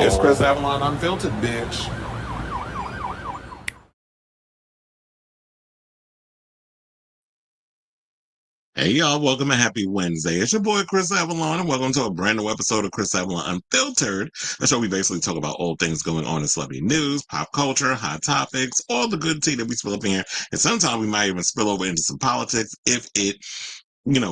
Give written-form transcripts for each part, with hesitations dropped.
It's Chris Avalon Unfiltered, bitch. Hey y'all, welcome and happy Wednesday. It's your boy Chris Avalon, and welcome to a brand new episode of Chris Avalon Unfiltered, a show we basically talk about all things going on in celebrity news, pop culture, hot topics, all the good tea that we spill up in here. And sometimes we might even spill over into some politics if it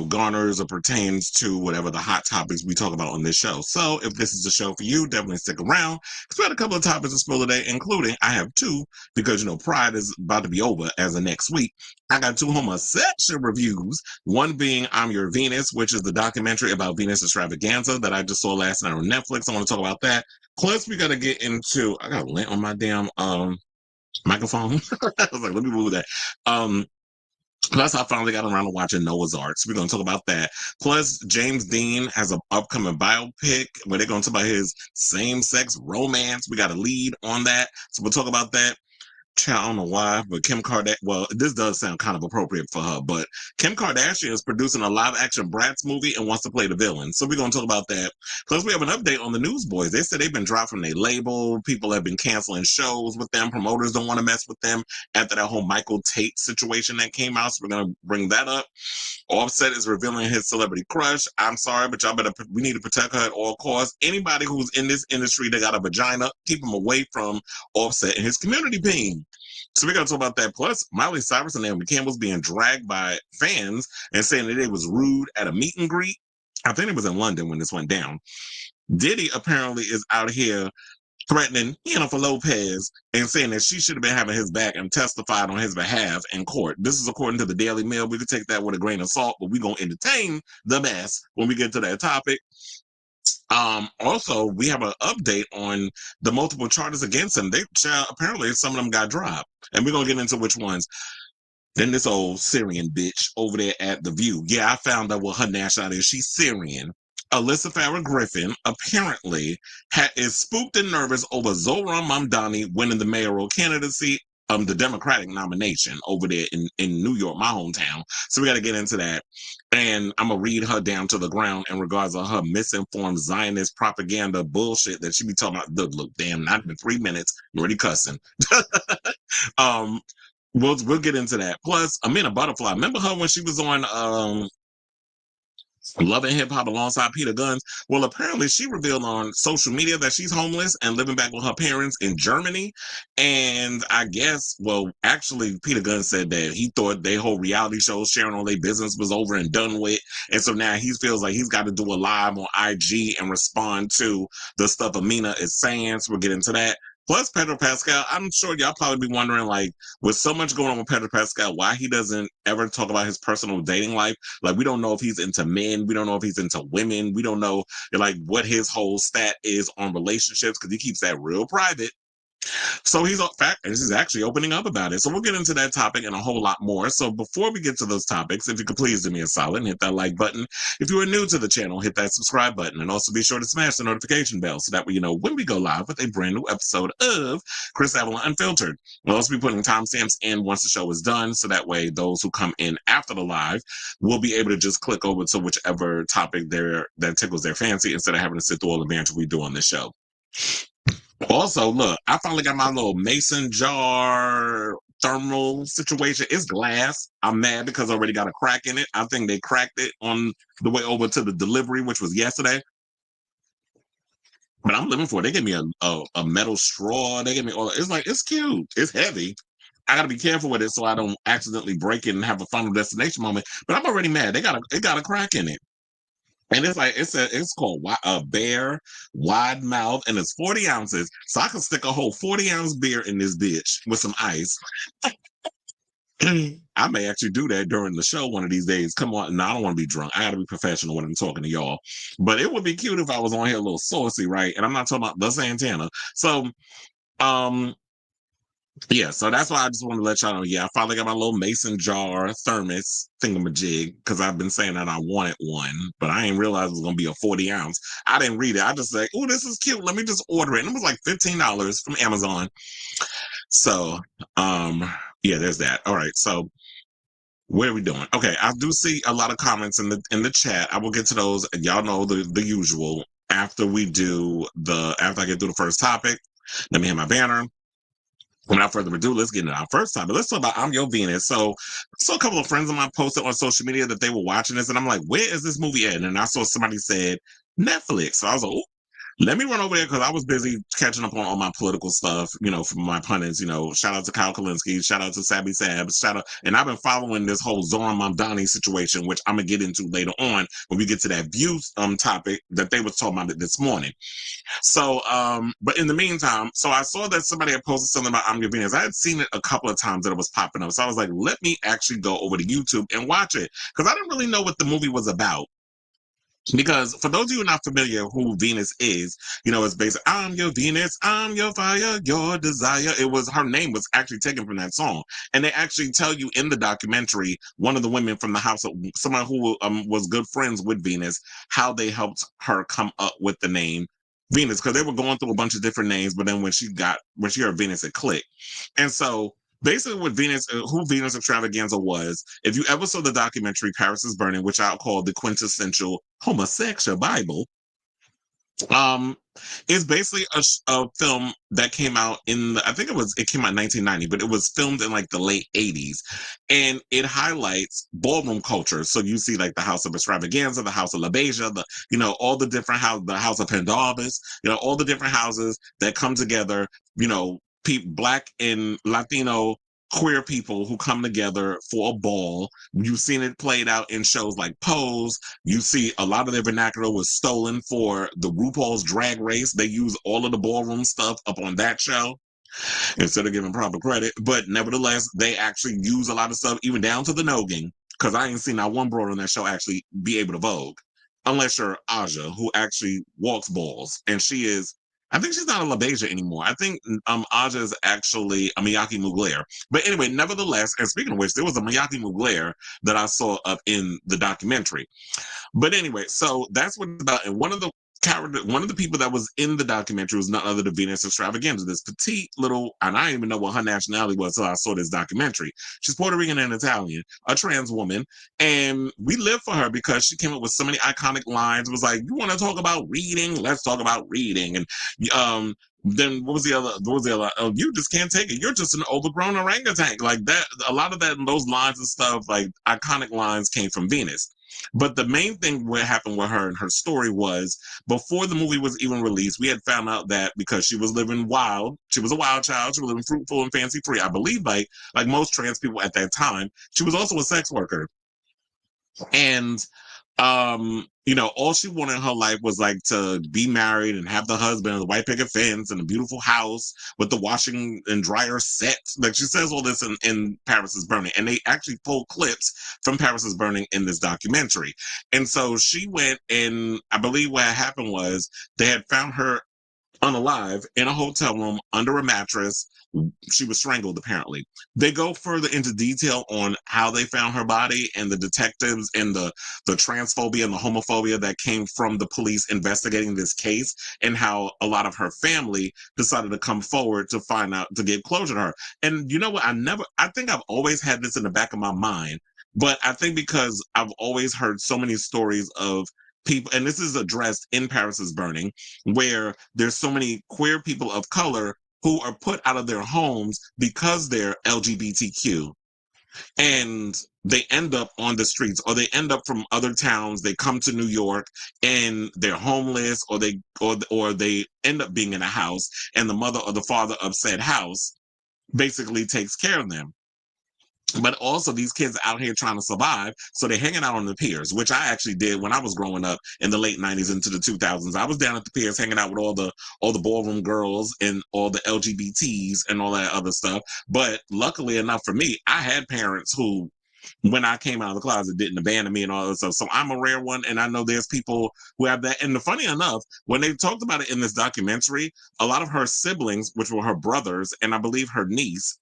garners or pertains to whatever the hot topics we talk about on this show. So if this is a show for you, definitely stick around, because we had a couple of topics to spill today, including I have two, because Pride is about to be over as of next week. I got two homosexual reviews, one being I'm Your Venus, which is the documentary about Venus extravaganza that I just saw last night on Netflix. I want to talk about that. Plus we got to get into, I got a lint on my damn microphone. I was like, let me move that. Plus, I finally got around to watching Noah's Ark. So we're going to talk about that. Plus, James Dean has an upcoming biopic where they're going to talk about his same-sex romance. We got a lead on that. So we'll talk about that. I don't know why, but Kim Kardashian, well, this does sound kind of appropriate for her, but Kim Kardashian is producing a live-action Bratz movie and wants to play the villain. So we're going to talk about that. Plus, we have an update on the Newsboys. They said they've been dropped from their label. People have been canceling shows with them. Promoters don't want to mess with them after that whole Michael Tait situation that came out. So we're going to bring that up. Offset is revealing his celebrity crush. I'm sorry, but we need to protect her at all costs. Anybody who's in this industry that got a vagina, keep them away from Offset and his community ping. So we're going to talk about that. Plus, Miley, Cyrus, and Naomi Campbell's being dragged by fans and saying that it was rude at a meet and greet. I think it was in London when this went down. Diddy apparently is out here threatening, for Lopez and saying that she should have been having his back and testified on his behalf in court. This is according to the Daily Mail. We could take that with a grain of salt, but we're going to entertain the mess when we get to that topic. Also, we have an update on the multiple charges against him. Apparently some of them got dropped, and we're going to get into which ones. Then this old Syrian bitch over there at The View. Yeah, I found out what her nationality is. She's Syrian. Alyssa Farah Griffin apparently is spooked and nervous over Zohran Mamdani winning the mayoral candidacy, the Democratic nomination over there in New York, my hometown. So we got to get into that. And I'm going to read her down to the ground in regards to her misinformed Zionist propaganda bullshit that she be talking about. Look, damn, not even 3 minutes, you're already cussing. We'll get into that. Plus, Amina Buddafly. Remember her when she was on Love and Hip Hop alongside Peter Gunz? Well, apparently she revealed on social media that she's homeless and living back with her parents in Germany. And I guess, actually, Peter Gunz said that he thought their whole reality show sharing all their business was over and done with. And so now he feels like he's got to do a live on IG and respond to the stuff Amina is saying. So we'll get into that. Plus, Pedro Pascal, I'm sure y'all probably be wondering, with so much going on with Pedro Pascal, why he doesn't ever talk about his personal dating life. We don't know if he's into men. We don't know if he's into women. We don't know, what his whole stat is on relationships, because he keeps that real private. So he's actually opening up about it. So we'll get into that topic and a whole lot more. So before we get to those topics, if you could please do me a solid and hit that like button. If you are new to the channel, hit that subscribe button, and also be sure to smash the notification bell so that way you know when we go live with a brand new episode of Chris Avalon Unfiltered. We'll also be putting timestamps in once the show is done, so that way those who come in after the live will be able to just click over to whichever topic that tickles their fancy instead of having to sit through all the banter we do on this show. Also, look, I finally got my little mason jar thermal situation. It's glass. I'm mad because I already got a crack in it. I think they cracked it on the way over to the delivery, which was yesterday. But I'm living for it. They gave me a metal straw. They gave me all. It's cute. It's heavy. I gotta be careful with it so I don't accidentally break it and have a final destination moment. But I'm already mad. It got a crack in it. And it's called a bear wide mouth, and it's 40 ounces. So I can stick a whole 40-ounce beer in this bitch with some ice. I may actually do that during the show one of these days. Come on. No, I don't want to be drunk. I got to be professional when I'm talking to y'all. But it would be cute if I was on here a little saucy, right? And I'm not talking about the Santana. So, yeah, so that's why I just want to let y'all know. Yeah, I finally got my little mason jar thermos thingamajig, because I've been saying that I wanted one, but I didn't realize it was going to be a 40 ounce. I didn't read it. I just said, oh, this is cute. Let me just order it. And it was like $15 from Amazon. So, yeah, there's that. All right, so what are we doing? Okay, I do see a lot of comments in the chat. I will get to those. Y'all know the usual. after I get through the first topic. Let me hit my banner. Without further ado, let's get into our first topic. Let's talk about I'm Your Venus. So I saw a couple of friends of mine posted on social media that they were watching this, and I'm like, where is this movie at? And I saw somebody said Netflix. So I was like, ooh, let me run over there, because I was busy catching up on all my political stuff, from my pundits. Shout out to Kyle Kalinske, shout out to Sabby Sabs, and I've been following this whole Zohran Mamdani situation, which I'm gonna get into later on when we get to that views topic that they was talking about this morning. So, but in the meantime, so I saw that somebody had posted something about I'm Your Venus. I had seen it a couple of times that it was popping up. So I was like, let me actually go over to YouTube and watch it, because I didn't really know what the movie was about. Because for those of you who are not familiar who Venus is, it's basically, I'm your Venus, I'm your fire, your desire. Her name was actually taken from that song. And they actually tell you in the documentary, one of the women from the house, someone who was good friends with Venus, how they helped her come up with the name Venus, because they were going through a bunch of different names, but then when she heard Venus, it clicked. And so basically what who Venus Extravaganza was, if you ever saw the documentary Paris is Burning, which I'll call the quintessential homosexual Bible, is basically a film that came out it came out in 1990, but it was filmed in like the late 80s, and it highlights ballroom culture. So you see like the House of Extravaganza, the House of La Beja, all the different houses, the House of Pendarvis, all the different houses that come together, Black and Latino queer people who come together for a ball. You've seen it played out in shows like Pose. You see a lot of their vernacular was stolen for the RuPaul's Drag Race. They use all of the ballroom stuff up on that show instead of giving proper credit. But nevertheless, they actually use a lot of stuff, even down to the noggin, because I ain't seen not one broad on that show actually be able to vogue, unless you're Aja, who actually walks balls. And I think she's not a LaBeija anymore. I think Aja is actually a Miyake Mugler. But anyway, nevertheless, and speaking of which, there was a Miyake Mugler that I saw up in the documentary. But anyway, so that's what it's about. And one of the people that was in the documentary was none other than Venus Extravaganza, this petite little, and I didn't even know what her nationality was until I saw this documentary. She's Puerto Rican and Italian, a trans woman, and we live for her because she came up with so many iconic lines. It was like, you want to talk about reading? Let's talk about reading. And then what was the other? Oh, you just can't take it. You're just an overgrown orangutan. Like that, a lot of that and those lines and stuff, like iconic lines, came from Venus. But the main thing what happened with her and her story was, before the movie was even released, we had found out that because she was living wild, she was a wild child, she was living fruitful and fancy free. I believe like most trans people at that time, she was also a sex worker. And all she wanted in her life was like to be married and have the husband and the white picket fence and a beautiful house with the washing and dryer set. Like she says all this in Paris is Burning, and they actually pulled clips from Paris is Burning in this documentary. And so she went, and I believe what happened was they had found her unalive in a hotel room under a mattress. She was strangled, apparently. They go further into detail on how they found her body, and the detectives and the transphobia and the homophobia that came from the police investigating this case, and how a lot of her family decided to come forward to find out, to give closure to her. And you know what? I think I've always had this in the back of my mind, but I think because I've always heard so many stories of people, and this is addressed in Paris is Burning, where there's so many queer people of color who are put out of their homes because they're LGBTQ, and they end up on the streets, or they end up from other towns. They come to New York and they're homeless, or they end up being in a house, and the mother or the father of said house basically takes care of them. But also these kids are out here trying to survive, so they're hanging out on the piers, which I actually did when I was growing up in the late 90s into the 2000s. I was down at the piers hanging out with all the ballroom girls and all the LGBTs and all that other stuff. But luckily enough for me, I had parents who, when I came out of the closet, didn't abandon me and all that stuff. So I'm a rare one, and I know there's people who have that. And funny enough, when they talked about it in this documentary, a lot of her siblings, which were her brothers, and I believe her niece,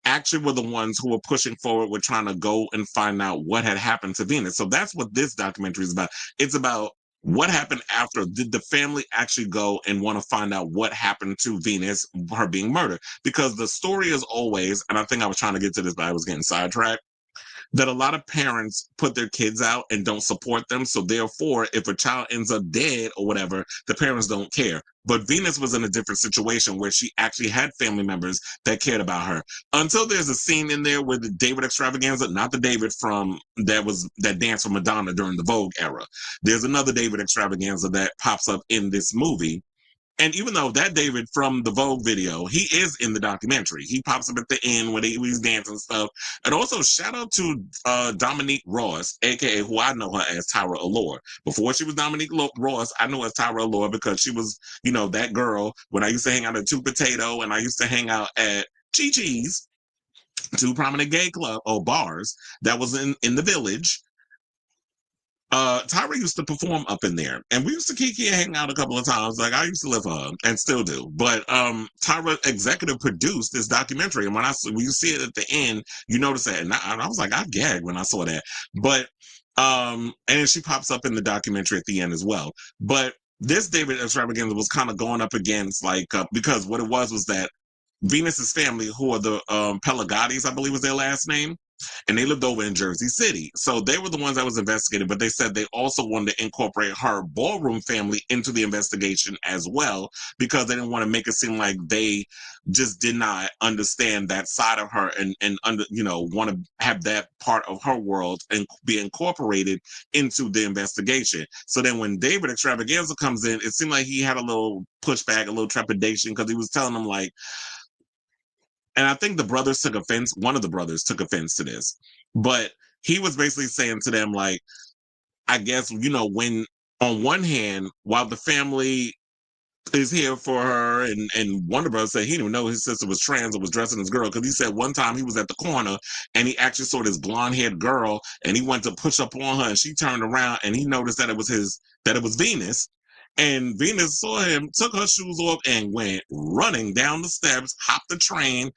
actually were the ones who were pushing forward with trying to go and find out what had happened to Venus. So that's what this documentary is about. It's about what happened after. Did the family actually go and want to find out what happened to Venus, her being murdered? Because the story is always, and I think I was trying to get to this, but I was getting sidetracked. that a lot of parents put their kids out and don't support them. So therefore, if a child ends up dead or whatever, the parents don't care. But Venus was in a different situation where she actually had family members that cared about her. Until there's a scene in there with the David extravaganza, not the David from that danced for Madonna during the Vogue era. There's another David extravaganza that pops up in this movie. And even though that David from the Vogue video, he is in the documentary. He pops up at the end when he's dancing and stuff. And also, shout out to Dominique Ross, a.k.a. who I know her as Tyra Allure. Before she was Dominique Ross, I knew her as Tyra Allure because she was, that girl when I used to hang out at Two Potato and I used to hang out at Chi Chi's, two prominent gay club or bars that was in the Village. Tyra used to perform up in there, and we used to kiki and hang out a couple of times. Like, I used to live for her and still do. But Tyra executive produced this documentary, and when you see it at the end, you notice that. And I was like, I gagged when I saw that. But and she pops up in the documentary at the end as well. But this David extravaganza was kind of going up against because what it was that Venus's family, who are the Pelagadis, I believe was their last name, and they lived over in Jersey City. So they were the ones that was investigated, but they said they also wanted to incorporate her ballroom family into the investigation as well, because they didn't want to make it seem like they just did not understand that side of her and want to have that part of her world and be incorporated into the investigation. So then when David Extravaganza comes in, it seemed like he had a little pushback, a little trepidation, because he was telling them and I think the brothers took offense. One of the brothers took offense to this, but he was basically saying to them, I guess, when on one hand, while the family is here for her, and one of the brothers said he didn't even know his sister was trans or was dressing as a girl, because he said one time he was at the corner and he actually saw this blonde-haired girl and he went to push up on her and she turned around and he noticed that it was Venus. And Venus saw him, took her shoes off, and went running down the steps, hopped the train,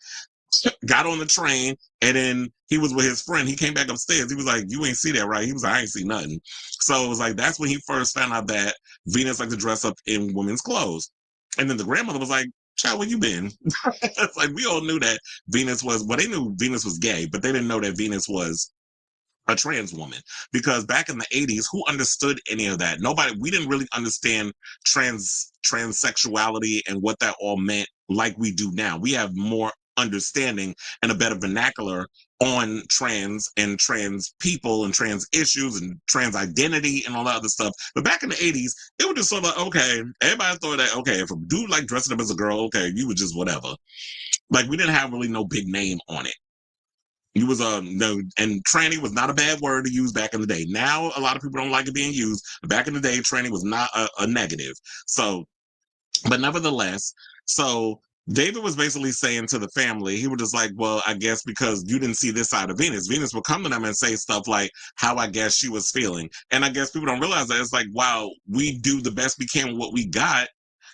got on the train, and then he was with his friend. He came back upstairs. He was like, "You ain't see that, right?" He was like, "I ain't see nothing." So it was like, that's when he first found out that Venus liked to dress up in women's clothes. And then the grandmother was like, "Child, where you been?" It's like, we all knew that Venus they knew Venus was gay, but they didn't know that Venus was a trans woman, because back in the 80s, who understood any of that? Nobody. We didn't really understand transsexuality and what that all meant like we do now. We have more understanding and a better vernacular on trans and trans people and trans issues and trans identity and all that other stuff. But back in the 80s, it was just sort of okay, everybody thought that, okay, if a dude like dressing up as a girl, okay, you were just whatever. Like, we didn't have really no big name on it. He was no, and tranny was not a bad word to use back in the day. Now a lot of people don't like it being used. But back in the day, tranny was not a negative. So, but nevertheless, so David was basically saying to the family, he was just like, well, I guess because you didn't see this side of Venus. Venus would come to them and say stuff like how I guess she was feeling. And I guess people don't realize that it's like, wow, we do the best we can with what we got.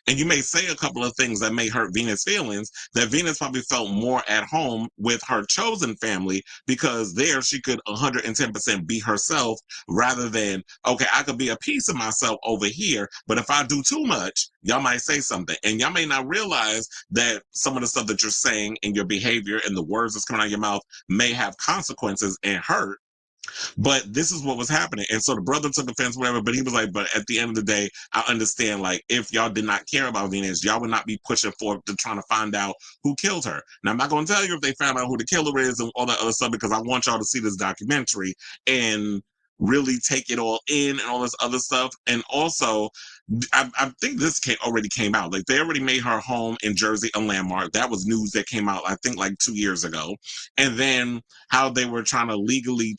And you may say a couple of things that may hurt Venus' feelings, that Venus probably felt more at home with her chosen family, because there she could 110% be herself, rather than, okay, I could be a piece of myself over here, but if I do too much, y'all might say something. And y'all may not realize that some of the stuff that you're saying and your behavior and the words that's coming out of your mouth may have consequences and hurt. But this is what was happening. And so the brother took offense, whatever, but he was like, but at the end of the day, I understand, like, if y'all did not care about Venus, y'all would not be pushing forward to trying to find out who killed her. Now, I'm not going to tell you if they found out who the killer is and all that other stuff, because I want y'all to see this documentary and really take it all in and all this other stuff. And also, I think this already came out. Like, they already made her home in Jersey a landmark. That was news that came out, I think, like 2 years ago. And then how they were trying to legally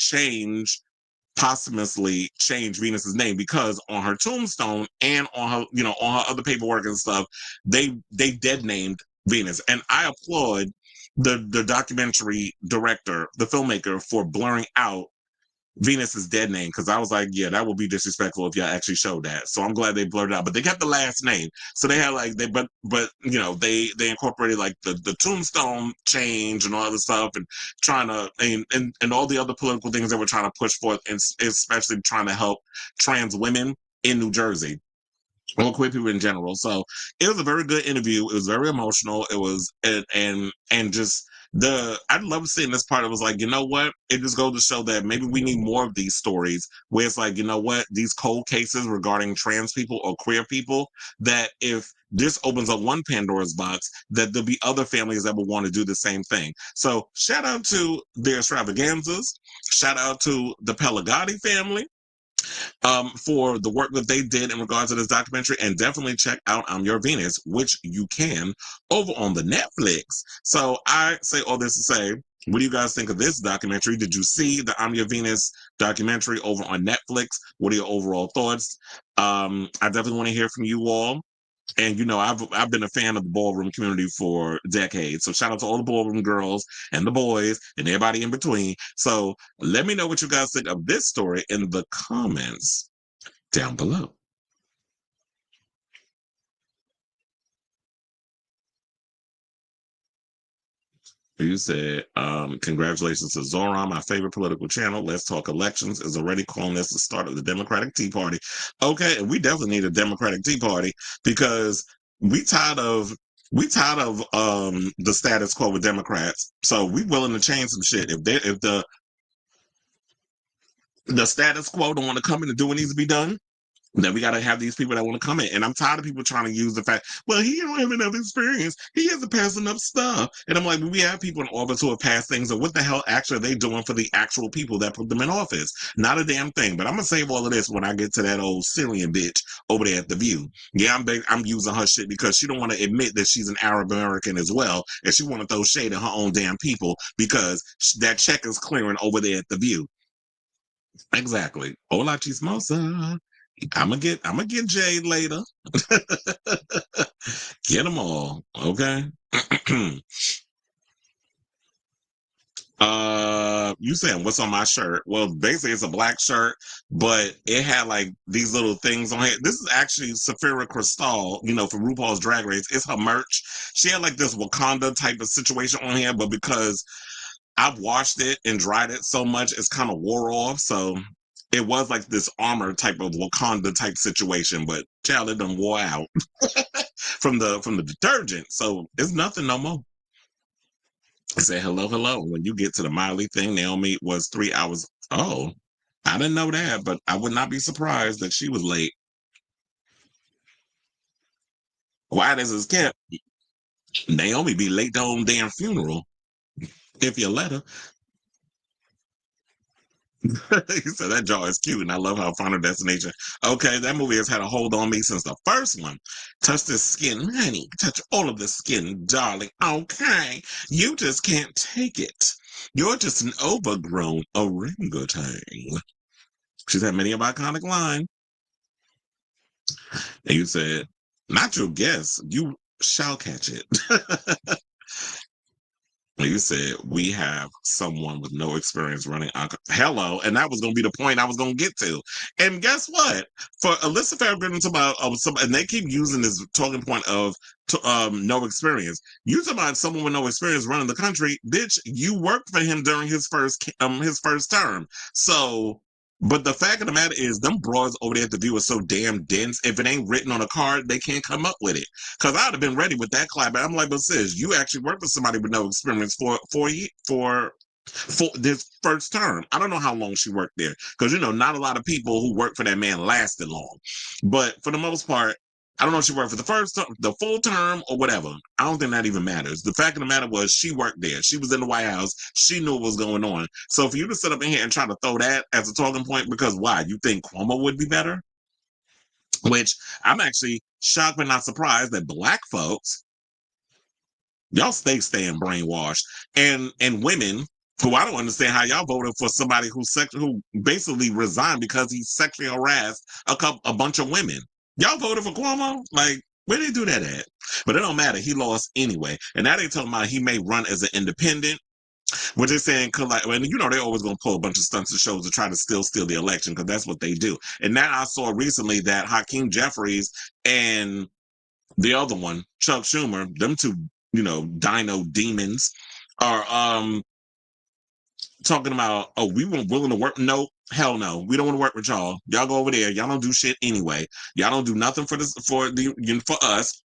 posthumously change Venus's name, because on her tombstone and on her, on her other paperwork and stuff, they dead named Venus. And I applaud the documentary director, the filmmaker, for blurring out Venus's dead name, because I was like, yeah, that would be disrespectful if y'all actually showed that. So I'm glad they blurred it out, but they got the last name. So they had they incorporated like the tombstone change and all other stuff, and trying to and all the other political things that we're trying to push forth, and especially trying to help trans women in New Jersey, or queer people in general. So it was a very good interview. It was very emotional. It was and just I love seeing this part. It was like, you know what? It just goes to show that maybe we need more of these stories where it's like, you know what? These cold cases regarding trans people or queer people, that if this opens up one Pandora's box, that there'll be other families that will want to do the same thing. So shout out to their extravaganzas. Shout out to the Pelagati family for the work that they did in regards to this documentary, and definitely check out I'm Your Venus, which you can over on the Netflix. So I say all this to say, what do you guys think of this documentary? Did you see the I'm Your Venus documentary over on Netflix? What are your overall thoughts? I definitely want to hear from you all. And you know, I've been a fan of the ballroom community for decades. So shout out to all the ballroom girls and the boys and everybody in between. So let me know what you guys think of this story in the comments down below. You said, congratulations to Zohran, my favorite political channel. Let's Talk Elections is already calling this the start of the Democratic Tea Party. Okay, and we definitely need a Democratic Tea Party because we tired of the status quo with Democrats. So we willing to change some shit. If the status quo don't want to come in and do what needs to be done, then we got to have these people that want to come in. And I'm tired of people trying to use the fact, well, he don't have enough experience. He hasn't passed enough stuff. And I'm like, we have people in office who have passed things. And what the hell actually are they doing for the actual people that put them in office? Not a damn thing. But I'm going to save all of this when I get to that old Syrian bitch over there at The View. Yeah, I'm using her shit because she don't want to admit that she's an Arab American as well. And she want to throw shade at her own damn people because that check is clearing over there at The View. Exactly. Hola chismosa. I'm gonna get Jade later. Get them all, okay? You saying what's on my shirt? Well, basically it's a black shirt, but it had like these little things on it. This is actually Saphira Crystal, you know, for RuPaul's Drag Race. It's her merch. She had like this Wakanda type of situation on here, but because I've washed it and dried it so much, it's kind of wore off. So it was like this armor type of Wakanda type situation, but child, it done wore out from the detergent. So it's nothing no more. I said, hello, hello. When you get to the Miley thing, Naomi was 3 hours. Oh, I didn't know that, but I would not be surprised that she was late. Why does this camp? Naomi be late to her own damn funeral if you let her. He said that jaw is cute, and I love how Final Destination. Okay, that movie has had a hold on me since the first one. Touch the skin, honey. Touch all of the skin, darling. Okay, you just can't take it. You're just an overgrown orangutan. She's had many of iconic lines. And you said, not your guess. You shall catch it. You said we have someone with no experience running. Hello, and that was going to be the point I was going to get to. And guess what? For Alyssa Farah to about and they keep using this talking point of no experience. You talk about someone with no experience running the country, bitch. You worked for him during his first term. So. But the fact of the matter is, them broads over there at The View are so damn dense. If it ain't written on a card, they can't come up with it. Because I'd have been ready with that clap. I'm like, but sis, you actually worked with somebody with no experience for this first term. I don't know how long she worked there. Because, you know, not a lot of people who worked for that man lasted long. But for the most part, I don't know if she worked for the full term or whatever. I don't think that even matters. The fact of the matter was she worked there. She was in the White House. She knew what was going on. So for you to sit up in here and try to throw that as a talking point, because why? You think Cuomo would be better? Which I'm actually shocked but not surprised that black folks, y'all staying brainwashed. And women who I don't understand how y'all voted for somebody who basically resigned because he sexually harassed a bunch of women. Y'all voted for Cuomo? Like, where did they do that at? But it don't matter. He lost anyway. And now they talking about he may run as an independent, which they're saying, and you know, they're always going to pull a bunch of stunts and shows to try to steal the election because that's what they do. And now I saw recently that Hakeem Jeffries and the other one, Chuck Schumer, them two, you know, dino demons, are talking about, oh, we weren't willing to work. No, hell no. We don't want to work with y'all. Y'all go over there. Y'all don't do shit anyway. Y'all don't do nothing for us.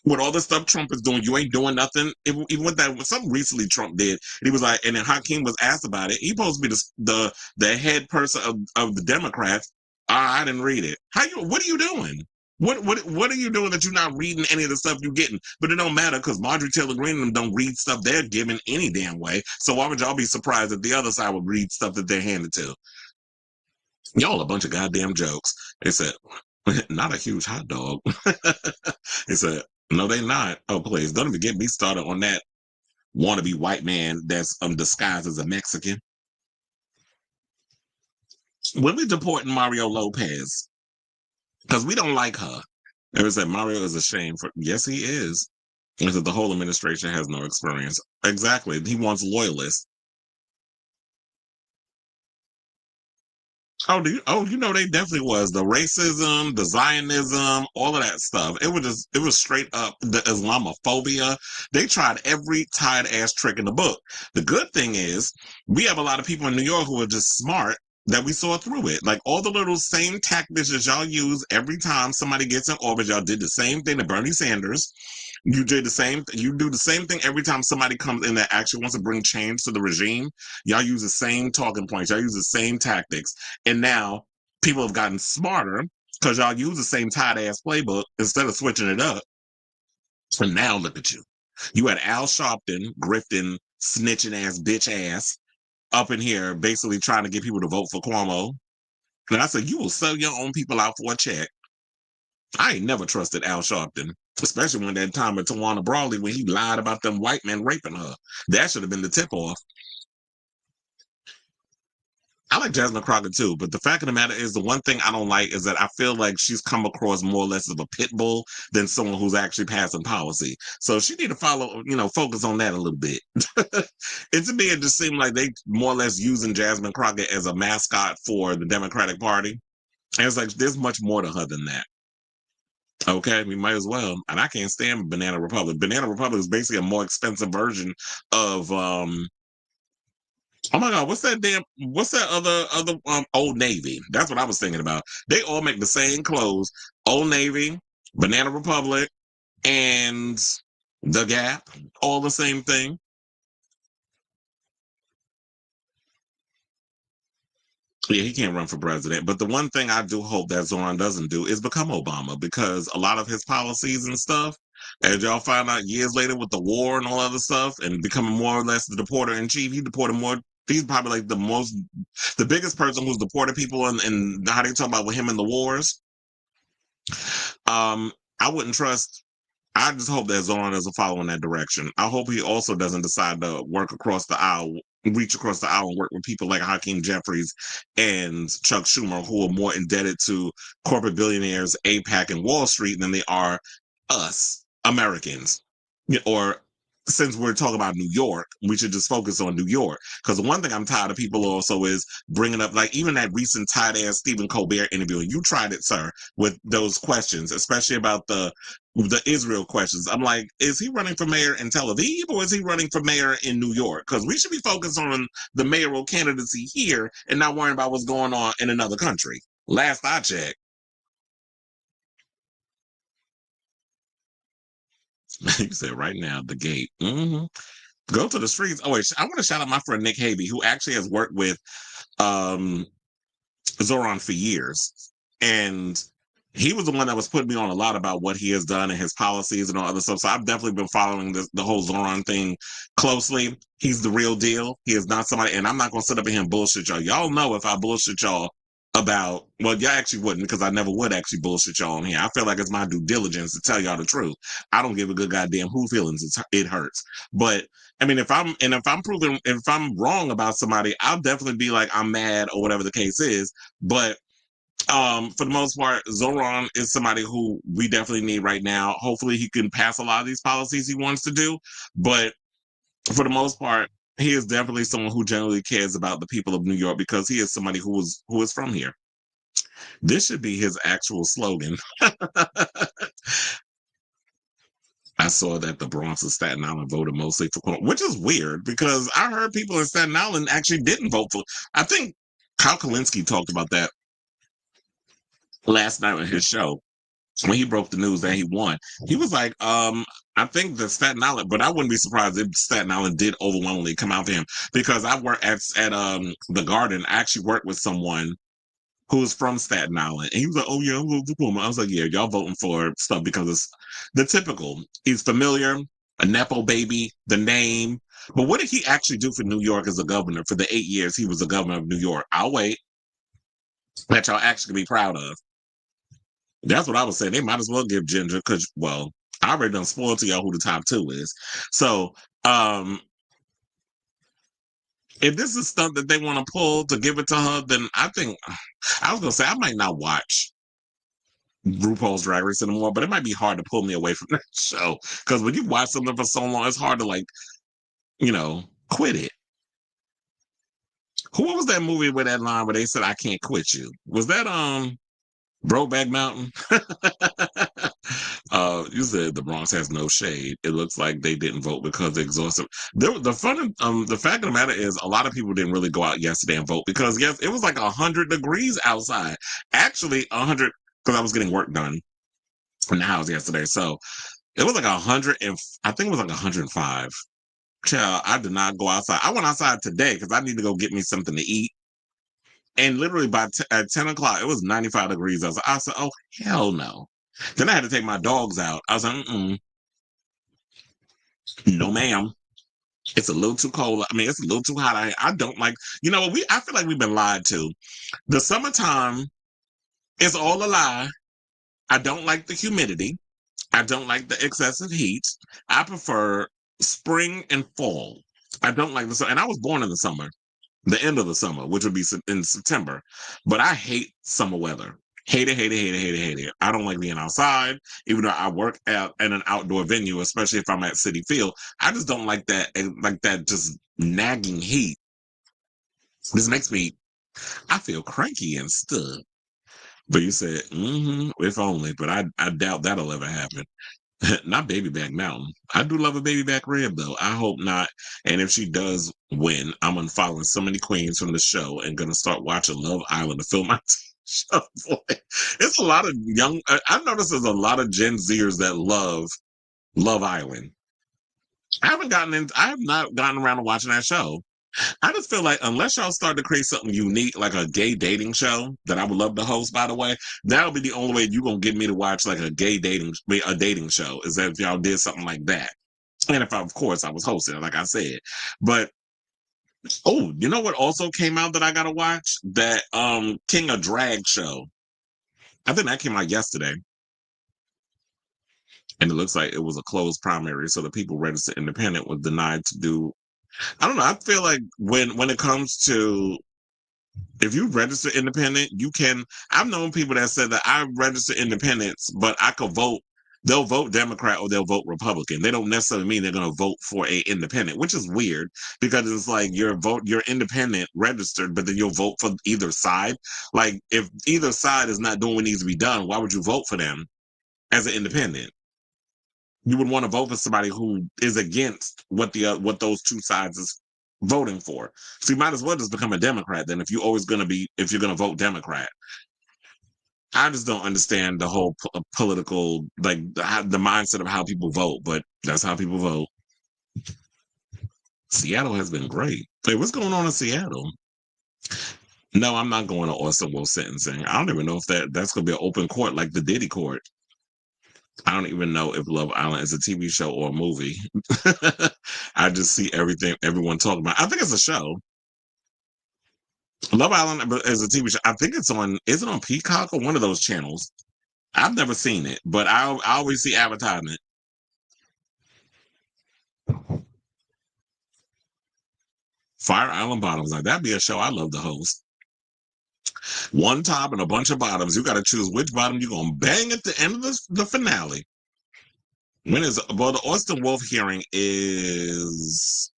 With all the stuff Trump is doing, you ain't doing nothing. Even with that, something recently Trump did, and he was like, and then Hakeem was asked about it. He supposed to be the head person of the Democrats. I didn't read it. What are you doing? What are you doing that you're not reading any of the stuff you're getting? But it don't matter because Marjorie Taylor Greene and them don't read stuff they're given any damn way. So why would y'all be surprised that the other side would read stuff that they're handed to? Y'all a bunch of goddamn jokes. They said, not a huge hot dog. They said, no, they not. Oh, please, don't even get me started on that wannabe white man that's disguised as a Mexican. When we deporting Mario Lopez, because we don't like her. They said Mario is a shame for. Yes, he is. He said the whole administration has no experience. Exactly. He wants loyalists. You know, they definitely was the racism, the Zionism, all of that stuff. It was straight up the Islamophobia. They tried every tired ass trick in the book. The good thing is we have a lot of people in New York who are just smart that we saw through it. Like all the little same tactics that y'all use every time somebody gets in office, y'all did the same thing to Bernie Sanders. You do the same thing every time somebody comes in that actually wants to bring change to the regime. Y'all use the same talking points. Y'all use the same tactics. And now people have gotten smarter because y'all use the same tight ass playbook instead of switching it up. And now look at you. You had Al Sharpton, Griffin, snitching ass, bitch ass, up in here basically trying to get people to vote for Cuomo. And I said, you will sell your own people out for a check. I ain't never trusted Al Sharpton, especially when that time at Tawana Brawley when he lied about them white men raping her. That should have been the tip off. I like Jasmine Crockett too, but the fact of the matter is the one thing I don't like is that I feel like she's come across more or less of a pit bull than someone who's actually passing policy. So she need to focus on that a little bit. And to me, it just seemed like they more or less using Jasmine Crockett as a mascot for the Democratic Party. And it's like there's much more to her than that. Okay, we might as well. And I can't stand Banana Republic. Banana Republic is basically a more expensive version of oh my god, what's that other Old Navy? That's what I was thinking about. They all make the same clothes. Old Navy, Banana Republic, and The Gap, all the same thing. Yeah, he can't run for president. But the one thing I do hope that Zohran doesn't do is become Obama because a lot of his policies and stuff, as y'all find out years later with the war and all other stuff and becoming more or less the deporter in chief, he deported more. He's probably like the biggest person who's deported people and how they talk about with him in the wars. I wouldn't trust. I just hope that Zohran doesn't follow in that direction. I hope he also doesn't decide to work across the aisle, reach across the aisle and work with people like Hakeem Jeffries and Chuck Schumer, who are more indebted to corporate billionaires, APAC, and Wall Street than they are us, Americans. Or since we're talking about New York, we should just focus on New York. Because the one thing I'm tired of people also is bringing up, like even that recent tight ass Stephen Colbert interview, and you tried it, sir, with those questions, especially about the Israel questions. I'm like, is he running for mayor in Tel Aviv or is he running for mayor in New York? Because we should be focused on the mayoral candidacy here and not worrying about what's going on in another country. Last I checked. You said right now, the gate. Mm-hmm. Go to the streets. Oh, wait, I want to shout out my friend Nick Havey, who actually has worked with Zohran for years. And he was the one that was putting me on a lot about what he has done and his policies and all other stuff. So I've definitely been following the whole Zohran thing closely. He's the real deal. He is not somebody, and I'm not going to sit up here and bullshit y'all. Y'all know if I bullshit y'all about, well, y'all actually wouldn't because I never would actually bullshit y'all on here. I feel like it's my due diligence to tell y'all the truth. I don't give a good goddamn who feelings it hurts. But I mean, if I'm wrong about somebody, I'll definitely be like, I'm mad or whatever the case is. But for the most part, Zohran is somebody who we definitely need right now. Hopefully he can pass a lot of these policies he wants to do. But for the most part, he is definitely someone who generally cares about the people of New York because he is somebody who is from here. This should be his actual slogan. I saw that the Bronx of Staten Island voted mostly for Cuomo, which is weird because I heard people in Staten Island actually didn't vote for. I think Kyle Kalinske talked about that last night on his show. when he broke the news that he won, he was like, I think the Staten Island, but I wouldn't be surprised if Staten Island did overwhelmingly come out for him, because I work at the Garden. I actually worked with someone who was from Staten Island, and he was like, "Oh yeah, I'm voting for Cuomo." I was like, "Yeah, y'all voting for stuff because it's the typical. He's familiar, a nepo baby, the name." But what did he actually do for New York as a governor for the 8 years he was the governor of New York? I'll wait. That y'all actually be proud of. That's what I was saying. They might as well give Ginger, because, well, I already done spoiled to y'all who the top two is. So, if this is stuff that they want to pull to give it to her, then I think, I was going to say, I might not watch RuPaul's Drag Race anymore, but it might be hard to pull me away from that show. Because when you watch something for so long, it's hard to, like, quit it. What was that movie with that line where they said, "I can't quit you"? Was that, Brokeback Mountain? You said the Bronx has no shade. It looks like they didn't vote because they exhausted. The fact of the matter is, a lot of people didn't really go out yesterday and vote because, yes, it was like 100 degrees outside. Actually, 100, because I was getting work done in the house yesterday. So it was like 100, and I think it was like 105. Child, I did not go outside. I went outside today because I need to go get me something to eat. And literally at 10 o'clock, it was 95 degrees. I said, "Oh, hell no." Then I had to take my dogs out. I was like, "No, ma'am. It's a little too cold. I mean, it's a little too hot. I don't like, I feel like we've been lied to. The summertime is all a lie. I don't like the humidity. I don't like the excessive heat. I prefer spring and fall. I don't like the summer. And I was born in the summer. The end of the summer, which would be in September. But I hate summer weather. Hate it, hate it, hate it, hate it, hate it. I don't like being outside, even though I work at an outdoor venue, especially if I'm at City Field. I just don't like that just nagging heat. This makes I feel cranky and stuff. But you said, if only, but I doubt that'll ever happen. Not Baby Back Mountain. I do love a Baby Back Rib, though. I hope not. And if she does win, I'm unfollowing so many queens from the show and going to start watching Love Island to fill my show. It's a lot of I've noticed there's a lot of Gen Zers that love Love Island. I have not gotten around to watching that show. I just feel like unless y'all start to create something unique, like a gay dating show that I would love to host, by the way, that'll be the only way you're going to get me to watch like a dating show, is that if y'all did something like that. And of course, I was hosting it, like I said. But, oh, you know what also came out that I got to watch? That King of Drag show. I think that came out yesterday. And it looks like it was a closed primary, so the people registered independent was denied to do. I don't know. I feel like when it comes to, if you register independent, you can. I've known people that said that I register independents, but I could vote. They'll vote Democrat or they'll vote Republican. They don't necessarily mean they're going to vote for a independent, which is weird because it's like you're independent registered, but then you'll vote for either side. Like if either side is not doing what needs to be done, why would you vote for them as an independent? You would want to vote for somebody who is against what those two sides is voting for. So you might as well just become a Democrat then if you're going to vote Democrat. I just don't understand the whole political, like the mindset of how people vote, but that's how people vote. Seattle has been great. Hey, what's going on in Seattle? No, I'm not going to Austin Wolf sentencing. I don't even know if that's going to be an open court like the Diddy court. I don't even know if Love Island is a TV show or a movie. I just see everyone talking about. I think it's a show. Love Island is a TV show. I think is it on Peacock or one of those channels? I've never seen it, but I always see advertisement. Fire Island Bottoms. Like, that'd be a show I love to host. One top and a bunch of bottoms. You got to choose which bottom you're going to bang at the end of the finale. The Austin Wolf hearing is,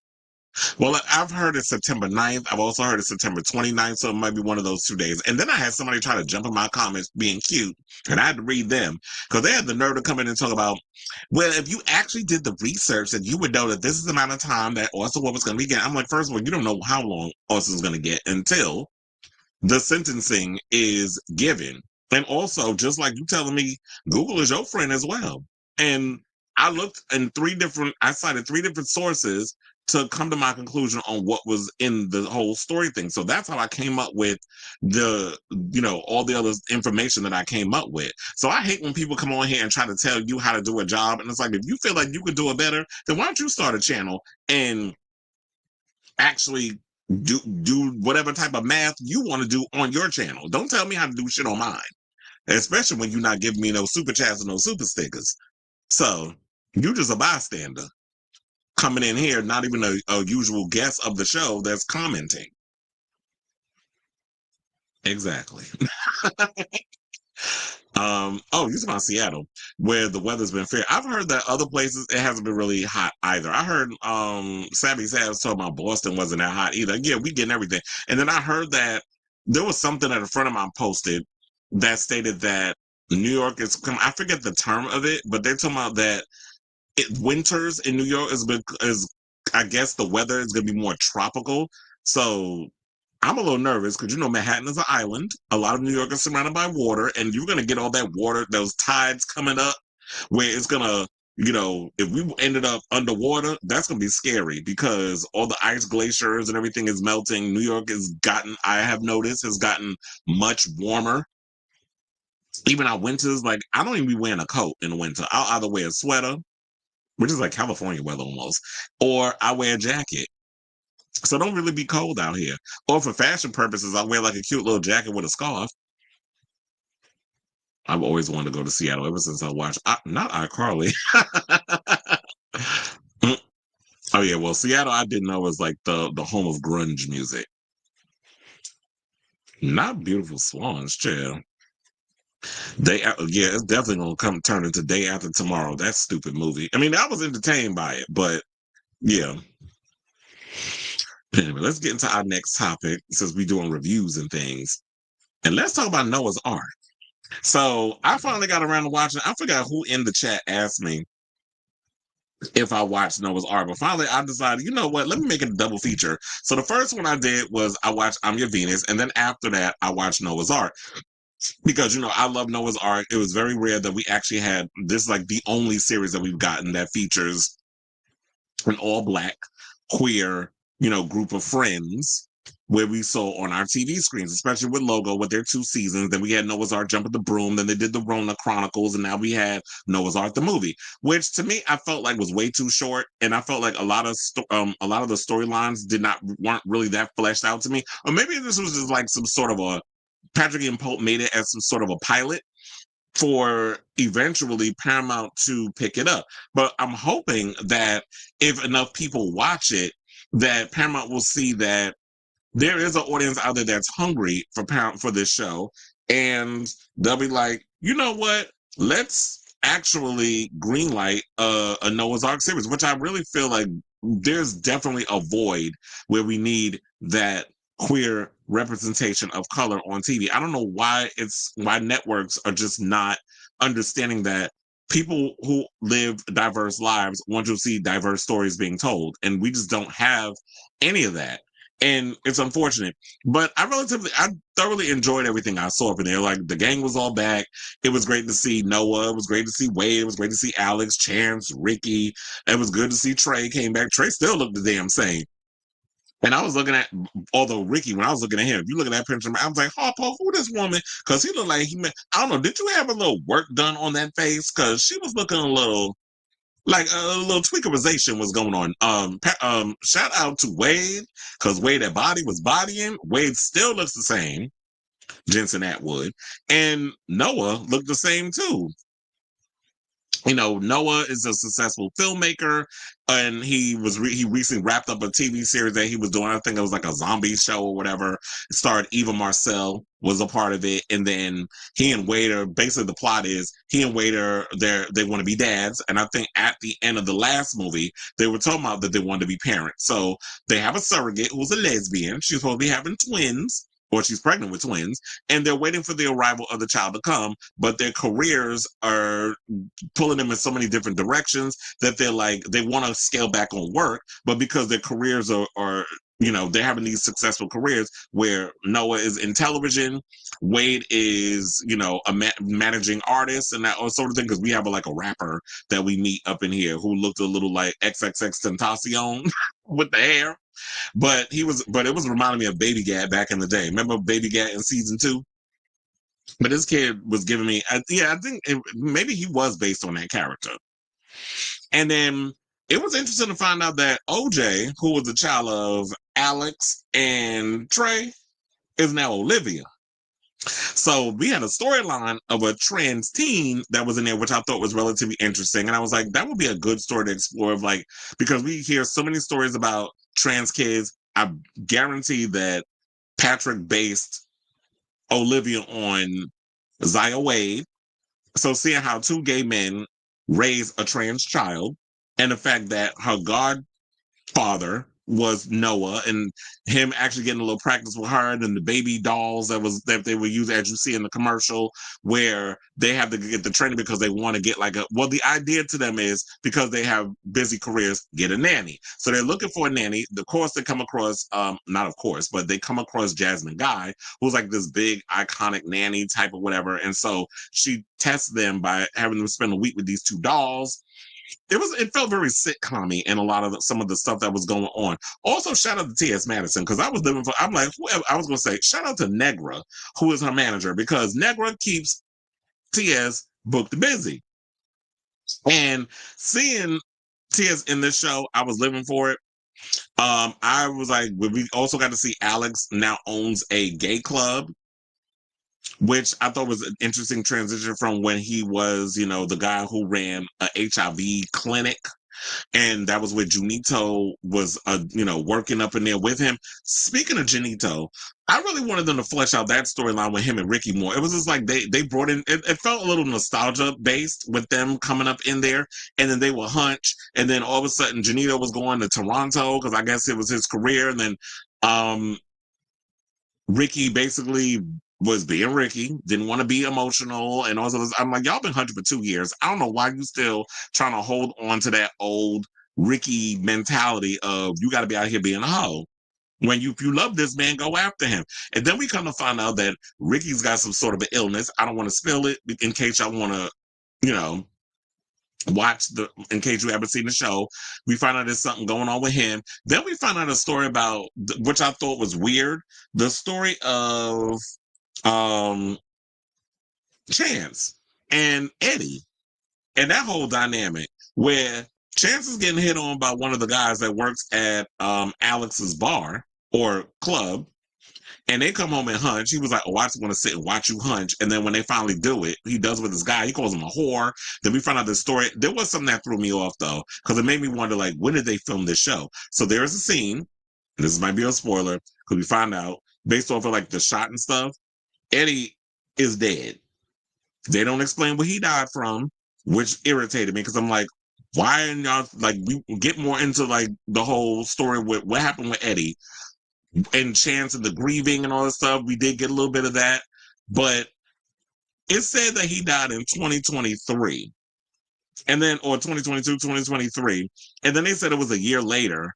well, I've heard it's September 9th. I've also heard it's September 29th, so it might be one of those 2 days. And then I had somebody try to jump in my comments being cute, and I had to read them because they had the nerve to come in and talk about, well, if you actually did the research, then you would know that this is the amount of time that Austin Wolf is going to be getting. I'm like, first of all, you don't know how long Austin's going to get until the sentencing is given. And also, just like you telling me, Google is your friend as well. And I looked in I cited three different sources to come to my conclusion on what was in the whole story thing. So that's how I came up with all the other information that I came up with. So I hate when people come on here and try to tell you how to do a job. And it's like, if you feel like you could do it better, then why don't you start a channel and actually do whatever type of math you want to do on your channel. Don't tell me how to do shit on mine. Especially when you're not giving me no super chats and no super stickers. So you just a bystander coming in here, not even a usual guest of the show that's commenting. Exactly. You're talking about Seattle, where the weather's been fair. I've heard that other places it hasn't been really hot either. I heard Sabby Sabs told about Boston wasn't that hot either. Yeah, we getting everything. And then I heard that there was something that a friend of mine posted that stated that New York is I forget the term of it, but they're talking about that winters in New York is I guess the weather is gonna be more tropical. So I'm a little nervous because Manhattan is an island. A lot of New York is surrounded by water, and you're gonna get all that water, those tides coming up, where it's gonna, if we ended up underwater, that's gonna be scary because all the ice glaciers and everything is melting. New York I have noticed, has gotten much warmer. Even our winters, like I don't even be wearing a coat in the winter. I'll either wear a sweater, which is like California weather almost, or I wear a jacket. So don't really be cold out here. Or for fashion purposes, I wear like a cute little jacket with a scarf. I've always wanted to go to Seattle ever since I watched not iCarly. Oh yeah, well Seattle I didn't know was like the home of grunge music. Not Beautiful Swans, chill. It's definitely gonna turn into Day After Tomorrow. That stupid movie. I mean, I was entertained by it, but yeah. Anyway, let's get into our next topic since we're doing reviews and things. And let's talk about Noah's Ark. So I finally got around to watching. I forgot who in the chat asked me if I watched Noah's Ark, but finally I decided, you know what? Let me make it a double feature. So the first one I did was I watched I'm Your Venus, and then after that I watched Noah's Ark because I love Noah's Ark. It was very rare that we actually had this, like the only series that we've gotten that features an all black queer group of friends where we saw on our TV screens, especially with Logo, with their 2 seasons. Then we had Noah's Ark Jump at the Broom. Then they did the Rona Chronicles, and now we had Noah's Ark the movie, which to me I felt like was way too short, and I felt like a lot of the storylines weren't really that fleshed out to me. Or maybe this was just like some sort of a Patrick and Pope made it as some sort of a pilot for eventually Paramount to pick it up. But I'm hoping that if enough people watch it, that Paramount will see that there is an audience out there that's hungry for this show, and they'll be like, you know what? Let's actually greenlight a Noah's Ark series, which I really feel like there's definitely a void where we need that queer representation of color on TV. I don't know why networks are just not understanding that people who live diverse lives want to see diverse stories being told, and we just don't have any of that. And it's unfortunate, but I thoroughly enjoyed everything I saw from there. Like the gang was all back. It was great to see Noah. It was great to see Wade. It was great to see Alex, Chance, Ricky. It was good to see Trey came back. Trey still looked the damn same. And I was looking at, although Ricky, when I was looking at him, if you look at that picture, I was like, Harpo, who this woman? Because he looked like I don't know, did you have a little work done on that face? Because she was looking a little, like a little tweakerization was going on. Shout out to Wade, because Wade that body was bodying. Wade still looks the same, Jensen Atwood. And Noah looked the same too. Noah is a successful filmmaker, and he recently wrapped up a TV series that he was doing. I think it was like a zombie show or whatever. It starred Eva Marcel was a part of it, and then he and Wade are basically, the plot is he and Wade they want to be dads, and I think at the end of the last movie they were talking about that they wanted to be parents. So they have a surrogate who's a lesbian. She's supposed to be having twins, or she's pregnant with twins, and they're waiting for the arrival of the child to come, but their careers are pulling them in so many different directions that they want to scale back on work, but because their careers are they're having these successful careers where Noah is in television, Wade is, a managing artist and that sort of thing. Because we have a rapper that we meet up in here who looked a little like XXX Tentacion with the hair, but it was reminding me of Baby Gat back in the day. Remember Baby Gat in season 2? But this kid was giving me, I think maybe he was based on that character. And then it was interesting to find out that OJ, who was a child of Alex and Trey, is now Olivia. So we had a storyline of a trans teen that was in there, which I thought was relatively interesting. And I was like, that would be a good story to explore, because we hear so many stories about trans kids. I guarantee that Patrick based Olivia on Zaya Wade. So seeing how 2 gay men raise a trans child, and the fact that her godfather was Noah, and him actually getting a little practice with her, and the baby dolls that they would use, as you see in the commercial, where they have to get the training because they want to get the idea to them is, because they have busy careers, get a nanny. So they're looking for a nanny. Of course, they come across, not of course, but they come across Jasmine Guy, who's like this big iconic nanny type of whatever. And so she tests them by having them spend a week with these 2 dolls. It felt very sitcom-y in a lot of some of the stuff that was going on. Also, shout out to T.S. Madison, because I was going to say, shout out to Negra, who is her manager, because Negra keeps T.S. booked busy. And seeing T.S. in this show, I was living for it. I was like, we also got to see Alex now owns a gay club, which I thought was an interesting transition from when he was, the guy who ran a HIV clinic. And that was where Junito was, working up in there with him. Speaking of Junito, I really wanted them to flesh out that storyline with him and Ricky more. It was just like they brought in, it felt a little nostalgia based with them coming up in there. And then they were hunch. And then all of a sudden, Junito was going to Toronto because I guess it was his career. And then Ricky basically was being Ricky, didn't want to be emotional, and also I'm like, y'all been hunting for 2 years. I don't know why you still trying to hold on to that old Ricky mentality of you got to be out here being a hoe. When if you love this man, go after him. And then we come to find out that Ricky's got some sort of an illness. I don't want to spill it in case y'all want to, watch in case you haven't seen the show. We find out there's something going on with him. Then we find out a story about, which I thought was weird, the story of Chance and Eddie, and that whole dynamic where Chance is getting hit on by one of the guys that works at Alex's bar or club, and they come home and hunch. He was like, oh, I just want to sit and watch you hunch. And then when they finally do it, he does with this guy. He calls him a whore. Then we find out this story. There was something that threw me off, though, because it made me wonder, when did they film this show? So there is a scene, and this might be a spoiler, because we find out, based off of, the shot and stuff, Eddie is dead. They don't explain what he died from, which irritated me, because I'm like, why are y'all, we get more into, the whole story with what happened with Eddie and Chance and the grieving and all this stuff. We did get a little bit of that, but it said that he died in 2023 and then, or 2022, 2023. And then they said it was a year later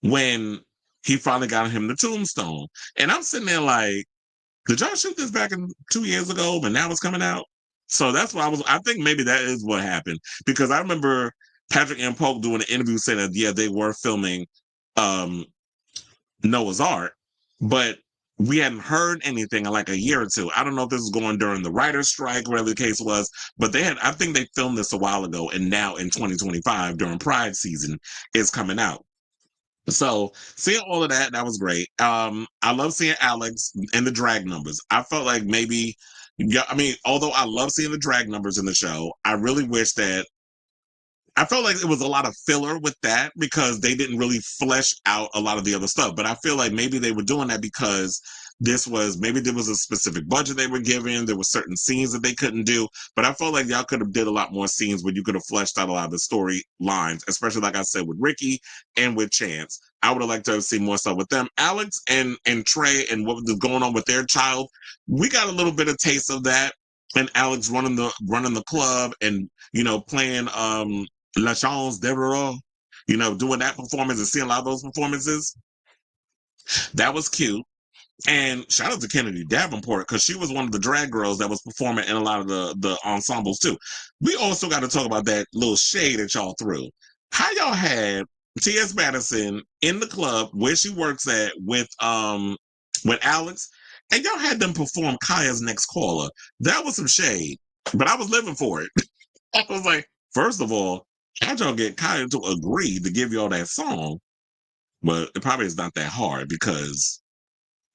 when he finally got him the tombstone. And I'm sitting there like, did y'all shoot this back in 2 years ago, but now it's coming out? So that's why I think maybe that is what happened, because I remember Patrick and Polk doing an interview saying that, yeah, they were filming Noah's Ark, but we hadn't heard anything in a year or two. I don't know if this was going during the writer's strike, whatever the case was, but I think they filmed this a while ago, and now in 2025, during Pride season, it's coming out. So seeing all of that was great. I love seeing Alex and the drag numbers. I felt like maybe, although I love seeing the drag numbers in the show, I really wish that I felt like it was a lot of filler with that, because they didn't really flesh out a lot of the other stuff. But I feel like maybe they were doing that because maybe there was a specific budget they were given. There were certain scenes that they couldn't do. But I felt like y'all could have did a lot more scenes where you could have fleshed out a lot of the storylines, especially like I said, with Ricky and with Chance. I would have liked to have seen more stuff with them. Alex and Trey and what was going on with their child, we got a little bit of taste of that. And Alex running the club and, playing La Chance Devereaux, doing that performance and seeing a lot of those performances. That was cute. And shout out to Kennedy Davenport because she was one of the drag girls that was performing in a lot of the ensembles too. We also got to talk about that little shade that y'all threw. How y'all had T.S. Madison in the club where she works at with Alex, and y'all had them perform Kaya's Next Caller. That was some shade, but I was living for it. I was like, first of all, how'd y'all get Kaya to agree to give y'all that song? But it probably is not that hard because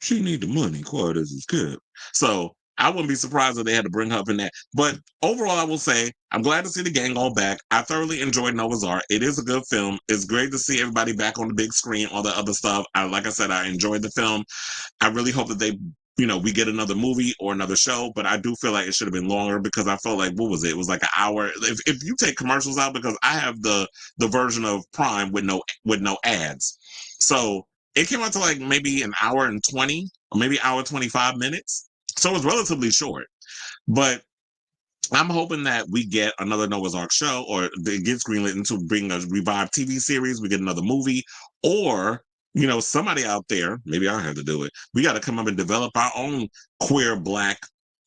she need the money, quiet as it's kept. So I wouldn't be surprised if they had to bring her up in that. But overall, I will say I'm glad to see the gang all back. I thoroughly enjoyed Noah's Ark. It is a good film. It's great to see everybody back on the big screen, all the other stuff. Like I said, I enjoyed the film. I really hope that they, we get another movie or another show, but I do feel like it should have been longer because I felt like, what was it? It was like an hour. If you take commercials out, because I have the version of Prime with no ads. So it came out to like maybe an hour and 20 or maybe hour 25 minutes. So it was relatively short, but I'm hoping that we get another Noah's Ark show or it gets greenlit into bring a revived TV series. We get another movie or, somebody out there, maybe I have to do it. We got to come up and develop our own queer Black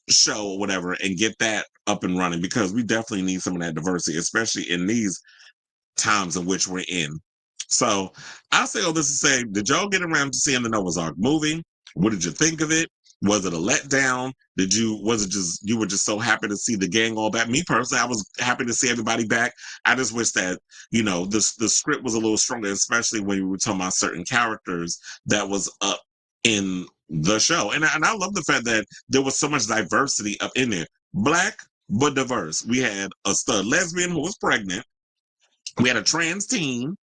show or whatever and get that up and running because we definitely need some of that diversity, especially in these times in which we're in. So I'll say all this to say, did y'all get around to seeing the Noah's Ark movie? What did you think of it? Was it a letdown? Was it just, you were just so happy to see the gang all back? Me personally, I was happy to see everybody back. I just wish that, the script was a little stronger, especially when we were talking about certain characters that was up in the show. And I love the fact that there was so much diversity up in there. Black, but diverse. We had a stud lesbian who was pregnant. We had a trans teen.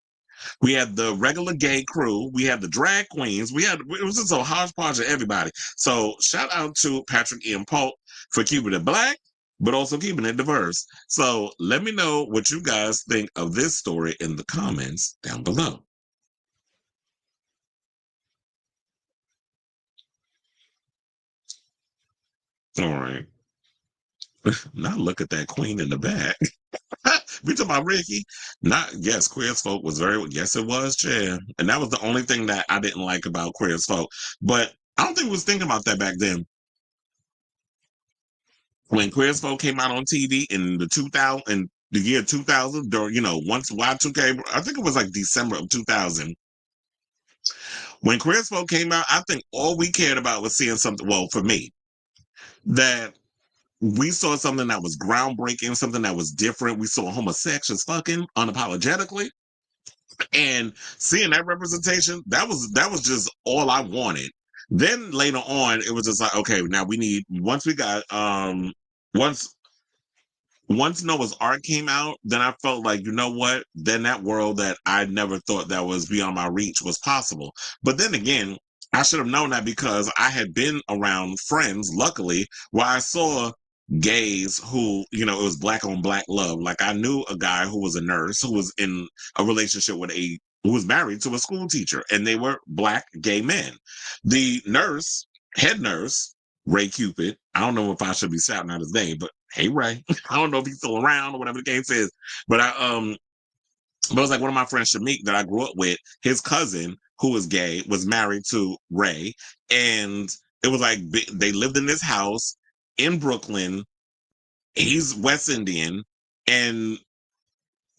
We had the regular gay crew. We had the drag queens. It was just a hodgepodge of everybody. So shout out to Patrick Ian Polk for keeping it Black, but also keeping it diverse. So let me know what you guys think of this story in the comments down below. All right. Now look at that queen in the back. We talking about Ricky? Yes, Queer as Folk was yes, it was, Chair. And that was the only thing that I didn't like about Queer as Folk. But I don't think we was thinking about that back then. When Queer as Folk came out on TV in the year 2000, or, once Y2K, I think it was like December of 2000. When Queer as Folk came out, I think all we cared about was seeing something, well, for me, that we saw something that was groundbreaking, something that was different. We saw homosexuals fucking unapologetically, and seeing that representation, that was just all I wanted. Then later on, it was just like, okay, now we need once Noah's Ark came out, then I felt like, you know what? Then that world that I never thought that was beyond my reach was possible. But then again, I should have known that because I had been around friends, luckily, where I saw gays who, it was Black on Black love. Like I knew a guy who was a nurse who was in a relationship who was married to a school teacher, and they were Black gay men. The head nurse, Ray Cupid, I don't know if I should be shouting out his name, but hey Ray, I don't know if he's still around or whatever the case is, but but it was like one of my friends, Shamik, that I grew up with, his cousin, who was gay, was married to Ray. And it was like they lived in this house in Brooklyn. He's West Indian. And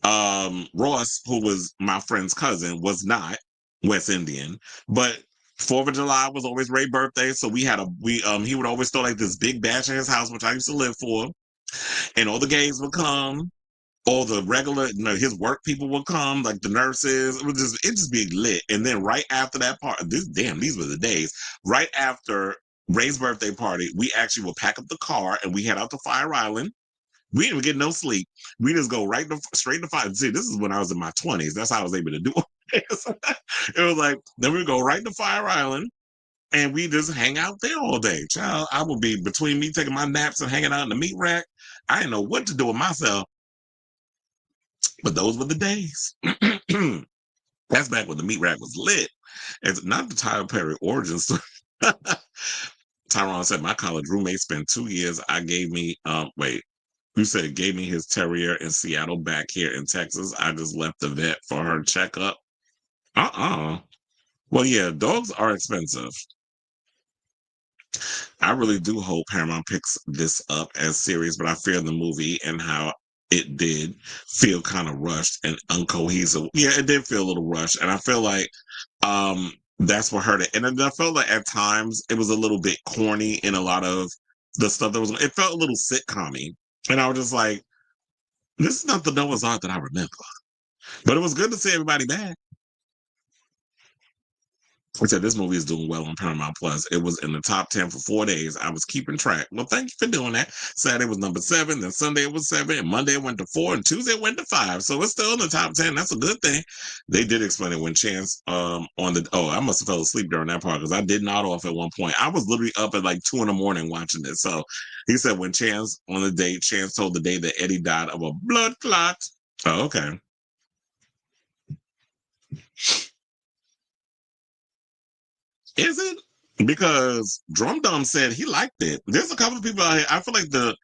Ross, who was my friend's cousin, was not West Indian. But 4th of July was always Ray's birthday. So he would always throw like this big bash in his house, which I used to live for. And all the gays would come. All the regular, his work people would come, like the nurses. It just be lit. And then right after that part, these were the days. Right after Ray's birthday party, we actually would pack up the car and we head out to Fire Island. We didn't even get no sleep. We just go straight to Fire. See, this is when I was in my 20s. That's how I was able to do it. It was like, then we go right to Fire Island and we just hang out there all day. Child, I would be between me taking my naps and hanging out in the meat rack. I didn't know what to do with myself. But those were the days. That's back when the meat rack was lit. It's not the Tyler Perry origin story. Tyrone said, my college roommate spent 2 years. You said gave me his terrier in Seattle back here in Texas. I just left the vet for her checkup. Well, yeah, dogs are expensive. I really do hope Paramount picks this up as series, but I fear the movie and how it did feel kind of rushed and uncohesive. Yeah, it did feel a little rushed, and I feel like that's what hurt it. And I felt like at times it was a little bit corny in a lot of the stuff that was. It felt a little sitcom-y, and I was just like, "This is not the Noah's Ark that I remember." But it was good to see everybody back. I said this movie is doing well on Paramount Plus. It was in the top 10 for 4 days. I was keeping track. Well, thank you for doing that. Saturday was number 7, then Sunday it was 7, and Monday it went to 4, and Tuesday it went to 5. So it's still in the top 10. That's a good thing. They did explain it when Chance on the I must have fell asleep during that part because I did nod off at one point. I was literally up at like 2 in the morning watching it. So he said when Chance on the date, Chance told the day that Eddie died of a blood clot. Oh, okay. Is it? Because Drum Dum said he liked it. There's a couple of people out here. I feel like the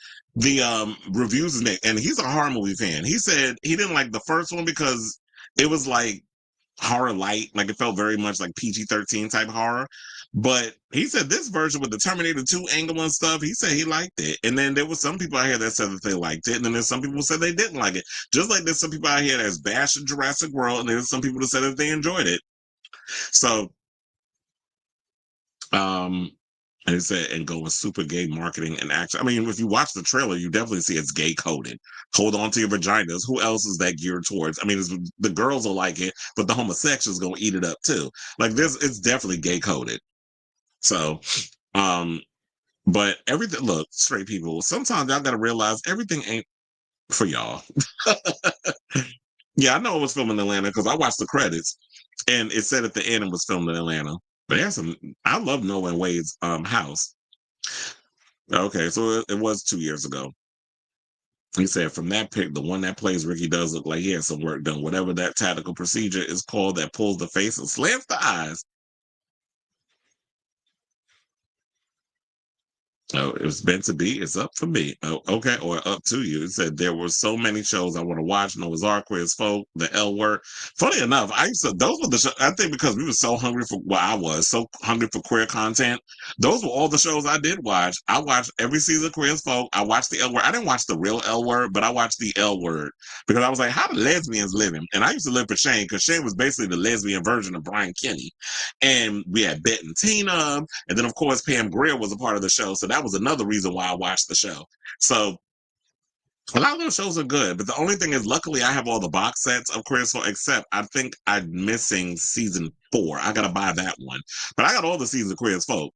reviews is mixed, and he's a horror movie fan. He said he didn't like the first one because it was like horror light, like it felt very much like PG-13 type horror. But he said this version with the Terminator 2 angle and stuff, he said he liked it. And then there was some people out here that said that they liked it, and then there's some people who said they didn't like it. Just like there's some people out here that's bashing Jurassic World, and there's some people that said that they enjoyed it. So um, and it said, and go with super gay marketing and action. I mean, if you watch the trailer, you definitely see it's gay coded. Hold on to your vaginas. Who else is that geared towards? I mean, the girls will like it, but the homosexuals gonna eat it up too. Like this, it's definitely gay coded. So, um, but everything. Look, straight people. Sometimes y'all gotta realize everything ain't for y'all. Yeah, I know it was filmed in Atlanta because I watched the credits, and it said at the end it was filmed in Atlanta. But there's some. I love Noah and Wade's house. Okay, so it was 2 years ago. He said from that pic, the one that plays Ricky does look like he had some work done. Whatever that tactical procedure is called that pulls the face and slants the eyes. Oh, it's meant to be. It's up for me. Oh, okay, or up to you. It said there were so many shows I want to watch. Noah's Ark, Queers Folk, The L Word. Funny enough, I used to. Those were the. I think because we were so hungry for. Well, I was so hungry for queer content. Those were all the shows I did watch. I watched every season of Queers Folk. I watched The L Word. I didn't watch the real L Word, but I watched The L Word because I was like, how do lesbians live in? And I used to live for Shane because Shane was basically the lesbian version of Brian Kenny. And we had Bet and Tina, and then of course Pam Grier was a part of the show, so that was another reason why I watched the show. So a lot of those shows are good, but the only thing is, luckily, I have all the box sets of Queers for, except I think I'm missing season 4. I gotta buy that one, but I got all the seasons of Queers Folk.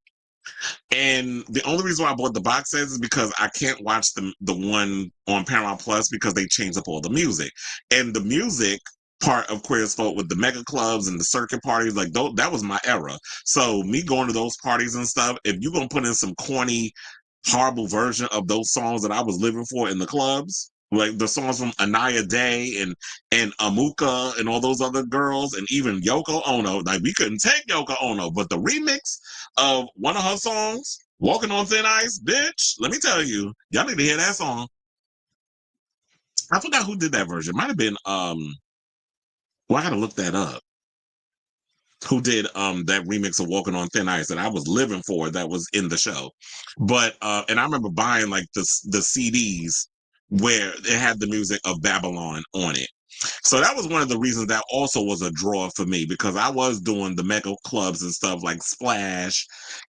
And the only reason why I bought the box sets is because I can't watch the one on Paramount Plus because they changed up all the music. And the music part of Queer as Folk with the mega clubs and the circuit parties, like that was my era. So me going to those parties and stuff, if you're gonna put in some corny, horrible version of those songs that I was living for in the clubs, like the songs from Anaya Day and Amuka and all those other girls, and even Yoko Ono. Like we couldn't take Yoko Ono, but the remix of one of her songs, "Walking on Thin Ice," bitch. Let me tell you, y'all need to hear that song. I forgot who did that version. Might have been well, I gotta look that up. Who did that remix of Walking on Thin Ice that I was living for that was in the show. But and I remember buying like the CDs where it had the music of Babylon on it. So that was one of the reasons that also was a draw for me because I was doing the mega clubs and stuff like Splash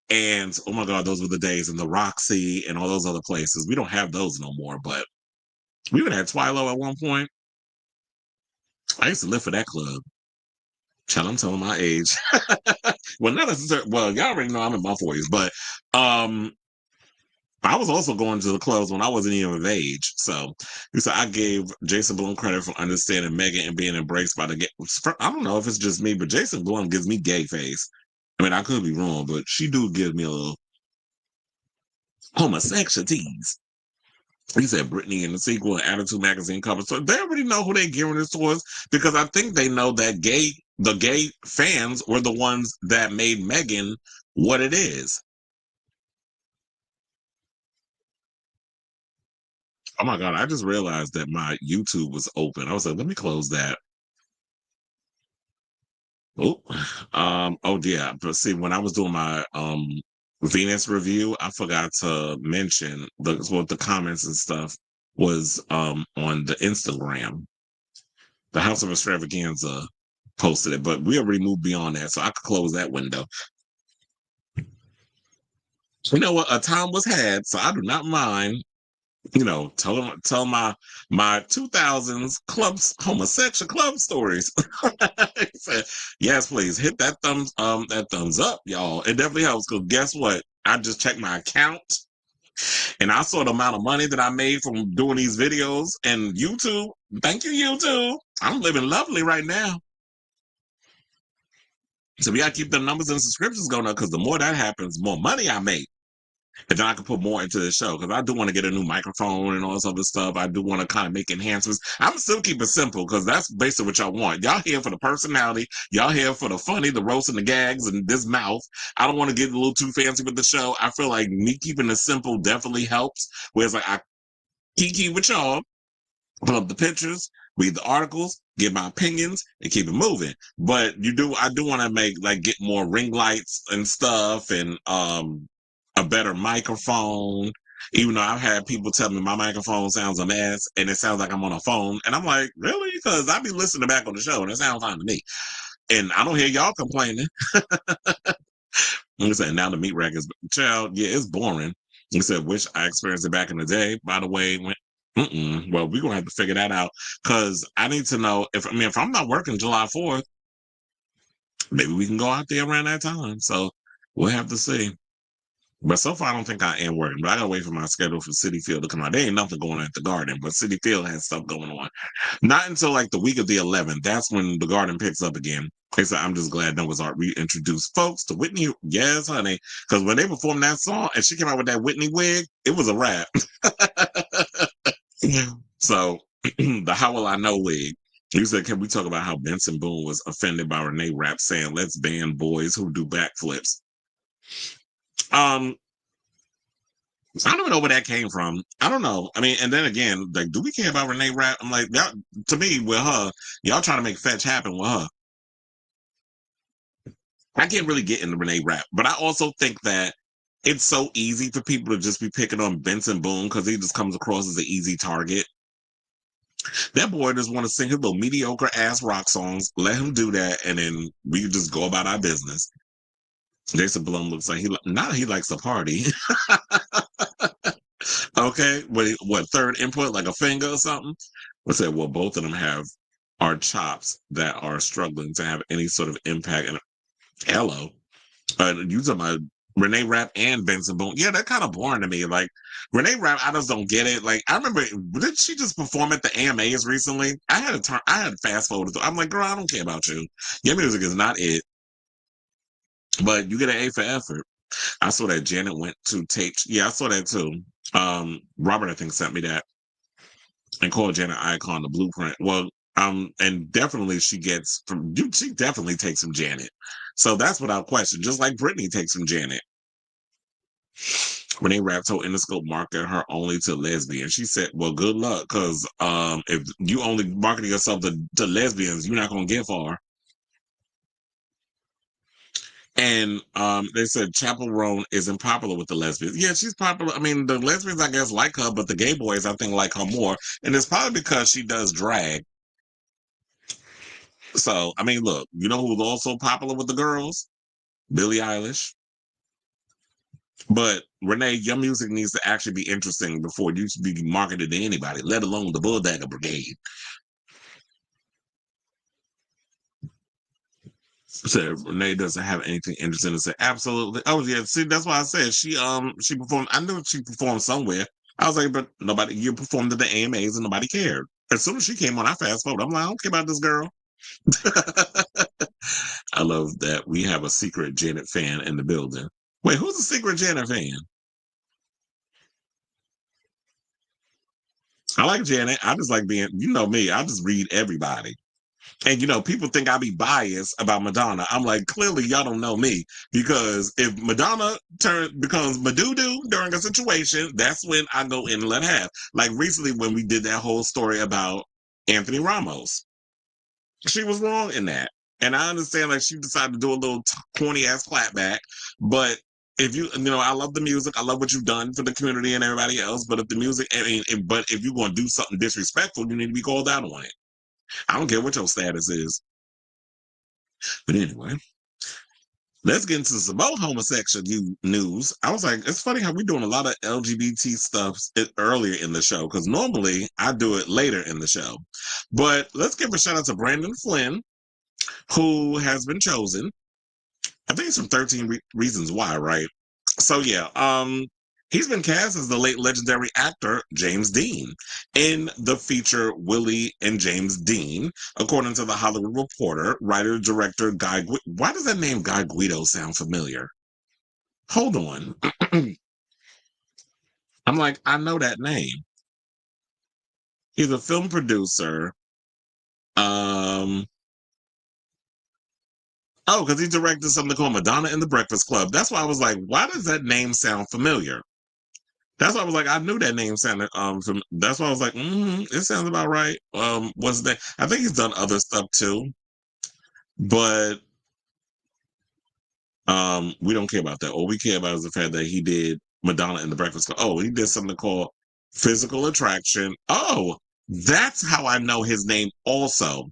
and oh my god, those were the days, and the Roxy and all those other places. We don't have those no more, but we would have Twilo at one point. I used to live for that club. Child, I'm telling my age. Well, not necessarily. Well, y'all already know I'm in my 40s, but I was also going to the clubs when I wasn't even of age. So, I gave Jason Blum credit for understanding Megan and being embraced by the gay. I don't know if it's just me, but Jason Blum gives me gay face. I mean, I could be wrong, but she do give me a little homosexualities. He said Britney in the sequel and Attitude magazine cover. So they already know who they're gearing this towards because I think they know that the gay fans were the ones that made Megan what it is. Oh my God, I just realized that my YouTube was open. I was like, let me close that. Oh, oh yeah. But see, when I was doing my Venus review, I forgot to mention the comments and stuff was on the Instagram. The House of Extravaganza posted it, but we already moved beyond that, so I could close that window. You know what? A time was had, so I do not mind. Tell my 2000s clubs homosexual club stories. He said, yes, please hit that thumbs up, y'all. It definitely helps because guess what? I just checked my account and I saw the amount of money that I made from doing these videos and YouTube. Thank you, YouTube. I'm living lovely right now. So we gotta keep the numbers and subscriptions going up because the more that happens, more money I make. And then I can put more into the show because I do want to get a new microphone and all this other stuff. I do want to kind of make enhancements. I'm still keep it simple because that's basically what y'all want. Y'all here for the personality. Y'all here for the funny, the roast and the gags and this mouth. I don't want to get a little too fancy with the show. I feel like me keeping it simple definitely helps. Whereas like I kiki with y'all, put up the pictures, read the articles, give my opinions, and keep it moving. But I do want to get more ring lights and stuff and a better microphone. Even though I've had people tell me my microphone sounds a mess and it sounds like I'm on a phone. And I'm like, really? Because I be listening back on the show and it sounds fine to me. And I don't hear y'all complaining. He said, now the meat rack is, child, yeah, it's boring. He said, wish I experienced it back in the day. By the way, well, we're going to have to figure that out because I need to know if I'm not working July 4th, maybe we can go out there around that time. So we'll have to see. But so far, I don't think I am working. But I gotta wait for my schedule for City Field to come out. There ain't nothing going on at the Garden, but City Field has stuff going on. Not until like the week of the 11th. That's when the Garden picks up again. They said, I'm just glad Noah's Ark reintroduced folks to Whitney. Yes, honey. Because when they performed that song and she came out with that Whitney wig, it was a rap. So the How Will I Know wig. He said, can we talk about how Benson Boone was offended by Renee Rapp saying, let's ban boys who do backflips? I don't even know where that came from. I don't know. I mean, and then again, like, do we care about Renee Rapp? I'm like, y'all, to me, with her, y'all trying to make fetch happen with her. I can't really get into Renee Rapp, but I also think that it's so easy for people to just be picking on Benson Boone because he just comes across as an easy target. That boy just want to sing his little mediocre ass rock songs. Let him do that, and then we can just go about our business. Jason Blum looks like he likes to party. Okay, what third input, like a finger or something? Let's say, well, both of them are chops that are struggling to have any sort of impact. And hello, you talking about Renee Rapp and Benson Boone? Yeah, they're kind of boring to me. Like Renee Rapp, I just don't get it. Like I remember, did she just perform at the AMAs recently? I had to fast forward. I'm like, girl, I don't care about you. Your music is not it. But you get an A for effort. I saw that Janet went to Tait. Yeah, I saw that too. Robert, I think, sent me that and called Janet Icon the blueprint. Well, and definitely she definitely takes from Janet. So that's without question. Just like Britney takes from Janet. Renee Rapp told Interscope market her only to lesbians. She said, well, good luck, because if you only marketing yourself to lesbians, you're not gonna get far. And they said Chapel Roan isn't popular with the lesbians. Yeah, she's popular. I mean, the lesbians, I guess, like her, but the gay boys, I think, like her more. And it's probably because she does drag. So, I mean, look, you know who's also popular with the girls? Billie Eilish. But Renee, your music needs to actually be interesting before you should be marketed to anybody, let alone the Bulldagger Brigade. Said Renee doesn't have anything interesting to say. Absolutely. Oh yeah. See, that's why I said she performed. I knew she performed somewhere. I was like, but nobody. You performed at the AMAs and nobody cared. As soon as she came on, I fast forward. I'm like, I don't care about this girl. I love that we have a secret Janet fan in the building. Wait, who's a secret Janet fan? I like Janet. I just like being, you know me. I just read everybody. And people think I be biased about Madonna. I'm like, clearly y'all don't know me because if Madonna becomes Madudu during a situation, that's when I go in and let her have. Like recently when we did that whole story about Anthony Ramos, she was wrong in that. And I understand, like, she decided to do a little corny ass clapback, but if I love the music, I love what you've done for the community and everybody else. But if the music, but if you're going to do something disrespectful, you need to be called out on it. I don't care what your status is. But anyway, let's get into some more homosexual news. I was like, it's funny how we're doing a lot of LGBT stuff earlier in the show, because normally I do it later in the show. But let's give a shout out to Brandon Flynn, who has been chosen. I think it's from 13 Reasons Why, right? So yeah, he's been cast as the late legendary actor James Dean in the feature Willie and James Dean, according to the Hollywood Reporter. Writer director Guy. Why does that name Guy Guido sound familiar? Hold on. I'm like, I know that name. He's a film producer. Oh, because he directed something called Madonna and the Breakfast Club. That's why I was like, why does that name sound familiar? That's why I was like, I knew that name sounded that's why I was like, it sounds about right. What's that? I think he's done other stuff too. But we don't care about that. All we care about is the fact that he did Madonna and the Breakfast Club. Oh, he did something called Physical Attraction. Oh, that's how I know his name also.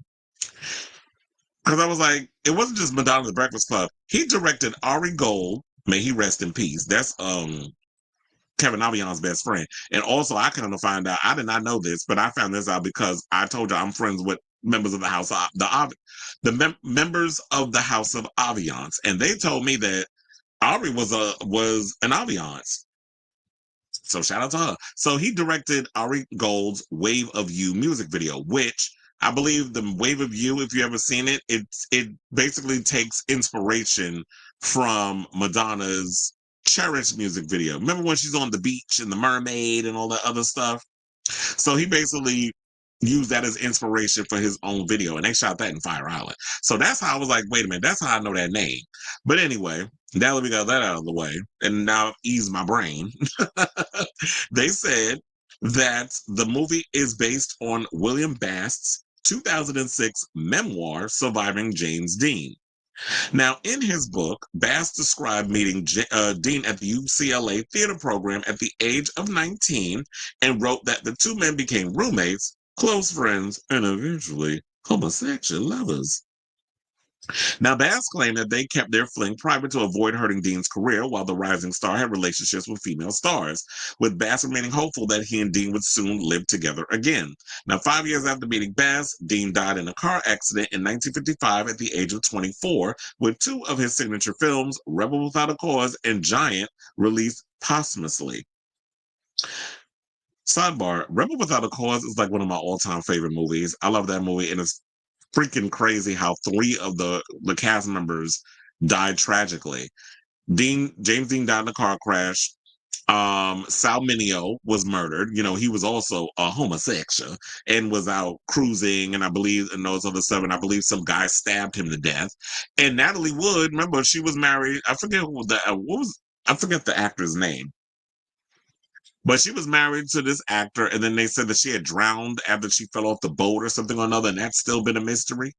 Because I was like, it wasn't just Madonna and the Breakfast Club. He directed Ari Gold. May he rest in peace. That's Kevin Avian's best friend. And also, I kind of find out, I did not know this, but I found this out because I told you I'm friends with members of the house, members of the House of Aviance. And they told me that Ari was an Aviance. So shout out to her. So he directed Ari Gold's Wave of You music video, which I believe the Wave of You, if you ever seen it, it basically takes inspiration from Madonna's Cherish music video. Remember when she's on the beach and the mermaid and all that other stuff? So he basically used that as inspiration for his own video, and they shot that in Fire Island. So that's how I was like, wait a minute, that's how I know that name. But anyway, now that we got that out of the way, and now I've eased my brain, they said that the movie is based on William Bast's 2006 memoir, Surviving James Dean. Now, in his book, Bass described meeting Dean at the UCLA theater program at the age of 19 and wrote that the two men became roommates, close friends, and eventually homosexual lovers. Now, Bass claimed that they kept their fling private to avoid hurting Dean's career, while the rising star had relationships with female stars, with Bass remaining hopeful that he and Dean would soon live together again. Now, 5 years after meeting Bass, Dean died in a car accident in 1955 at the age of 24, with two of his signature films, Rebel Without a Cause and Giant, released posthumously. Sidebar, Rebel Without a Cause is like one of my all-time favorite movies. I love that movie, and it's freaking crazy how three of the cast members died tragically. James Dean died in a car crash. Sal Mineo was murdered. You know, he was also a homosexual and was out cruising, and I believe in those other seven, I believe some guy stabbed him to death. And Natalie Wood, remember, she was married. I forget I forget the actor's name. But she was married to this actor, and then they said that she had drowned after she fell off the boat or something or another, and that's still been a mystery.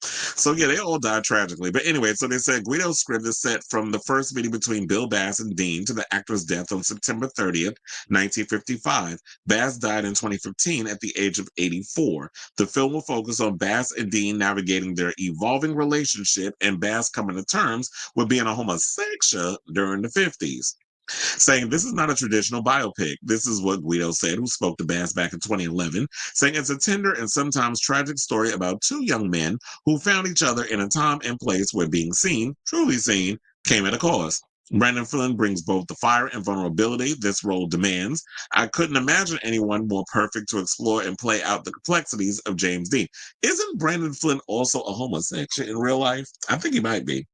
So yeah, they all died tragically. But anyway, so they said Guido's script is set from the first meeting between Bill Bass and Dean to the actor's death on September 30th, 1955. Bass died in 2015 at the age of 84. The film will focus on Bass and Dean navigating their evolving relationship and Bass coming to terms with being a homosexual during the 50s. Saying this is not a traditional biopic. This is what Guido said, who spoke to Bass back in 2011, saying it's a tender and sometimes tragic story about two young men who found each other in a time and place where being seen, truly seen, came at a cost. Brandon Flynn brings both the fire and vulnerability this role demands. I couldn't imagine anyone more perfect to explore and play out the complexities of James Dean. Isn't Brandon Flynn also a homosexual in real life? I think he might be.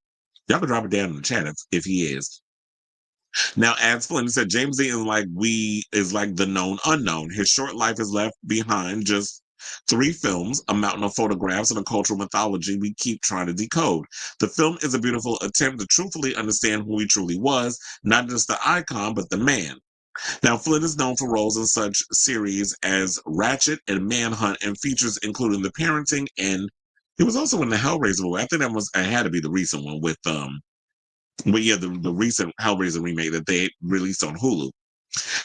Y'all can drop it down in the chat if he is. Now, as Flynn said, James Dean is like the known unknown. His short life is left behind just 3 films, a mountain of photographs, and a cultural mythology we keep trying to decode. The film is a beautiful attempt to truthfully understand who he truly was, not just the icon, but the man. Now, Flynn is known for roles in such series as Ratchet and Manhunt, and features including The Parenting and He was also in the Hellraiser movie. I think it had to be the recent one with but yeah, the recent Hellraiser remake that they released on Hulu.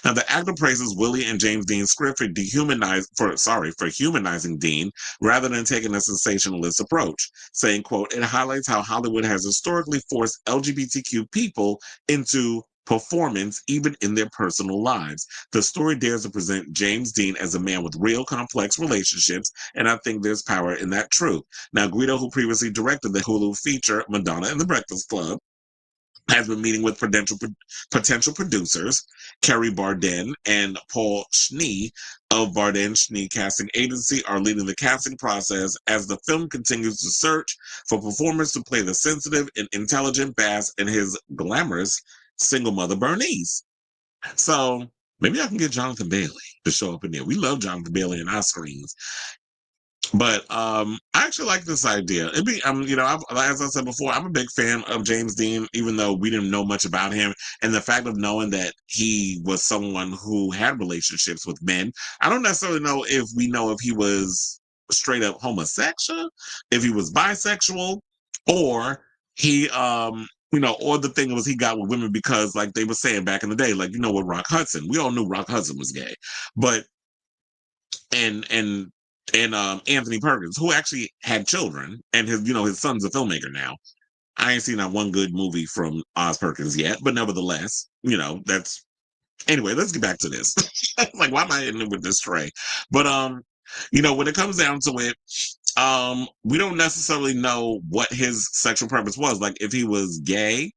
Now, the actor praises Willie and James Dean's script for humanizing Dean rather than taking a sensationalist approach, saying, quote, "It highlights how Hollywood has historically forced LGBTQ people into performance even in their personal lives. The story dares to present James Dean as a man with real complex relationships, and I think there's power in that truth." Now, Guido, who previously directed the Hulu feature Madonna and the Breakfast Club, has been meeting with potential producers, Kerry Bardin and Paul Schnee of Bardin Schnee Casting Agency are leading the casting process as the film continues to search for performers to play the sensitive and intelligent Bass and his glamorous single mother Bernice. So maybe I can get Jonathan Bailey to show up in there. We love Jonathan Bailey in our screens. But I actually like this idea. As I said before, I'm a big fan of James Dean, even though we didn't know much about him. And the fact of knowing that he was someone who had relationships with men, I don't necessarily know if he was straight up homosexual, if he was bisexual, or he, or the thing was he got with women because, like they were saying back in the day, like, with Rock Hudson, we all knew Rock Hudson was gay, but and Anthony Perkins, who actually had children, and his son's a filmmaker now. I ain't seen that one good movie from Oz Perkins yet, but nevertheless, that's anyway. Let's get back to this. Like, why am I ending with this tray? But when it comes down to it, we don't necessarily know what his sexual purpose was. Like, if he was gay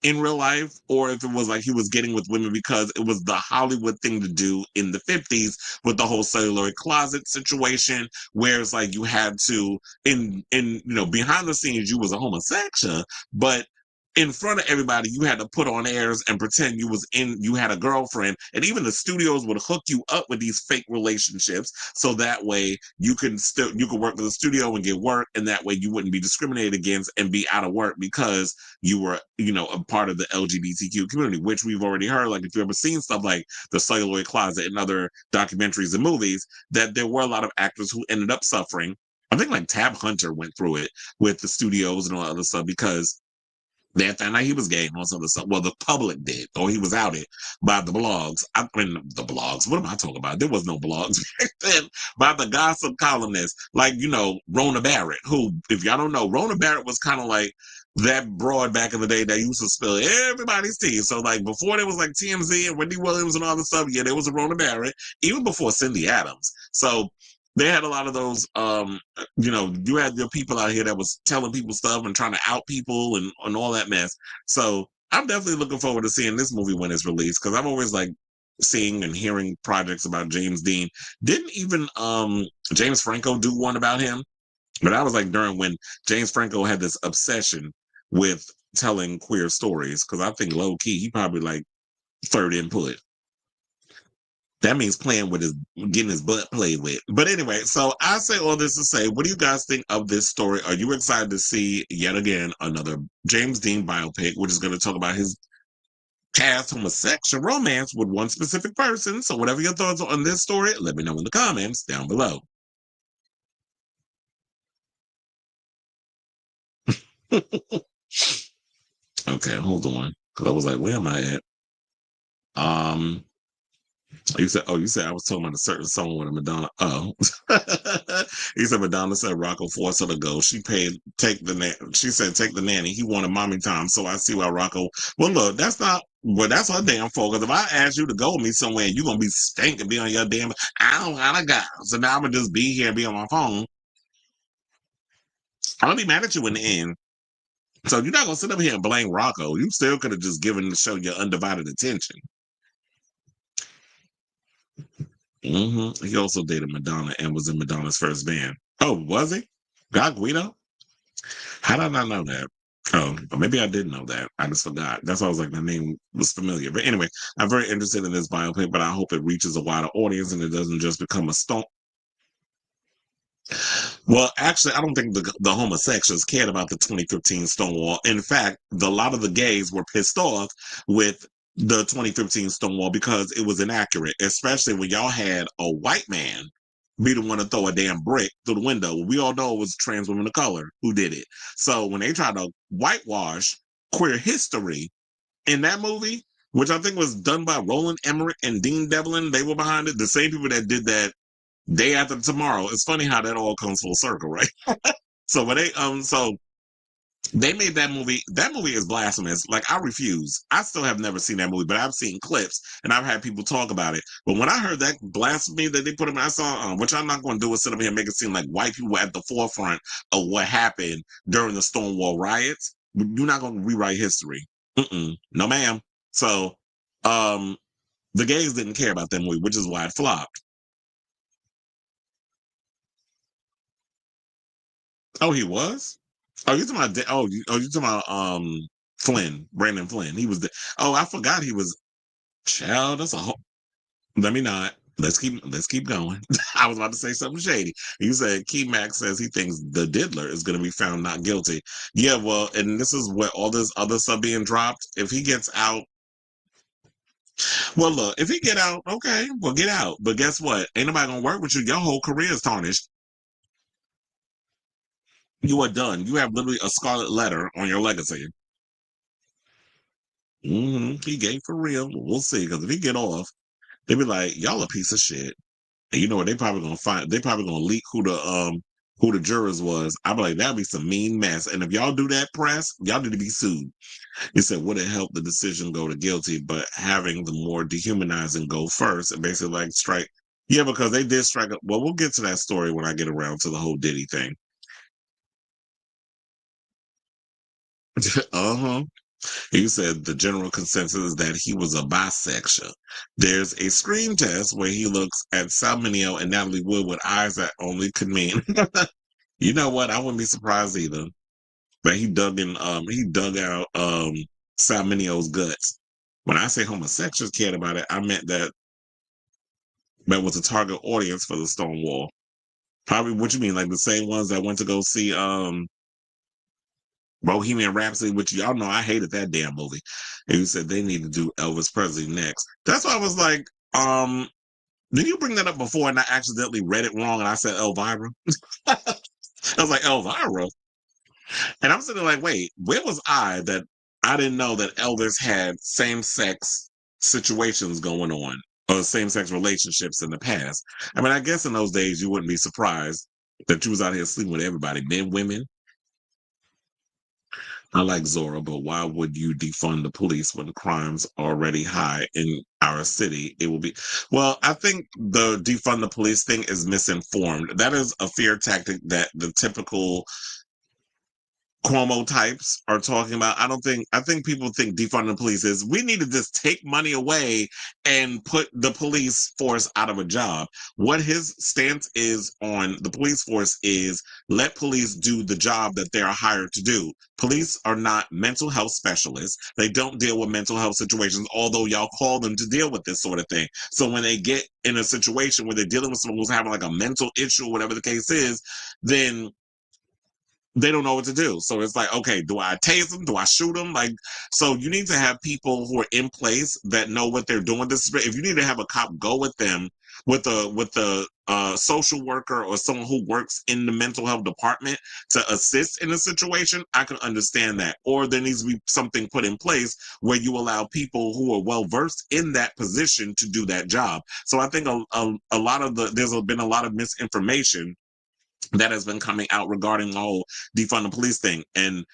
in real life, or if it was like he was getting with women because it was the Hollywood thing to do in the 50s with the whole celluloid closet situation, where it's like you had to behind the scenes you was a homosexual, but in front of everybody you had to put on airs and pretend you had a girlfriend, and even the studios would hook you up with these fake relationships so that way you could work for the studio and get work, and that way you wouldn't be discriminated against and be out of work because you were a part of the LGBTQ community, which we've already heard. Like, if you've ever seen stuff like the Celluloid Closet and other documentaries and movies, that there were a lot of actors who ended up suffering. I think like Tab Hunter went through it with the studios and all that other stuff because they found out he was gay and all this other stuff. Well, the public did, or he was outed by the blogs. I mean, the blogs. What am I talking about? There was no blogs back then. By the gossip columnists, like, Rona Barrett, who, if y'all don't know, Rona Barrett was kind of like that broad back in the day that used to spill everybody's tea. So, like, before there was like TMZ and Wendy Williams and all this stuff, yeah, there was a Rona Barrett, even before Cindy Adams. So, they had a lot of those, you had your people out here that was telling people stuff and trying to out people and all that mess. So I'm definitely looking forward to seeing this movie when it's released, because I'm always like seeing and hearing projects about James Dean. Didn't even James Franco do one about him? But I was like during when James Franco had this obsession with telling queer stories, because I think low key he probably like third input. That means getting his butt played with. But anyway, so I say all this to say, what do you guys think of this story? Are you excited to see, yet again, another James Dean biopic, which is going to talk about his past homosexual romance with one specific person? So whatever your thoughts are on this story, let me know in the comments down below. Okay, hold on. Because I was like, where am I at? You said I was talking about a certain song with a Madonna. Oh, he said Madonna said Rocco forced her to go. She said take the nanny. He wanted mommy time, so I see why Rocco. Well, look, that's not. Well, that's her damn fault. Because if I ask you to go with me somewhere, you're gonna be stinking, be on your damn. I don't gotta go. So now I'm gonna just be here, and be on my phone. I'm gonna be mad at you in the end. So you're not gonna sit up here and blame Rocco. You still could have just given the show your undivided attention. He also dated Madonna and was in Madonna's first band. Oh, was he? God Guido? How did I not know that? Oh, maybe I did know that. I just forgot. That's why I was like, the name was familiar. But anyway, I'm very interested in this biopic, but I hope it reaches a wider audience and it doesn't just become a stone. Well, actually, I don't think the homosexuals cared about the 2015 Stonewall. In fact, a lot of the gays were pissed off with the 2015 Stonewall because it was inaccurate, especially when y'all had a white man be the one to throw a damn brick through the window. We all know it was a trans woman of color who did it. So when they tried to whitewash queer history in that movie, which I think was done by Roland Emmerich and Dean Devlin, they were behind it. The same people that did that Day After Tomorrow. It's funny how that all comes full circle, right? So when they made that movie. That movie is blasphemous. Like, I refuse. I still have never seen that movie, but I've seen clips and I've had people talk about it. But when I heard that blasphemy that they put in, I saw, which I'm not going to do is sit up here and make it seem like white people were at the forefront of what happened during the Stonewall riots. You're not going to rewrite history. No, ma'am. So, the gays didn't care about that movie, which is why it flopped. Oh, he was? Oh, you talking about? You talking about Flynn, Brandon Flynn? He was the. Oh, I forgot he was. Child, that's a whole. Let me not. Let's keep going. I was about to say something shady. You said Key Max says he thinks the diddler is going to be found not guilty. Yeah, well, and this is where all this other stuff being dropped. If he gets out, well, look, if he get out, okay, well, get out. But guess what? Ain't nobody gonna work with you. Your whole career is tarnished. You are done. You have literally a scarlet letter on your legacy. He gay for real. We'll see. Because if he get off, they be like, y'all a piece of shit. And you know what? They probably gonna find. They probably gonna leak who the jurors was. I be like, that'd be some mean mess. And if y'all do that, press, y'all need to be sued. It said, would it help the decision go to guilty, but having the more dehumanizing go first and basically like strike? Yeah, because they did strike up. Well, we'll get to that story when I get around to the whole Diddy thing. Uh-huh. He said the general consensus is that he was a bisexual. There's a screen test where he looks at Salminio and Natalie Wood with eyes that only could mean. You know what? I wouldn't be surprised either. But he dug out Salminio's guts. When I say homosexuals cared about it, I meant that was a target audience for the Stonewall. Probably what you mean, like the same ones that went to go see Bohemian Rhapsody, which y'all know I hated that damn movie. And you said they need to do Elvis Presley next. That's why I was like, did you bring that up before and I accidentally read it wrong and I said Elvira? I was like, Elvira? And I'm sitting like, wait, where was I that I didn't know that Elvis had same-sex situations going on or same-sex relationships in the past? I mean, I guess in those days you wouldn't be surprised that you was out here sleeping with everybody, men, women. I like Zora, but why would you defund the police when the crime's already high in our city? It will be. Well, I think the defund the police thing is misinformed. That is a fear tactic that the typical Cuomo types are talking about. I think people think defunding the police is we need to just take money away and put the police force out of a job. What his stance is on the police force is let police do the job that they're hired to do. Police are not mental health specialists. They don't deal with mental health situations, although y'all call them to deal with this sort of thing. So when they get in a situation where they're dealing with someone who's having like a mental issue, whatever the case is, then they don't know what to do. So it's like, okay, do I tase them? Do I shoot them? Like, so you need to have people who are in place that know what they're doing. This is, if you need to have a cop go with them, with a social worker or someone who works in the mental health department to assist in a situation, I can understand that. Or there needs to be something put in place where you allow people who are well versed in that position to do that job. So I think a lot of there's been a lot of misinformation that has been coming out regarding the whole defund the police thing. And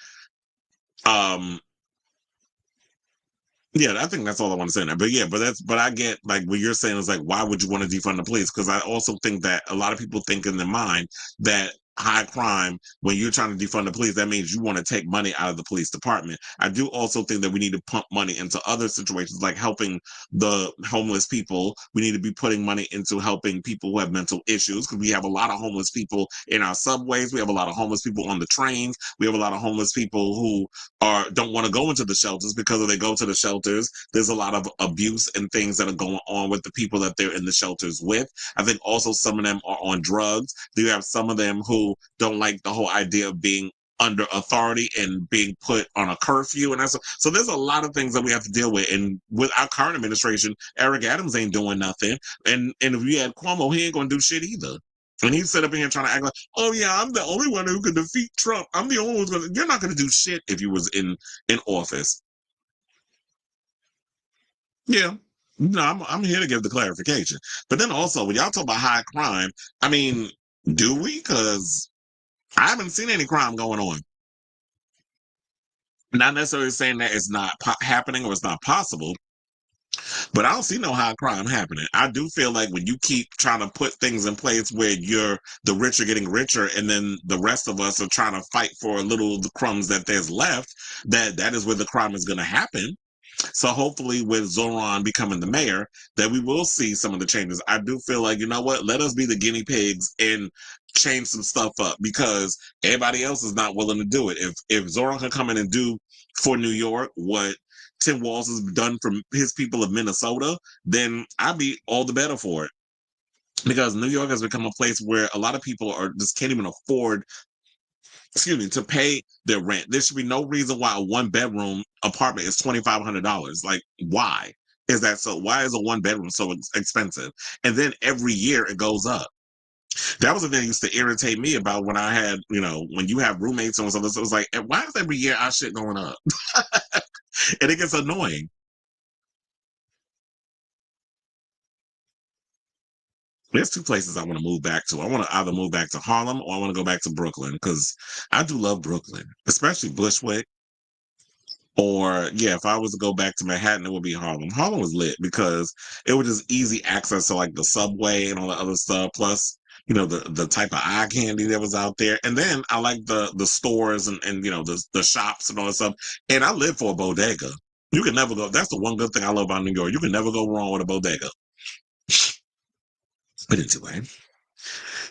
yeah, I think that's all I want to say now. But yeah, but I get like what you're saying is like, why would you want to defund the police? Because I also think that a lot of people think in their mind that high crime, when you're trying to defund the police, that means you want to take money out of the police department. I do also think that we need to pump money into other situations like helping the homeless people. We need to be putting money into helping people who have mental issues because we have a lot of homeless people in our subways. We have a lot of homeless people on the trains. We have a lot of homeless people who don't want to go into the shelters because if they go to the shelters, there's a lot of abuse and things that are going on with the people that they're in the shelters with. I think also some of them are on drugs. You have some of them who don't like the whole idea of being under authority and being put on a curfew. And so there's a lot of things that we have to deal with. And with our current administration, Eric Adams ain't doing nothing. And if you had Cuomo, he ain't going to do shit either. And he's set up in here trying to act like, oh yeah, I'm the only one who can defeat Trump. I'm the only one who's going to. You're not going to do shit if you was in office. Yeah. No, I'm here to give the clarification. But then also, when y'all talk about high crime, I mean, do we? Because I haven't seen any crime going on. Not necessarily saying that it's not happening or it's not possible, but I don't see no high crime happening. I do feel like when you keep trying to put things in place where the rich are getting richer and then the rest of us are trying to fight for a little the crumbs that there's left, that is where the crime is going to happen. So hopefully with Zohran becoming the mayor, that we will see some of the changes. I do feel like, you know what, let us be the guinea pigs and change some stuff up because everybody else is not willing to do it. If Zohran can come in and do for New York what Tim Walz has done for his people of Minnesota, then I'd be all the better for it. Because New York has become a place where a lot of people are just can't even afford to pay their rent. There should be no reason why a 1-bedroom apartment is $2,500. Like, why is that so? Why is a 1-bedroom so expensive? And then every year it goes up. That was the thing that used to irritate me about when I had, when you have roommates and something. So it was like, why is every year our shit going up? And it gets annoying. There's 2 places I want to move back to. I want to either move back to Harlem or I want to go back to Brooklyn because I do love Brooklyn, especially Bushwick. Or, yeah, if I was to go back to Manhattan, it would be Harlem. Harlem was lit because it was just easy access to like the subway and all the other stuff. Plus, the type of eye candy that was out there. And then I like the stores and the shops and all that stuff. And I live for a bodega. You can never go. That's the one good thing I love about New York. You can never go wrong with a bodega. But anyway.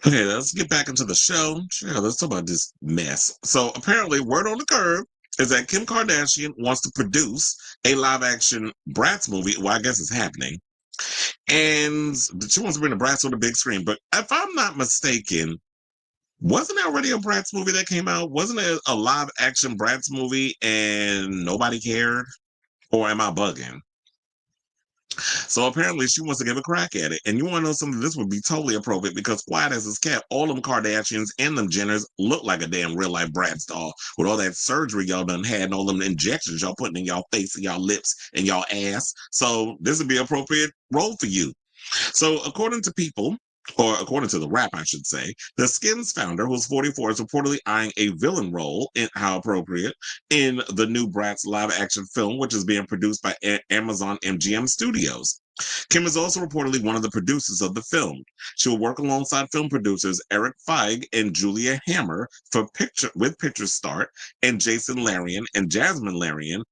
Okay, let's get back into the show. Sure, let's talk about this mess. So apparently, word on the curb is that Kim Kardashian wants to produce a live-action Bratz movie. Well, I guess it's happening. And she wants to bring the Bratz on the big screen. But if I'm not mistaken, wasn't there already a Bratz movie that came out? Wasn't it a live-action Bratz movie and nobody cared? Or am I bugging? So apparently she wants to give a crack at it. And you want to know something? This would be totally appropriate because quiet as it's kept, all them Kardashians and them Jenners look like a damn real life Bratz doll with all that surgery y'all done had and all them injections y'all putting in y'all face and y'all lips and y'all ass. So this would be an appropriate role for you. So according to people, or according to the rap, I should say, the Skims founder, who's 44, is reportedly eyeing a villain role, in how appropriate, in the new Bratz live-action film, which is being produced by Amazon MGM Studios. Kim is also reportedly one of the producers of the film. She will work alongside film producers Eric Feig and Julia Hammer with Picture Start, and Jason Larian and Jasmine Larian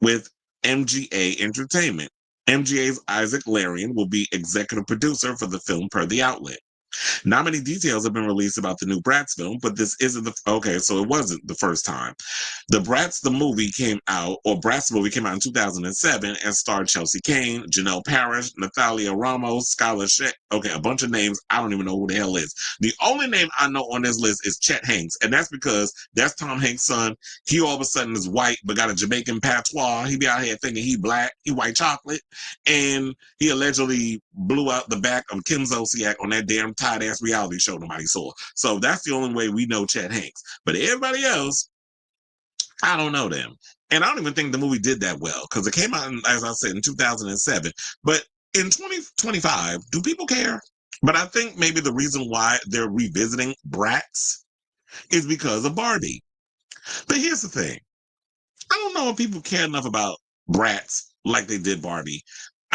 with MGA Entertainment. MGA's Isaac Larian will be executive producer for the film, per the outlet. Not many details have been released about the new Bratz film, but this isn't so it wasn't the first time. Bratz movie came out in 2007 and starred Chelsea Kane, Janelle Parrish, Natalia Ramos, Skylar Sheck. Okay, a bunch of names I don't even know who the hell is. The only name I know on this list is Chet Hanks, and that's because that's Tom Hanks' son. He all of a sudden is white, but got a Jamaican patois. He be out here thinking he black, he white chocolate, and he allegedly blew out the back of Kim Zolciak on that damn tight-ass reality show nobody saw. So that's the only way we know Chet Hanks. But everybody else, I don't know them. And I don't even think the movie did that well because it came out, as I said, in 2007. But in 2025, do people care? But I think maybe the reason why they're revisiting Bratz is because of Barbie. But here's the thing. I don't know if people care enough about Bratz like they did Barbie.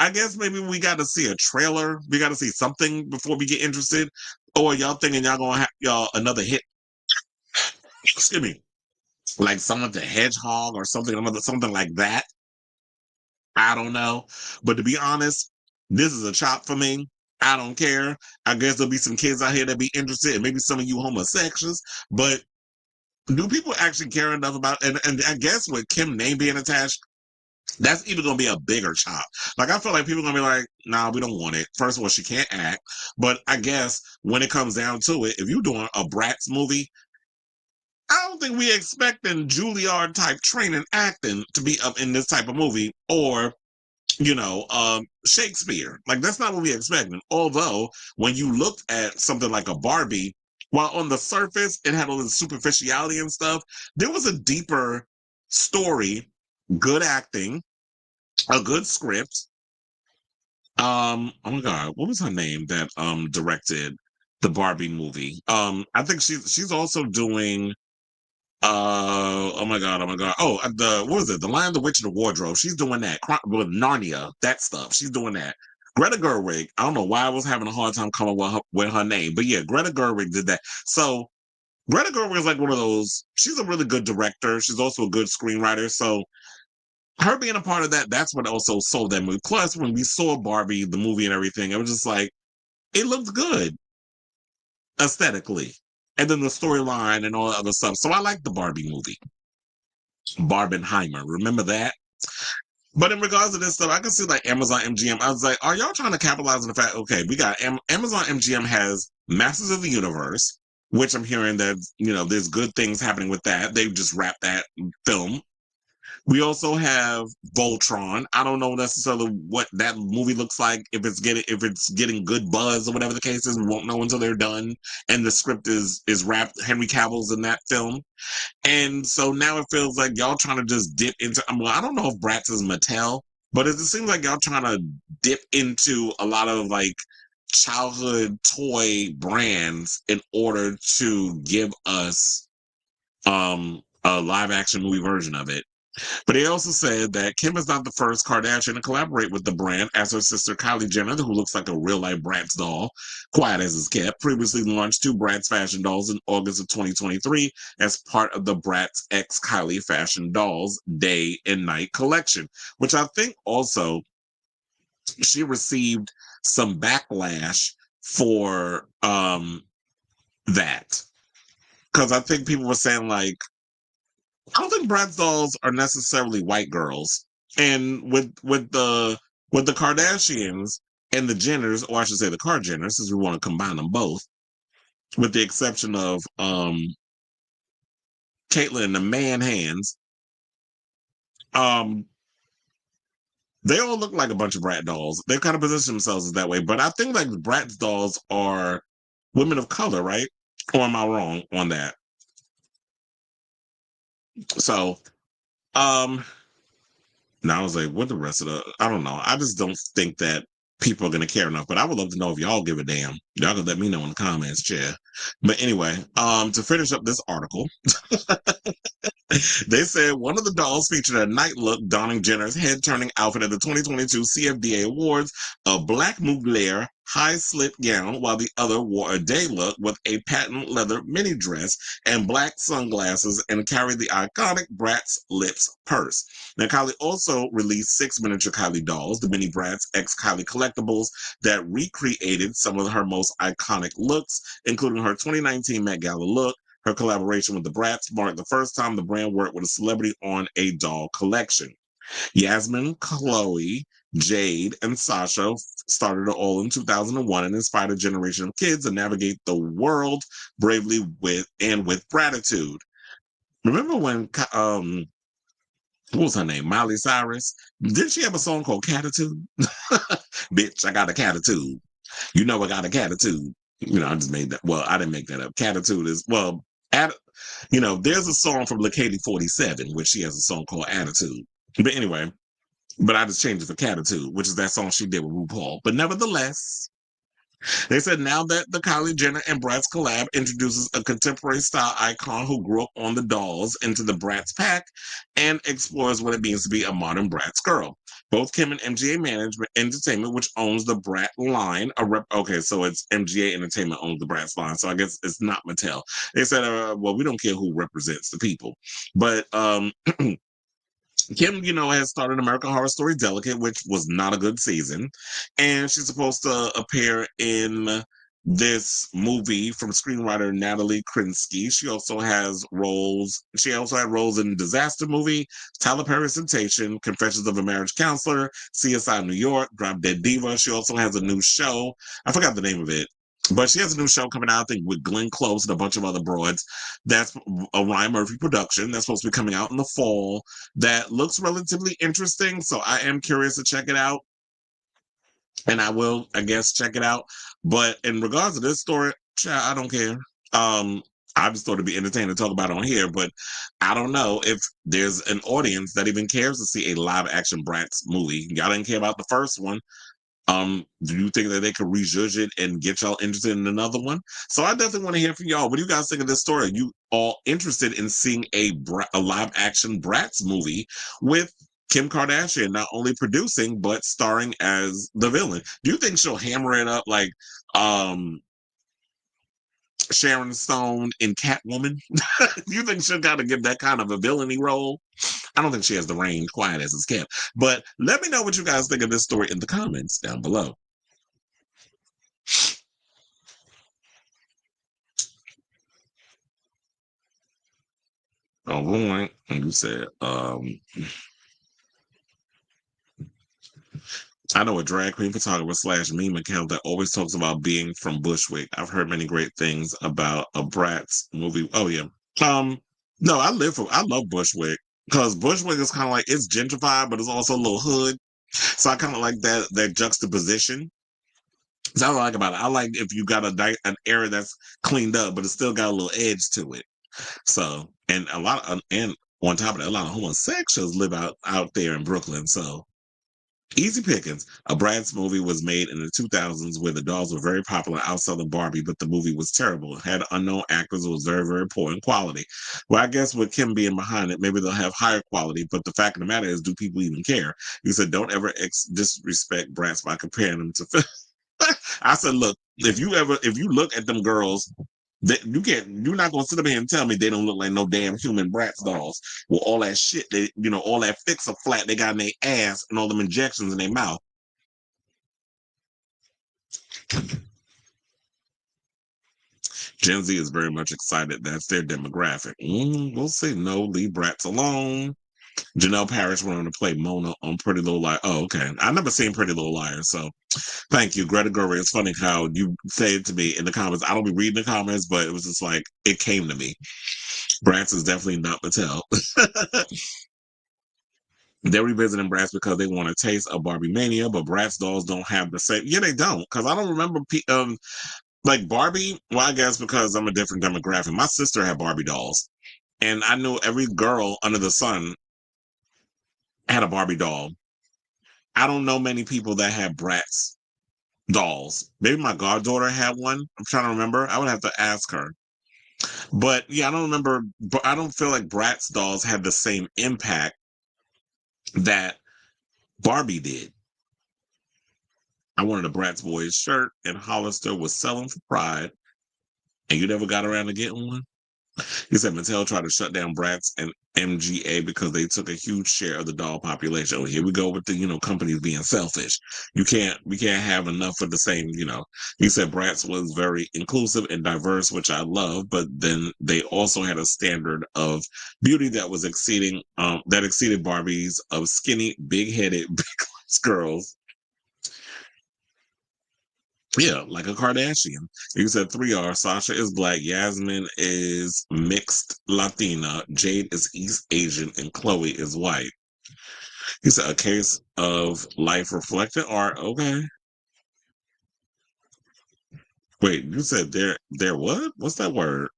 I guess maybe we got to see a trailer. We got to see something before we get interested. Or y'all thinking y'all going to have another hit? Excuse me. Like Sonic the Hedgehog or something like that. I don't know. But to be honest, this is a chop for me. I don't care. I guess there'll be some kids out here that be interested, and maybe some of you homosexuals. But do people actually care enough about and I guess with Kim name being attached, that's even going to be a bigger chop. Like, I feel like people are going to be like, nah, we don't want it. First of all, she can't act. But I guess when it comes down to it, if you're doing a Bratz movie, I don't think we expecting Juilliard type training acting to be up in this type of movie, or Shakespeare. Like, that's not what we expected. Although, when you looked at something like a Barbie, while on the surface it had all the superficiality and stuff, there was a deeper story, good acting, a good script. Oh my God, what was her name that directed the Barbie movie? I think she's also doing oh my God, oh my God. Oh, the what was it? The Lion, the Witch, and the Wardrobe. She's doing that. With Narnia, that stuff. She's doing that. Greta Gerwig. I don't know why I was having a hard time coming with her name, but yeah, Greta Gerwig did that. So Greta Gerwig is like one of those. She's a really good director. She's also a good screenwriter. So her being a part of that, that's what also sold that movie. Plus, when we saw Barbie, the movie and everything, it was just like it looked good aesthetically, and then the storyline and all the other stuff. So I like the Barbie movie. Barbenheimer. Remember that? But in regards to this stuff, I can see like Amazon MGM. I was like, are y'all trying to capitalize on the fact? Okay, we got Amazon MGM has Masters of the Universe, which I'm hearing that there's good things happening with that. They've just wrapped that film. We also have Voltron. I don't know necessarily what that movie looks like. If it's getting good buzz or whatever the case is, we won't know until they're done. And the script is wrapped. Henry Cavill's in that film. And so now it feels like y'all trying to just dip into. Well, I don't know if Bratz is Mattel, but it just seems like y'all trying to dip into a lot of like childhood toy brands in order to give us a live action movie version of it. But he also said that Kim is not the first Kardashian to collaborate with the brand, as her sister Kylie Jenner, who looks like a real-life Bratz doll, quiet as is kept, previously launched 2 Bratz fashion dolls in August of 2023 as part of the Bratz X Kylie Fashion Dolls Day and Night collection, which I think also she received some backlash for that. Because I think people were saying like, I don't think Bratz dolls are necessarily white girls. And with the Kardashians and the Jenners, or I should say the Jenners, since we want to combine them both, with the exception of Caitlyn and the man hands, they all look like a bunch of Brat dolls. They've kind of positioned themselves as that way. But I think like the Bratz dolls are women of color, right? Or am I wrong on that? So now I was like, what the rest of I don't know. I just don't think that people are going to care enough, but I would love to know if y'all give a damn. Y'all can let me know in the comments, chair. But anyway, to finish up this article, they said one of the dolls featured a night look donning Jenner's head-turning outfit at the 2022 CFDA Awards, a black mugler high-slit gown, while the other wore a day look with a patent leather mini dress and black sunglasses and carried the iconic Bratz Lips purse. Now, Kylie also released 6 miniature Kylie dolls, the mini Bratz X Kylie collectibles, that recreated some of her most iconic looks, including her 2019 Met Gala look. Her collaboration with the Bratz marked the first time the brand worked with a celebrity on a doll collection. Yasmin, Chloe, Jade, and Sasha started it all in 2001 and inspired a generation of kids to navigate the world bravely with gratitude. Remember when what was her name? Miley Cyrus? Didn't she have a song called Catitude? Bitch, I got a catitude. You know I got a catitude. I just made that. Well, I didn't make that up. Catitude is, well, there's a song from Lacady 47, which she has a song called Attitude. But anyway, I just changed it for Catitude, which is that song she did with RuPaul. But nevertheless, they said now that the Kylie Jenner and Bratz collab introduces a contemporary style icon who grew up on the dolls into the Bratz pack and explores what it means to be a modern Bratz girl. Both Kim and MGA Entertainment, which owns the Bratz line, okay, so it's MGA Entertainment owns the Bratz line, so I guess it's not Mattel. They said, well, we don't care who represents the people, but Kim, has started American Horror Story Delicate, which was not a good season. And she's supposed to appear in this movie from screenwriter Natalie Krinsky. She also had roles in Disaster Movie, Tyler Perry's Temptation, Confessions of a Marriage Counselor, CSI New York, Drop Dead Diva. She also has a new show. I forgot the name of it. But she has a new show coming out, I think, with Glenn Close and a bunch of other broads. That's a Ryan Murphy production. That's supposed to be coming out in the fall. That looks relatively interesting. So I am curious to check it out. And I will, I guess, check it out. But in regards to this story, I don't care. I just thought it'd be entertaining to talk about it on here, but I don't know if there's an audience that even cares to see a live action Bratz movie. Y'all didn't care about the first one. Do you think that they could rejudge it and get y'all interested in another one? So I definitely want to hear from y'all. What do you guys think of this story? Are you all interested in seeing a live action Bratz movie with Kim Kardashian not only producing but starring as the villain? Do you think she'll hammer it up like Sharon Stone in Catwoman? Do you think she'll gotta give that kind of a villainy role? I don't think she has the range, quiet as it's kept. But let me know what you guys think of this story in the comments down below. All right. And you said, I know a drag queen photographer slash meme account that always talks about being from Bushwick. I've heard many great things about a Bratz movie. Oh yeah. No, I love Bushwick because Bushwick is kind of like it's gentrified, but it's also a little hood. So I kind of like that juxtaposition. That's what I like about it. I like if you got an area that's cleaned up, but it's still got a little edge to it. So and and on top of that, a lot of homosexuals live out there in Brooklyn. So easy pickings. A Bratz movie was made in the 2000s where the dolls were very popular outside of Barbie, but the movie was terrible. It had unknown actors. It was very, very poor in quality. Well, I guess with Kim being behind it, maybe they'll have higher quality, but the fact of the matter is, do people even care? You said, don't ever disrespect Bratz by comparing them to. I said, look, if you look at them girls, you're not gonna sit up here and tell me they don't look like no damn human Bratz dolls with all that shit all that fix a flat they got in their ass and all them injections in their mouth. Gen Z is very much excited. That's their demographic. We'll see. No, leave Bratz alone. Janelle Parrish went on to play Mona on Pretty Little Liars. Oh, okay. I never seen Pretty Little Liars, so thank you, Greta Gerwig. It's funny how you say it to me in the comments. I don't be reading the comments, but it was just like it came to me. Bratz is definitely not Mattel. They're revisiting Bratz because they want a taste of Barbie mania, but Bratz dolls don't have the same. Yeah, they don't. Because I don't remember like Barbie. Well, I guess because I'm a different demographic. My sister had Barbie dolls, and I knew every girl under the sun had a Barbie doll. I don't know many people that had Bratz dolls. Maybe my goddaughter had one. I'm trying to remember. I would have to ask her. But yeah, I don't remember. But I don't feel like Bratz dolls had the same impact that Barbie did. I wanted a Bratz Boys shirt, and Hollister was selling for Pride, and you never got around to getting one. He said Mattel tried to shut down Bratz and MGA because they took a huge share of the doll population. Oh, here we go with the companies being selfish. We can't have enough for the same. He said Bratz was very inclusive and diverse, which I love, but then they also had a standard of beauty that was exceeded Barbie's of skinny, big-headed, big girls. Yeah, like a Kardashian. You said 3R. Sasha is black. Yasmin is mixed Latina. Jade is East Asian. And Chloe is white. He said a case of life reflected art. Okay. Wait, you said there what? What's that word?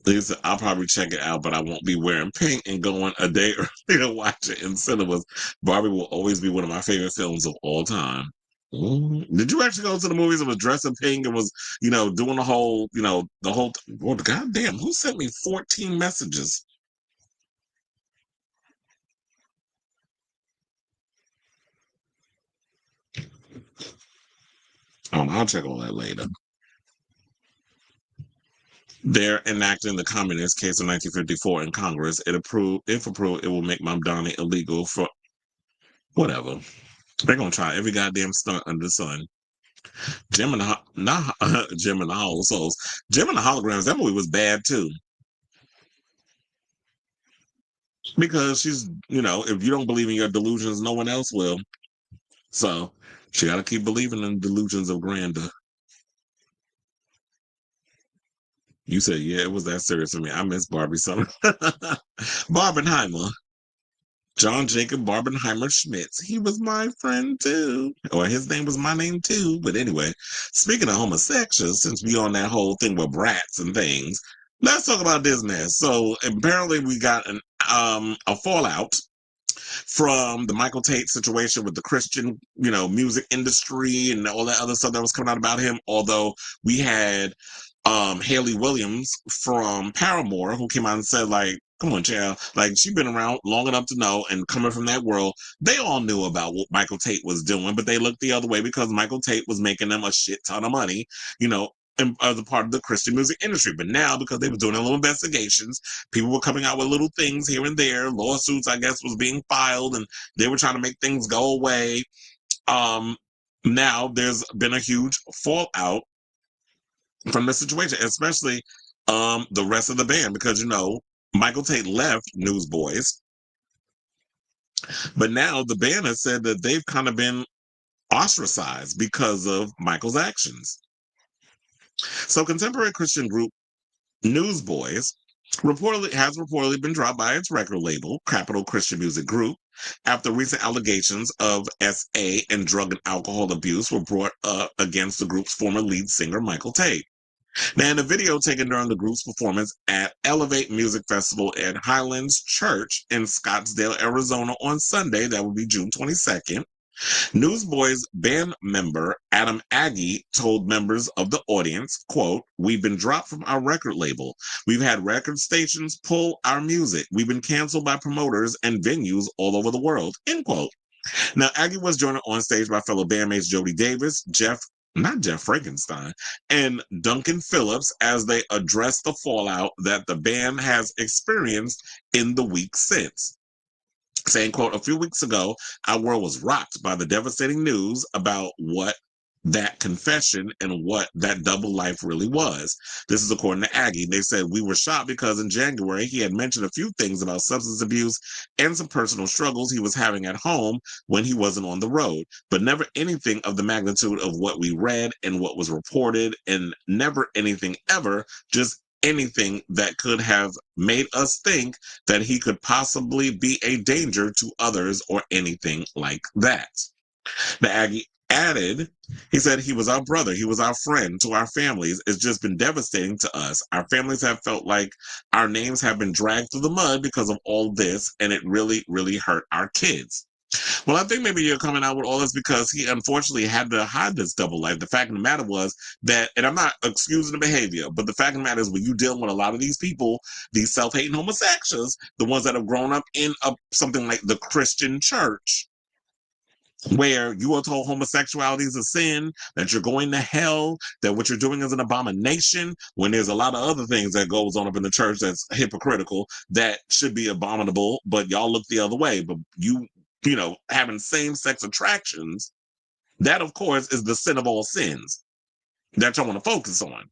He said, I'll probably check it out, but I won't be wearing pink and going a day early to watch it in cinemas. Barbie will always be one of my favorite films of all time. Did you actually go to the movies and was dressed in pink and was, doing well, goddamn, who sent me 14 messages? I'll check all that later. They're enacting the Communist case of 1954 in Congress. If approved, it will make Mamdani illegal for whatever. They're gonna try every goddamn stunt under the sun. Jim and Jim and the Hollow Souls. Jim and the Holograms. That movie was bad too. Because she's, if you don't believe in your delusions, no one else will. So She got to keep believing in delusions of grandeur. You said, yeah, it was that serious for me. I miss Barbie Summer. Barbenheimer. John Jacob Barbenheimer Schmitz. He was my friend too. Or his name was my name too. But anyway, speaking of homosexuals, since we on that whole thing with Bratz and things, let's talk about this mess. So apparently we got a fallout from the Michael Tait situation with the Christian, music industry and all that other stuff that was coming out about him. Although we had Haley Williams from Paramore who came out and said, like, come on, child. Like, she's been around long enough to know, and coming from that world, they all knew about what Michael Tait was doing, but they looked the other way because Michael Tait was making them a shit ton of money, as a part of the Christian music industry. But now, because they were doing their little investigations, people were coming out with little things here and there. Lawsuits, I guess, was being filed, and they were trying to make things go away. Now there's been a huge fallout from the situation, especially the rest of the band, because Michael Tait left Newsboys, but now the band has said that they've kind of been ostracized because of Michael's actions. So contemporary Christian group Newsboys has reportedly been dropped by its record label, Capital Christian Music Group, after recent allegations of SA and drug and alcohol abuse were brought up against the group's former lead singer, Michael Tait. Now, in a video taken during the group's performance at Elevate Music Festival at Highlands Church in Scottsdale, Arizona on Sunday, that would be June 22nd, Newsboys band member Adam Aggie told members of the audience, quote, "We've been dropped from our record label. We've had record stations pull our music. We've been canceled by promoters and venues all over the world," end quote. Now, Aggie was joined on stage by fellow bandmates Jody Davis, not Jeff Frankenstein, and Duncan Phillips as they addressed the fallout that the band has experienced in the weeks since. Saying, quote, "A few weeks ago, our world was rocked by the devastating news about what that confession and what that double life really was." This is according to Aggie. They said, "We were shocked because in January, he had mentioned a few things about substance abuse and some personal struggles he was having at home when he wasn't on the road, but never anything of the magnitude of what we read and what was reported, and never anything ever, just anything that could have made us think that he could possibly be a danger to others or anything like that." The Aggie added, he said, "He was our brother. He was our friend to our families. It's just been devastating to us. Our families have felt like our names have been dragged through the mud because of all this, and it really, really hurt our kids." Well, I think maybe you're coming out with all this because he unfortunately had to hide this double life. The fact of the matter was that, and I'm not excusing the behavior, but the fact of the matter is when you deal with a lot of these people, these self-hating homosexuals, the ones that have grown up in something like the Christian church, where you are told homosexuality is a sin, that you're going to hell, that what you're doing is an abomination, when there's a lot of other things that goes on up in the church that's hypocritical, that should be abominable, but y'all look the other way. But having same-sex attractions, that, of course, is the sin of all sins that y'all want to focus on.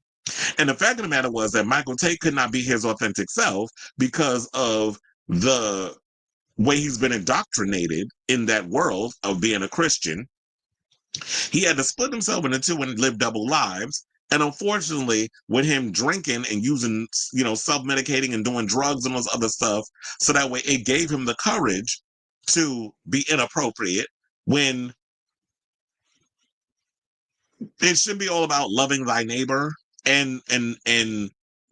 And the fact of the matter was that Michael Tait could not be his authentic self because of the way he's been indoctrinated in that world of being a Christian. He had to split himself into two and live double lives. And unfortunately, with him drinking and using, self-medicating and doing drugs and all this other stuff, so that way it gave him the courage to be inappropriate when it should be all about loving thy neighbor and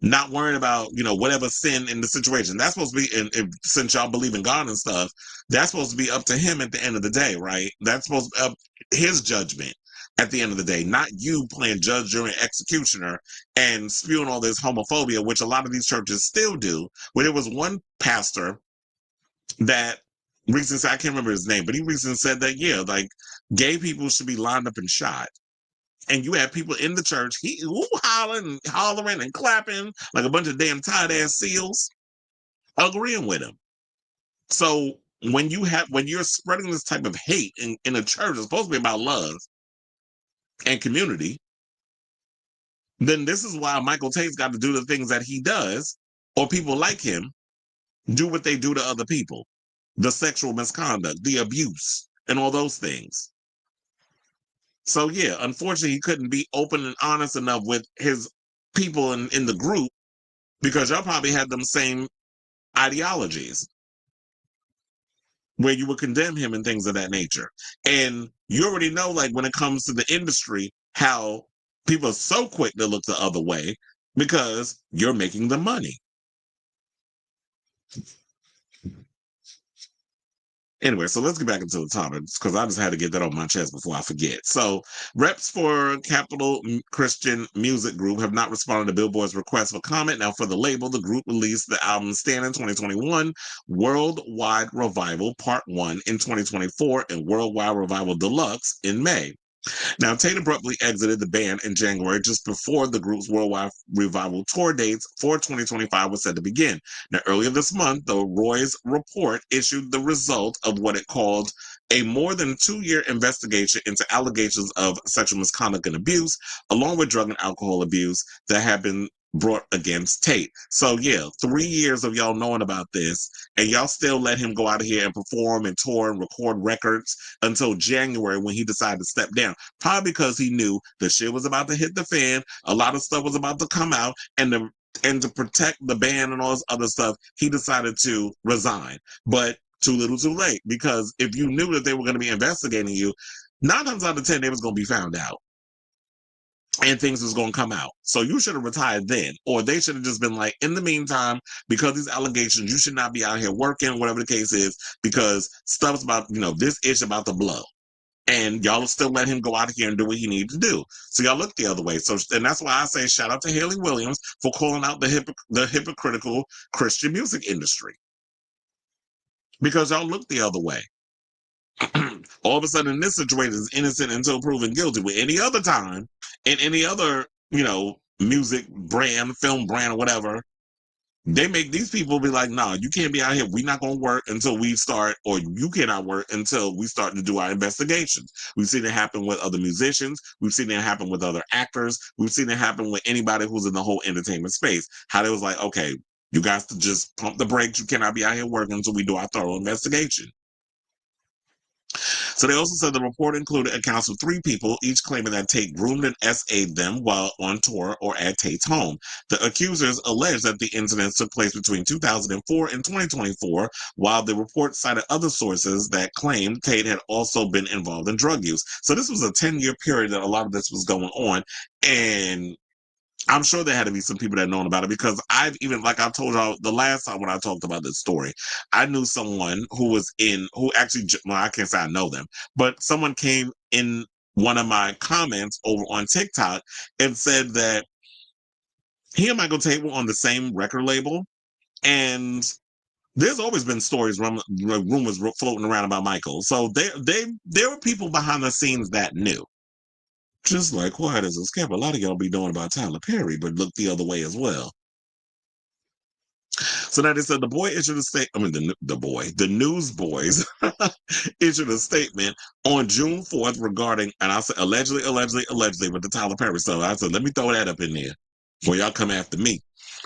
not worrying about whatever sin in the situation. That's supposed to be, and since y'all believe in God and stuff, that's supposed to be up to him at the end of the day, right? That's supposed to be up his judgment at the end of the day, not you playing judge, jury, and executioner and spewing all this homophobia, which a lot of these churches still do. Where there was one pastor that recently said, I can't remember his name, but he recently said that, like gay people should be lined up and shot. And you have people in the church, hollering and clapping like a bunch of damn tight-ass seals, agreeing with him. So when you're spreading this type of hate in a church, it's supposed to be about love and community, then this is why Michael Tait's got to do the things that he does, or people like him do what they do to other people. The sexual misconduct, the abuse, and all those things. So yeah, unfortunately, he couldn't be open and honest enough with his people in the group because y'all probably had them same ideologies where you would condemn him and things of that nature. And you already know, like when it comes to the industry, how people are so quick to look the other way because you're making the money. Anyway, so let's get back into the topics because I just had to get that off my chest before I forget. So, reps for Capital Christian Music Group have not responded to Billboard's request for comment. Now, for the label, the group released the album Stand in 2021, Worldwide Revival Part 1 in 2024, and Worldwide Revival Deluxe in May. Now, Tait abruptly exited the band in January just before the group's worldwide revival tour dates for 2025 was set to begin. Now, earlier this month, the Roy's report issued the result of what it called a more than 2-year investigation into allegations of sexual misconduct and abuse, along with drug and alcohol abuse that have been brought against Tait. So yeah, 3 years of y'all knowing about this, and y'all still let him go out of here and perform and tour and record records until January when he decided to step down. Probably because he knew the shit was about to hit the fan, a lot of stuff was about to come out, and to protect the band and all this other stuff, he decided to resign. But too little too late, because if you knew that they were going to be investigating you, 9 times out of 10 they was going to be found out and things was going to come out. So you should have retired then, or they should have just been like, in the meantime, because these allegations, you should not be out here working, whatever the case is, because stuff's about, this ish about to blow. And y'all still let him go out here and do what he needed to do. So y'all look the other way. So, and that's why I say shout out to Haley Williams for calling out the hypocritical Christian music industry. Because y'all look the other way. All of a sudden, this situation is innocent until proven guilty. With any other time, in any other, music brand, film brand, or whatever, they make these people be like, no, you can't be out here. We're not going to work until we start, or you cannot work until we start to do our investigations. We've seen it happen with other musicians. We've seen it happen with other actors. We've seen it happen with anybody who's in the whole entertainment space. How they was like, okay, you guys to just pump the brakes. You cannot be out here working until we do our thorough investigation. So they also said the report included accounts of 3 people, each claiming that Tait groomed and SA'd them while on tour or at Tait's home. The accusers allege that the incidents took place between 2004 and 2024, while the report cited other sources that claimed Tait had also been involved in drug use. So this was a 10-year period that a lot of this was going on, and I'm sure there had to be some people that known about it, because I've even, like I told y'all the last time when I talked about this story, I knew someone who actually, well, I can't say I know them, but someone came in one of my comments over on TikTok and said that he and Michael Tait were on the same record label. And there's always been stories, rumors floating around about Michael. So there were people behind the scenes that knew. Just like quiet as a scamp, a lot of y'all be knowing about Tyler Perry, but look the other way as well. So now they said the boy issued a statement. I mean, the Newsboys issued a statement on June 4th regarding, and I said allegedly with the Tyler Perry stuff. I said, let me throw that up in there before y'all come after me.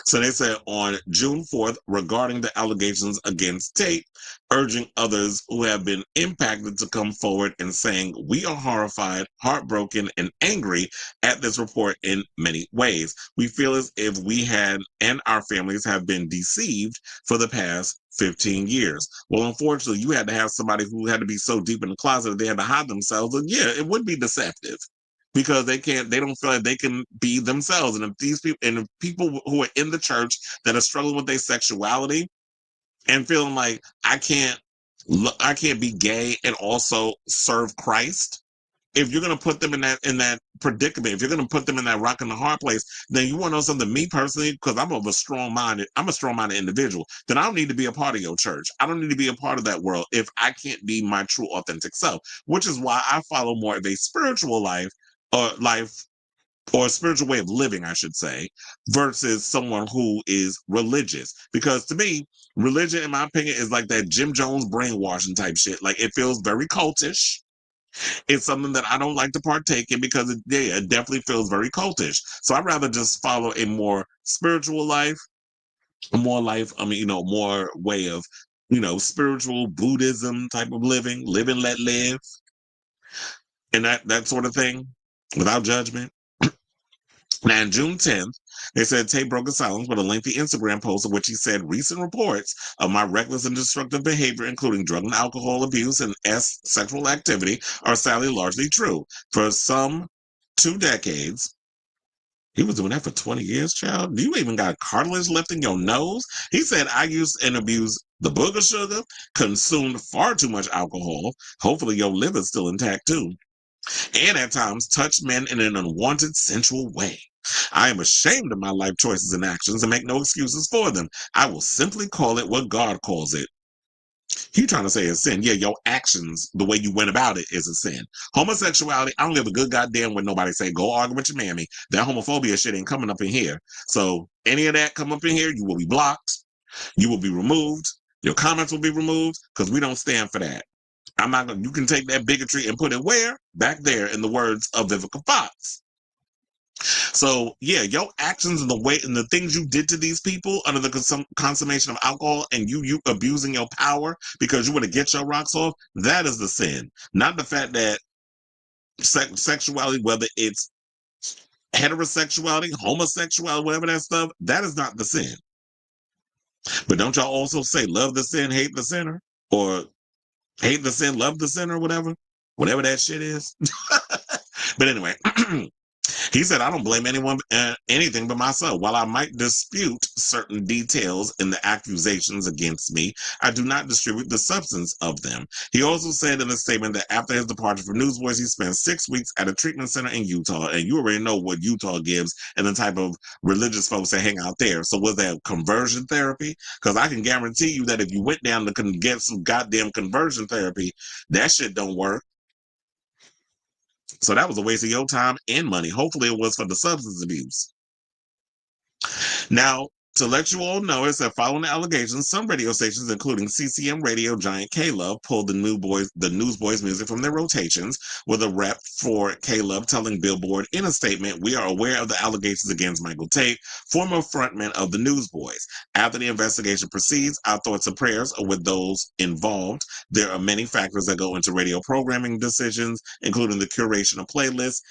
So they said on June 4th regarding the allegations against Tait, urging others who have been impacted to come forward and saying, we are horrified, heartbroken, and angry at this report in many ways. We feel as if we had and our families have been deceived for the past 15 years. Well, unfortunately, you had to have somebody who had to be so deep in the closet that they had to hide themselves. And yeah, it would be deceptive, because they don't feel like they can be themselves. And if people who are in the church that are struggling with their sexuality and feeling like I can't be gay and also serve Christ, if you're going to put them in that predicament, if you're going to put them in that rock and the hard place, then you want to know something. Me personally, because I'm a strong-minded individual, then I don't need to be a part of your church. I don't need to be a part of that world if I can't be my true authentic self, which is why I follow more of a spiritual life, or a spiritual way of living, I should say, versus someone who is religious. Because to me, religion, in my opinion, is like that Jim Jones brainwashing type shit. Like, it feels very cultish. It's something that I don't like to partake in, because it definitely feels very cultish. So I'd rather just follow a more spiritual life, more way of, spiritual Buddhism type of living, live and let live. and that sort of thing without judgment. Now, on June 10th, they said Tait broke his silence with a lengthy Instagram post in which he said recent reports of my reckless and destructive behavior, including drug and alcohol abuse and sexual activity, are sadly largely true. For some 2 decades, he was doing that for 20 years, child. You even got cartilage left in your nose. He said, I used and abused the booger sugar, consumed far too much alcohol. Hopefully your liver's still intact too. And at times touched men in an unwanted, sensual way. I am ashamed of my life choices and actions and make no excuses for them. I will simply call it what God calls it. He trying to say it's sin. Yeah, your actions, the way you went about it, is a sin. Homosexuality, I don't give a good goddamn what nobody say. Go argue with your mammy. That homophobia shit ain't coming up in here. So any of that come up in here, you will be blocked. You will be removed. Your comments will be removed because we don't stand for that. I'm not gonna. You can take that bigotry and put it where? Back there, in the words of Vivica Fox. So yeah, your actions and the way and the things you did to these people under the consummation of alcohol and you abusing your power because you want to get your rocks off, that is the sin. Not the fact that sexuality, whether it's heterosexuality, homosexuality, whatever that stuff, that is not the sin. But don't y'all also say love the sin, hate the sinner? Or hate the sin, love the sinner, whatever that shit is. But anyway, he said, I don't blame anyone, anything but myself. While I might dispute certain details in the accusations against me, I do not distribute the substance of them. He also said in a statement that after his departure from Newsboys, he spent 6 weeks at a treatment center in Utah. And you already know what Utah gives and the type of religious folks that hang out there. So was that conversion therapy? Because I can guarantee you that if you went down to get some goddamn conversion therapy, that shit don't work. So that was a waste of your time and money. Hopefully it was for the substance abuse. Now, to let you all know, it's that following the allegations, some radio stations, including CCM radio giant K-Love, pulled the Newsboys music from their rotations, with a rep for K-Love telling Billboard in a statement, we are aware of the allegations against Michael Tait, former frontman of the Newsboys. After the investigation proceeds, our thoughts and prayers are with those involved. There are many factors that go into radio programming decisions, including the curation of playlists.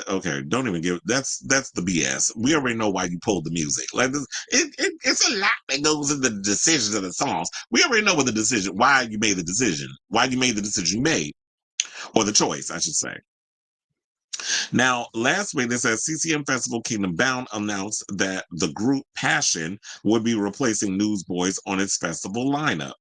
Okay, don't even give that's the BS. We already know why you pulled the music. Like this, it's a lot that goes into the decisions of the songs. We already know what the decision, why you made the decision you made, or the choice, I should say. Now, last week, they said CCM Festival Kingdom Bound announced that the group Passion would be replacing Newsboys on its festival lineup.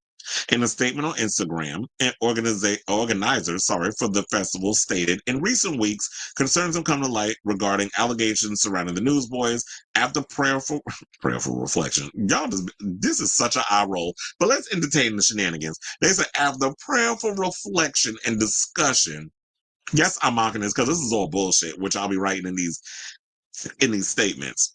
In a statement on Instagram, an organizer for the festival stated, in recent weeks, concerns have come to light regarding allegations surrounding the Newsboys. After prayerful reflection, y'all, this is such an eye roll, but let's entertain the shenanigans. They said, after prayerful reflection and discussion, yes, I'm mocking this because this is all bullshit, which I'll be writing in these statements.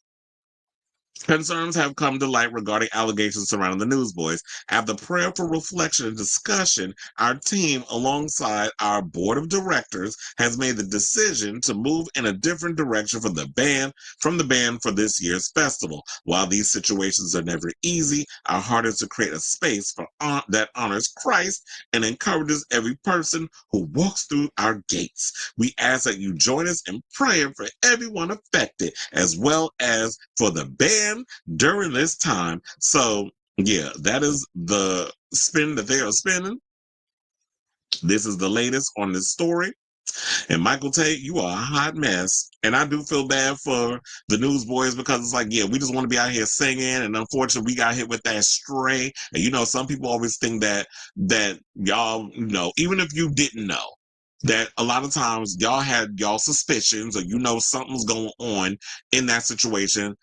Concerns have come to light regarding allegations surrounding the Newsboys. After prayerful reflection and discussion, our team, alongside our board of directors, has made the decision to move in a different direction from the band for this year's festival. While these situations are never easy, our heart is to create a space that honors Christ and encourages every person who walks through our gates. We ask that you join us in prayer for everyone affected, as well as for the band during this time. So yeah, that is the spin that they are spinning. This is the latest on this story. And Michael Tait, you are a hot mess. And I do feel bad for the Newsboys because it's like, yeah, we just want to be out here singing. And unfortunately, we got hit with that stray. And some people always think that y'all, even if you didn't know, that a lot of times y'all had y'all suspicions or something's going on in that situation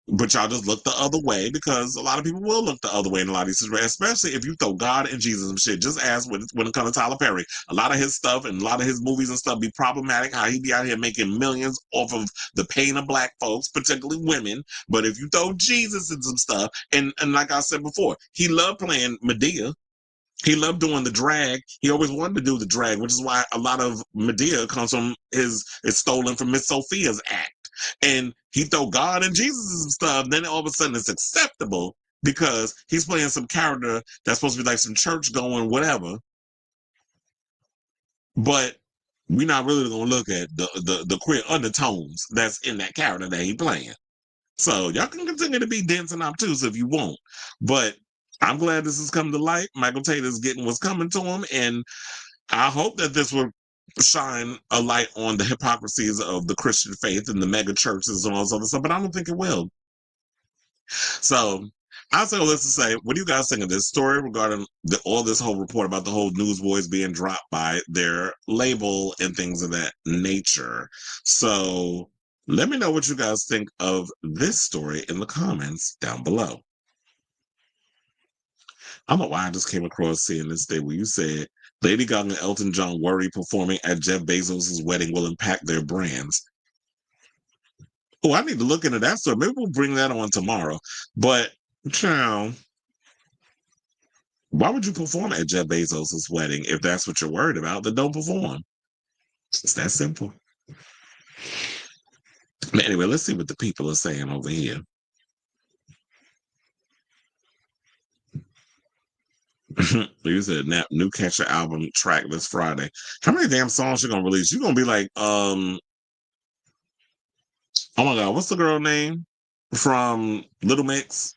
but y'all just look the other way because a lot of people will look the other way in a lot of these situations, especially if you throw God and Jesus and shit. Just as when it comes to Tyler Perry, a lot of his stuff and a lot of his movies and stuff be problematic, how he be out here making millions off of the pain of black folks, particularly women. But if you throw Jesus in some stuff, and like I said before, he loved playing Medea. He loved doing the drag. He always wanted to do the drag, which is why a lot of Medea comes from it's stolen from Miss Sophia's act. And he throw God and Jesus and stuff, then all of a sudden it's acceptable because he's playing some character that's supposed to be like some church going whatever. But we're not really gonna look at the queer undertones that's in that character that he playing. So y'all can continue to be dense and obtuse if you want. But I'm glad this has come to light. Michael Tait is getting what's coming to him, and I hope that this will shine a light on the hypocrisies of the Christian faith and the mega churches and all this other stuff, but I don't think it will. So I'll say all this to say, what do you guys think of this story regarding all this whole report about the whole Newsboys being dropped by their label and things of that nature? So let me know what you guys think of this story in the comments down below. I don't know why I just came across seeing this day where you said Lady Gaga and Elton John worry performing at Jeff Bezos' wedding will impact their brands. Oh, I need to look into that story. Maybe we'll bring that on tomorrow. But, child, why would you perform at Jeff Bezos' wedding if that's what you're worried about? Then don't perform. It's that simple. But anyway, let's see what the people are saying over here. You said new Catcher album track this Friday. How many damn songs you gonna release? You gonna be like, oh my God, what's the girl name from Little Mix?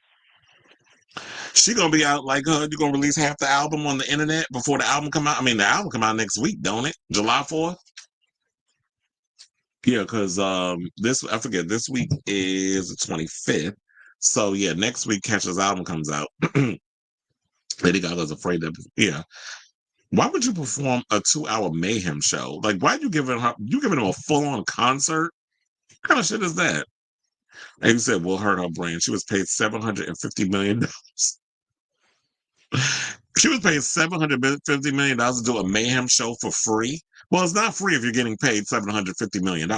She gonna be out like her. You gonna release half the album on the internet before the album come out? I mean, the album come out next week, don't it? July 4th. Yeah, because I forget, this week is the 25th. So yeah, next week Catcher's album comes out. Lady Gaga's afraid that, yeah. Why would you perform a 2-hour mayhem show? Like, why you giving them a full-on concert? What kind of shit is that? And you said, will hurt her brand. She was paid $750 million. She was paid $750 million to do a mayhem show for free. Well, it's not free if you're getting paid $750 million.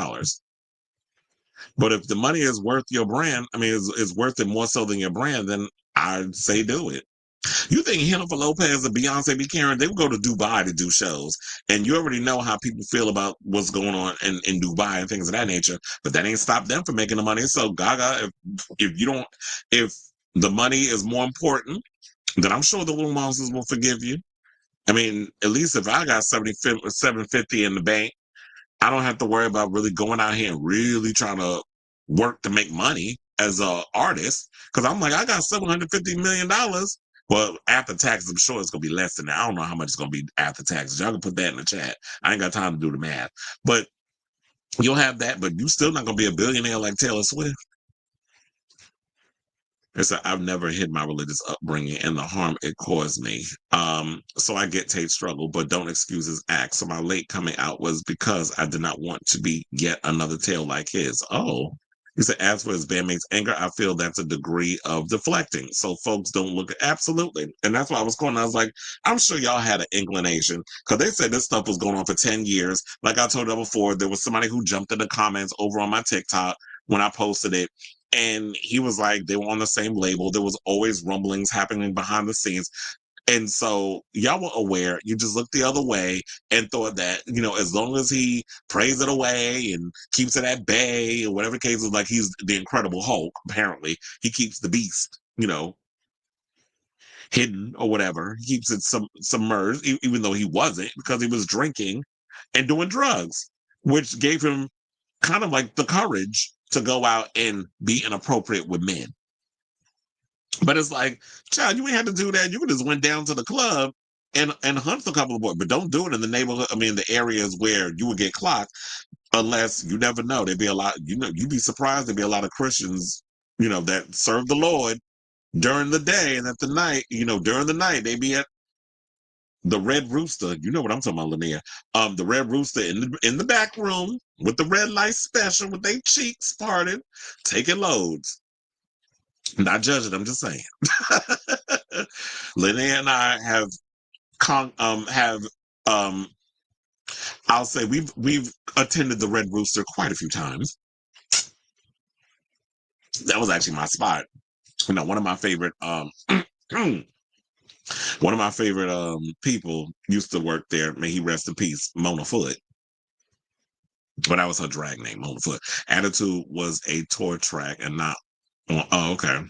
But if the money is worth your brand, I mean, is worth it more so than your brand, then I'd say do it. You think Jennifer Lopez and Beyonce be caring? They would go to Dubai to do shows. And you already know how people feel about what's going on in Dubai and things of that nature. But that ain't stopped them from making the money. So Gaga, if the money is more important, then I'm sure the little monsters will forgive you. I mean, at least if I got $750 in the bank, I don't have to worry about really going out here and really trying to work to make money as an artist. Because I'm like, I got $750 million. Well, after taxes, I'm sure it's going to be less than that. I don't know how much it's going to be after taxes. Y'all can put that in the chat. I ain't got time to do the math. But you'll have that, but you still not going to be a billionaire like Taylor Swift. It's I've never hid my religious upbringing and the harm it caused me. So I get Tate's struggle, but don't excuse his acts. So my late coming out was because I did not want to be yet another tale like his. Oh, he said, as for his bandmates' anger, I feel that's a degree of deflecting. So folks don't look absolutely. And that's why I was calling. I was like, I'm sure y'all had an inclination because they said this stuff was going on for 10 years. Like I told you before, there was somebody who jumped in the comments over on my TikTok when I posted it. And he was like, they were on the same label. There was always rumblings happening behind the scenes. And so y'all were aware. You just looked the other way and thought that, as long as he prays it away and keeps it at bay or whatever the case is, like he's the Incredible Hulk, apparently. He keeps the beast, hidden or whatever. He keeps it submerged, even though he wasn't, because he was drinking and doing drugs, which gave him kind of like the courage to go out and be inappropriate with men. But it's like, child, you ain't had to do that. You just went down to the club and hunt a couple of boys, but don't do it in the neighborhood. I mean, the areas where you would get clocked, unless you never know. There'd be a lot, you'd be surprised. There'd be a lot of Christians, that serve the Lord during the day, and at the night, during the night, they be at the Red Rooster. You know what I'm talking about, Linnea. The Red Rooster in the back room with the red light special with their cheeks parted, taking loads. Not judging, I'm just saying. Linnea and I I'll say we've attended the Red Rooster quite a few times. That was actually my spot. One of my favorite people used to work there. May he rest in peace, Mona Foot. But that was her drag name, Mona Foot. Attitude was a tour track and not. Oh, okay.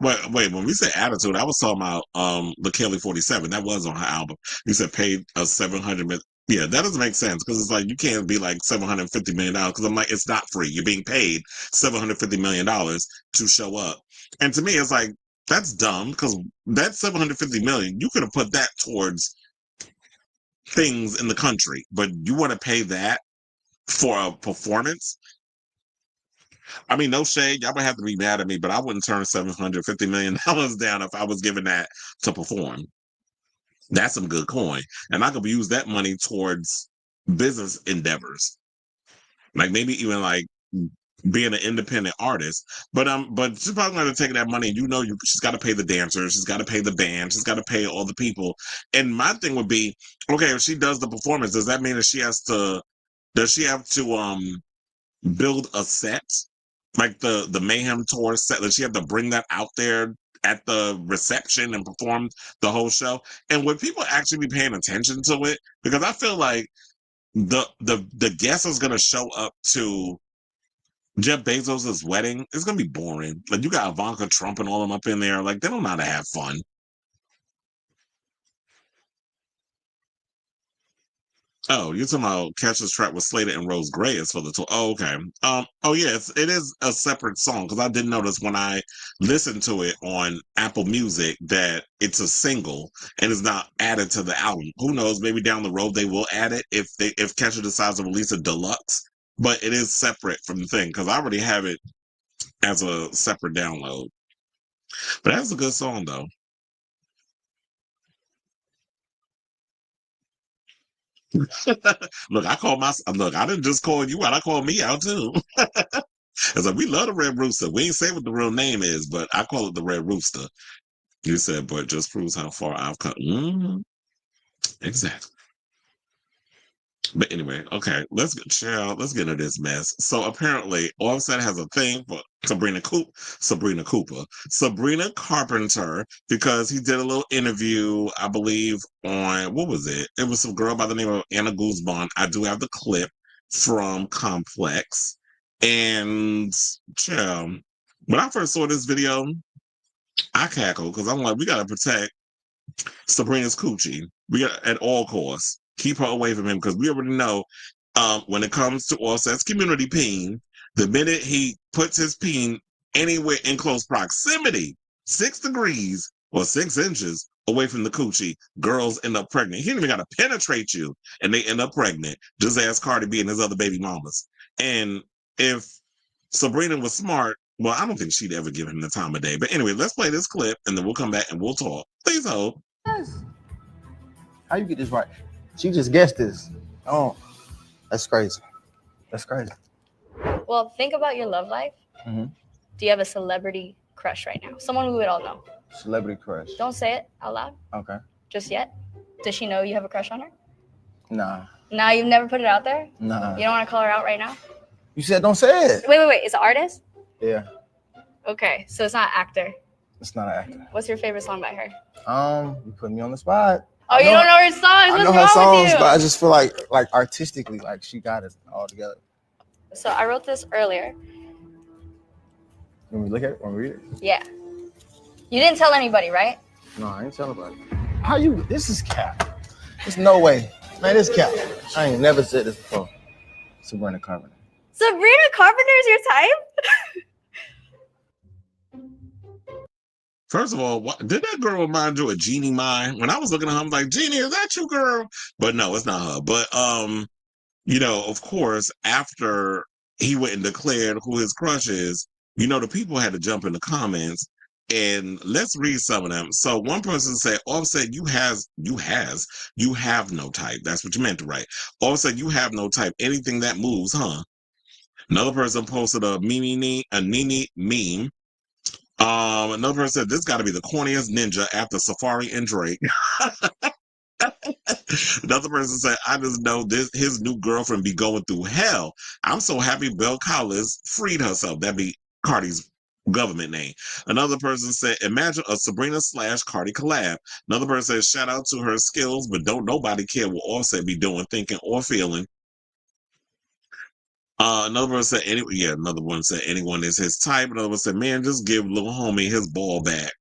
Wait. When we say Attitude, I was talking about the Kelly 47. That was on her album. You said paid a $750 Yeah, that doesn't make sense because it's like you can't be like $750 million because I'm like, it's not free. You're being paid $750 million to show up. And to me, it's like, that's dumb because that 750 million, you could have put that towards things in the country, but you want to pay that for a performance? I mean, no shade. Y'all might have to be mad at me, but I wouldn't turn $750 million down if I was given that to perform. That's some good coin. And I could use that money towards business endeavors. Like maybe even like being an independent artist. But she's probably gonna take that money. She's gotta pay the dancers, she's gotta pay the band, she's gotta pay all the people. And my thing would be, okay, if she does the performance, does that mean that does she have to build a set? Like the Mayhem Tour set, does she have to bring that out there at the reception and perform the whole show? And would people actually be paying attention to it? Because I feel like the guest is gonna show up to Jeff Bezos' wedding. It's gonna be boring. Like you got Ivanka Trump and all them up in there. Like they don't know how to have fun. Oh, you're talking about Catcher's Trap with Slater and Rose Gray is for the tour. Oh, okay. Oh yes, it is a separate song because I did notice when I listened to it on Apple Music that it's a single and is not added to the album. Who knows? Maybe down the road they will add it if Catcher decides to release a deluxe. But it is separate from the thing because I already have it as a separate download. But that's a good song though. Look, I didn't just call you out. I called me out too. It's like we love the Red Rooster. We ain't say what the real name is, but I call it the Red Rooster. You said, but just proves how far I've come. Exactly. But anyway, okay, let's get into this mess. So apparently, Offset has a thing for Sabrina Cooper, Sabrina Carpenter, because he did a little interview, I believe, on what was it? It was some girl by the name of Anna Guzman. I do have the clip from Complex, and child, when I first saw this video, I cackled because I'm like, we gotta protect Sabrina's coochie. We got at all costs keep her away from him because we already know when it comes to Offset's community peen, the minute he puts his peen anywhere in close proximity, 6 degrees or 6 inches away from the coochie, girls end up pregnant. He didn't even got to penetrate you, and they end up pregnant. Just ask Cardi B and his other baby mamas. And if Sabrina was smart, well, I don't think she'd ever give him the time of day. But anyway, let's play this clip, and then we'll come back and we'll talk. Please hold. How you get this right? She just guessed this. Oh, that's crazy. That's crazy. Well, think about your love life. Mm-hmm. Do you have a celebrity crush right now? Someone we would all know. Celebrity crush. Don't say it out loud. Okay. Just yet. Does she know you have a crush on her? Nah. Nah, you've never put it out there? Nah. You don't want to call her out right now? You said don't say it. Wait. It's an artist? Yeah. Okay, so it's not an actor. It's not an actor. What's your favorite song by her? You put me on the spot. Oh, you don't know her songs? I know her songs, but I just feel like artistically, like she got it all together. So I wrote this earlier. When we look at it, when we read it? Yeah. You didn't tell anybody, right? No, I ain't telling anybody. How you? This is cap. There's no way. Man, this cap. I ain't never said this before. Sabrina Carpenter. Sabrina Carpenter is your type? First of all, did that girl remind you of Jeannie Mai? When I was looking at her, I'm like, Jeannie, is that you, girl? But no, it's not her. But of course, after he went and declared who his crush is, the people had to jump in the comments. And let's read some of them. So one person said, Offset, you have no type. That's what you meant to write. Offset, you have no type. Anything that moves, huh? Another person posted a Nini meme. Another person said, this got to be the corniest ninja after Safari and Drake. Another person said, I just know his new girlfriend be going through hell. I'm so happy Belle Collins freed herself. That'd be Cardi's government name. Another person said, imagine a Sabrina / Cardi collab. Another person said, shout out to her skills, but don't nobody care what Offset be doing, thinking, or feeling. Another one said, another one said, anyone is his type. Another one said, man, just give little homie his ball back.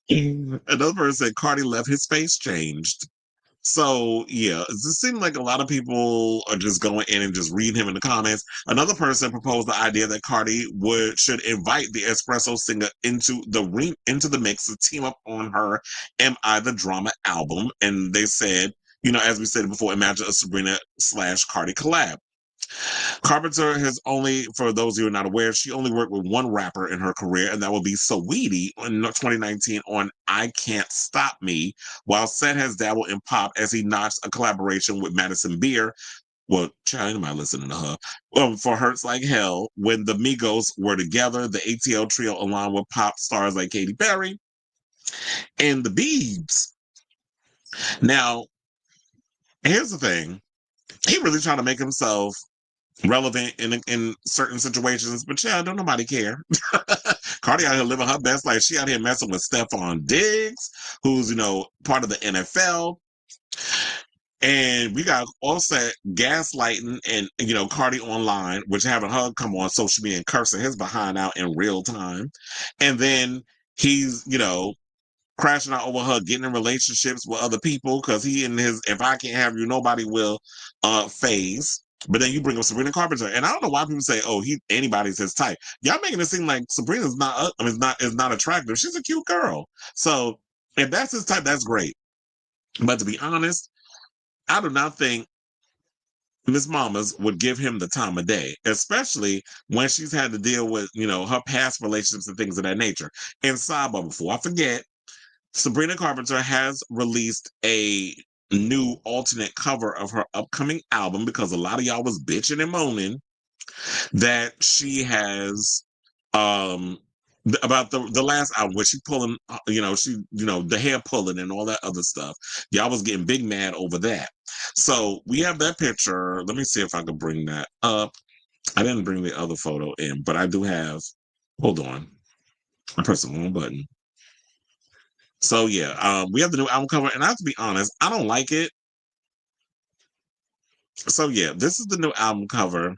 Another person said, Cardi left his face changed. So yeah, it just seems like a lot of people are just going in and just reading him in the comments. Another person proposed the idea that Cardi should invite the espresso singer into the mix to team up on her "Am I the Drama" album. And they said, as we said before, imagine a Sabrina/Cardi collab. Carpenter has only, for those of you who are not aware, she only worked with one rapper in her career, and that would be Saweetie in 2019 on "I Can't Stop Me," while Seth has dabbled in pop as he notched a collaboration with Madison Beer. Well, child, you might listen to her. For Hurts Like Hell, when the Migos were together, the ATL trio aligned with pop stars like Katy Perry and the Biebs. Now, here's the thing. He really trying to make himself relevant in certain situations, but yeah, don't nobody care. Cardi out here living her best life. She out here messing with Stephon Diggs, who's part of the NFL, and we got Offset gaslighting and Cardi online, which having her come on social media and cursing his behind out in real time, and then he's crashing out over her getting in relationships with other people because he in his "if I can't have you, nobody will" phase. But then you bring up Sabrina Carpenter, and I don't know why people say, "Oh, anybody's his type." Y'all making it seem like Sabrina's not is not attractive. She's a cute girl. So if that's his type, that's great. But to be honest, I do not think Miss Mamas would give him the time of day, especially when she's had to deal with her past relationships and things of that nature. And sidebar, before I forget, Sabrina Carpenter has released a new alternate cover of her upcoming album because a lot of y'all was bitching and moaning that she has about the last album where she pulling the hair pulling and all that other stuff. Y'all was getting big mad over that. So we have that picture. Let me see if I can bring that up. I didn't bring the other photo in, but I do have. Hold on. I pressed the wrong button. So yeah, we have the new album cover, and I have to be honest, I don't like it. So yeah, this is the new album cover,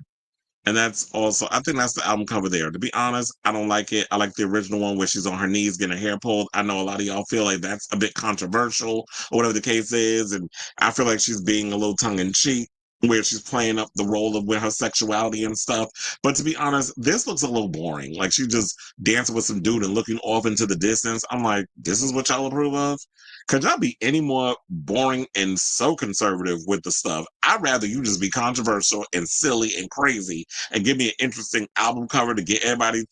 and I think that's the album cover there. To be honest, I don't like it. I like the original one where she's on her knees getting her hair pulled. I know a lot of y'all feel like that's a bit controversial or whatever the case is, and I feel like she's being a little tongue-in-cheek where she's playing up the role of with her sexuality and stuff. But to be honest, this looks a little boring. Like she just dancing with some dude and looking off into the distance. I'm like, this is what y'all approve of? Could y'all be any more boring and so conservative with the stuff? I'd rather you just be controversial and silly and crazy and give me an interesting album cover to get everybody,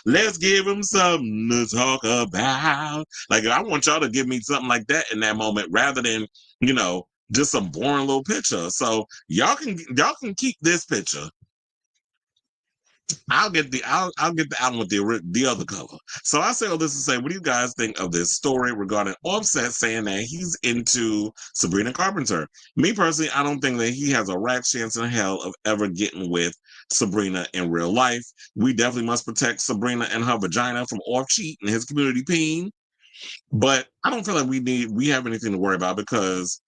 let's give them something to talk about. Like, I want y'all to give me something like that in that moment rather than, just some boring little picture. So y'all can keep this picture. I'll get the album with the other cover. So I say all this to say, what do you guys think of this story regarding Offset saying that he's into Sabrina Carpenter? Me personally, I don't think that he has a rat chance in hell of ever getting with Sabrina in real life. We definitely must protect Sabrina and her vagina from Off-Cheat and his community peen. But I don't feel like we have anything to worry about because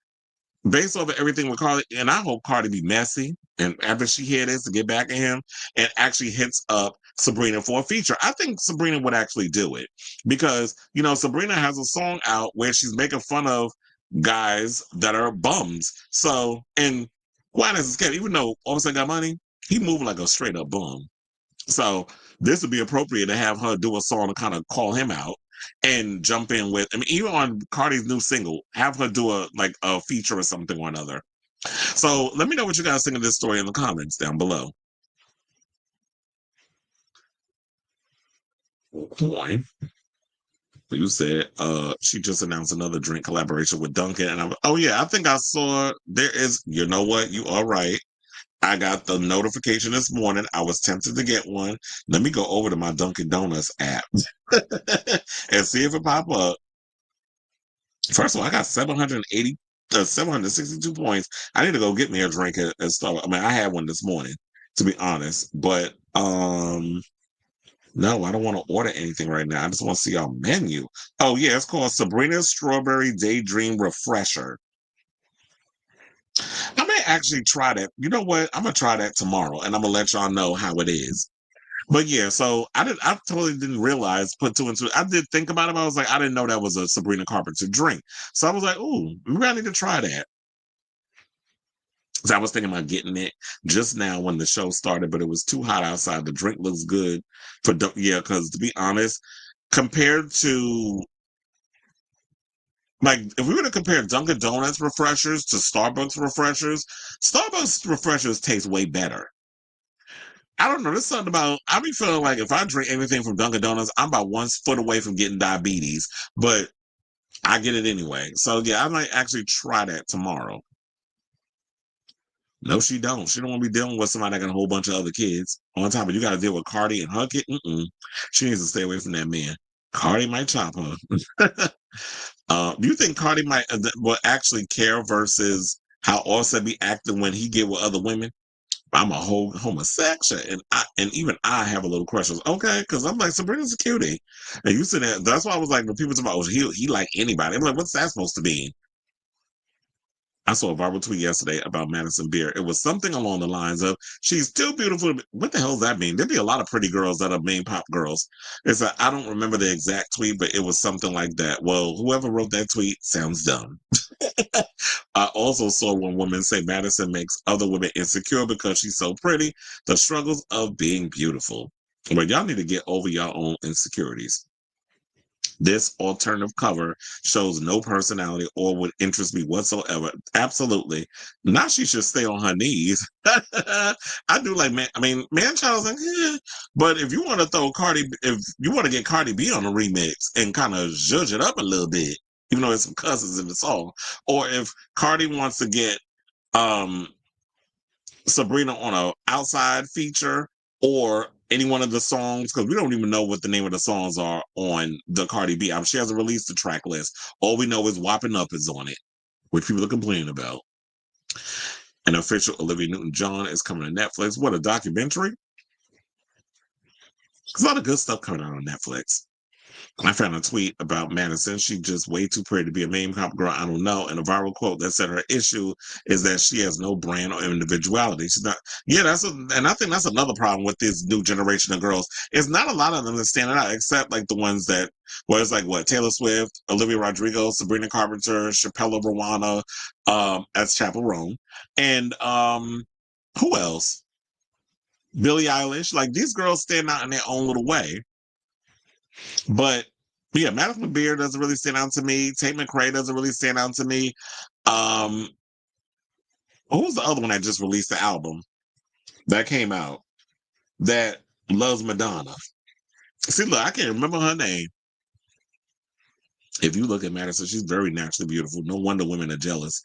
based off of everything with Cardi, and I hope Cardi be messy, and after she hear this to get back at him and actually hits up Sabrina for a feature. I think Sabrina would actually do it because, Sabrina has a song out where she's making fun of guys that are bums. So, and why does this even though Offset got money, he moving like a straight up bum. So this would be appropriate to have her do a song to kind of call him out and jump in with, even on Cardi's new single, have her do a feature or something or another. So let me know what you guys think of this story in the comments down below. Point. You said she just announced another drink collaboration with Dunkin', and I think I saw there is. You know what? You are right. I got the notification this morning. I was tempted to get one. Let me go over to my Dunkin' Donuts app and see if it pop up. First of all, I got 762 points. I need to go get me a drink and stuff. I had one this morning, to be honest. But no, I don't want to order anything right now. I just want to see our menu. Oh yeah, it's called Sabrina's Strawberry Daydream Refresher. I may actually try that. You know what? I'm gonna try that tomorrow, and I'm gonna let y'all know how it is. But yeah, so I totally didn't realize, put two and two. I did think about it, but I was like, I didn't know that was a Sabrina Carpenter drink. So I was like, ooh, maybe I need to try that. So I was thinking about getting it just now when the show started, but it was too hot outside. The drink looks good because to be honest, compared to like if we were to compare Dunkin' Donuts refreshers to Starbucks refreshers taste way better. I don't know. There's something about I be feeling like if I drink anything from Dunkin' Donuts, I'm about 1 foot away from getting diabetes, but I get it anyway. So yeah, I might actually try that tomorrow. No, she don't. She don't want to be dealing with somebody that got a whole bunch of other kids. On top of you got to deal with Cardi and her kid. She needs to stay away from that man. Cardi might chop her. Do you think Cardi will actually care versus how Offset be acting when he get with other women? I'm a whole homosexual, and even I have a little crush. Okay, because I'm like Sabrina's a cutie, and you said that. That's why I was like, when people talk about he like anybody, I'm like, what's that supposed to mean? I saw a viral tweet yesterday about Madison Beer. It was something along the lines of, she's too beautiful. What the hell does that mean? There'd be a lot of pretty girls that are main pop girls. I don't remember the exact tweet, but it was something like that. Well, whoever wrote that tweet sounds dumb. I also saw one woman say Madison makes other women insecure because she's so pretty. The struggles of being beautiful. But y'all need to get over your own insecurities. This alternative cover shows no personality or would interest me whatsoever. Absolutely. Now she should stay on her knees. I do like man. I mean, Manchild's like, but if you want to if you want to get Cardi B on a remix and kind of zhuzh it up a little bit, even though there's some cousins in the song, or if Cardi wants to get Sabrina on a outside feature or any one of the songs, because we don't even know what the name of the songs are on the Cardi B album. She hasn't released the track list. All we know is Whopping Up is on it, which people are complaining about. An official Olivia Newton-John is coming to Netflix. What, a documentary? There's a lot of good stuff coming out on Netflix. I found a tweet about Madison. She's just way too pretty to be a main pop girl. I don't know. And a viral quote that said her issue is that she has no brand or individuality. She's not. Yeah, and I think that's another problem with this new generation of girls. It's not a lot of them that stand out, except like the ones that, well, it's like what, Taylor Swift, Olivia Rodrigo, Sabrina Carpenter, Chappella Rowana, that's Chapel Rome, and who else? Billie Eilish. Like these girls stand out in their own little way. But yeah, Madison Beer doesn't really stand out to me. Tate McRae doesn't really stand out to me. Who's the other one that just released the album that came out that loves Madonna? See, look, I can't remember her name. If you look at Madison, she's very naturally beautiful. No wonder women are jealous.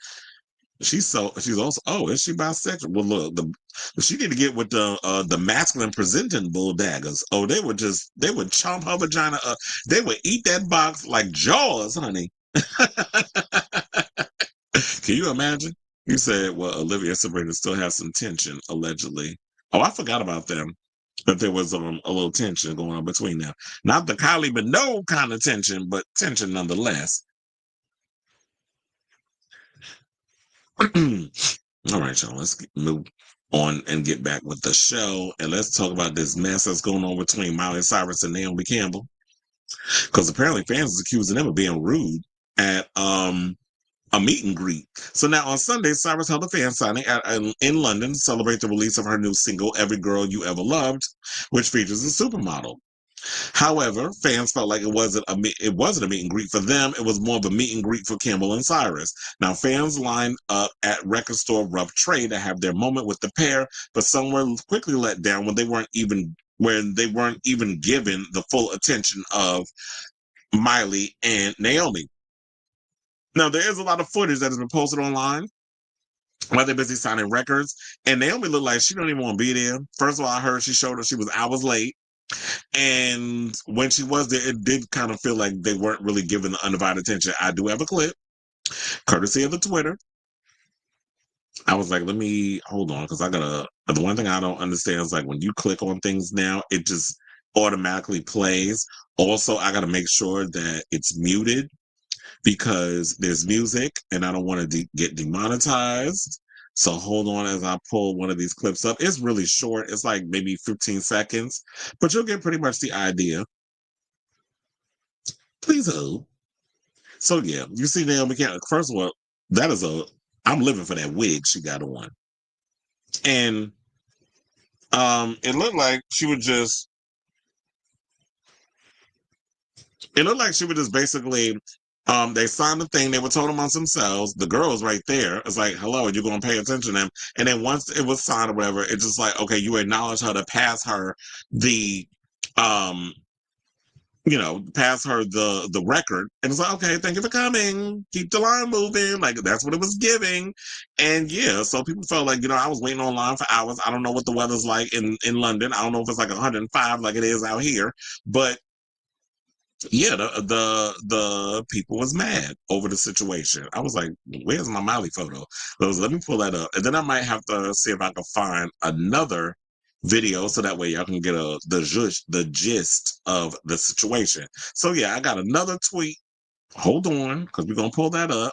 She's also, oh, is she bisexual? Well, look, she need to get with the masculine presenting bull daggers. Oh, they would chomp her vagina up. They would eat that box like Jaws, honey. Can you imagine? You said, well, Olivia and Sabrina still have some tension, allegedly. Oh, I forgot about them. That there was a little tension going on between them. Not the Kylie Minogue kind of tension, but tension nonetheless. All right, y'all, let's move on and get back with the show. And let's talk about this mess that's going on between Miley Cyrus and Naomi Campbell. Because apparently fans are accusing them of being rude at a meet and greet. So now on Sunday, Cyrus held a fan signing in London to celebrate the release of her new single, Every Girl You Ever Loved, which features a supermodel. However, fans felt like it wasn't a meet and greet for them. It was more of a meet and greet for Campbell and Cyrus. Now, fans lined up at record store Rough Trade to have their moment with the pair, but some were quickly let down when they weren't even given the full attention of Miley and Naomi. Now, there is a lot of footage that has been posted online while they're busy signing records, and Naomi looked like she don't even want to be there. First of all, I heard she showed her she was hours late. And when she was there, it did kind of feel like they weren't really giving the undivided attention. I do have a clip, courtesy of the Twitter. I was like, let me hold on, because the one thing I don't understand is like when you click on things now, it just automatically plays. Also, I got to make sure that it's muted because there's music and I don't want to get demonetized. So hold on as I pull one of these clips up. It's really short. It's like maybe 15 seconds, but you'll get pretty much the idea. Please hold. So yeah, you see Naomi Campbell. First of all, I'm living for that wig she got on. And it looked like she would just basically they signed the thing, they were told amongst themselves, the girls right there, it's like, hello, you're gonna pay attention to them. And then once it was signed or whatever, it's just like, okay, you acknowledge her to pass her the pass her the record. And it's like, okay, thank you for coming. Keep the line moving. Like, that's what it was giving. And yeah, so people felt like, I was waiting online for hours. I don't know what the weather's like in London. I don't know if it's like 105 like it is out here. But yeah, the people was mad over the situation. I was like, where's my Miley photo? Let me pull that up. And then I might have to see if I can find another video so that way y'all can get the gist of the situation. So yeah, I got another tweet. Hold on, because we're gonna pull that up.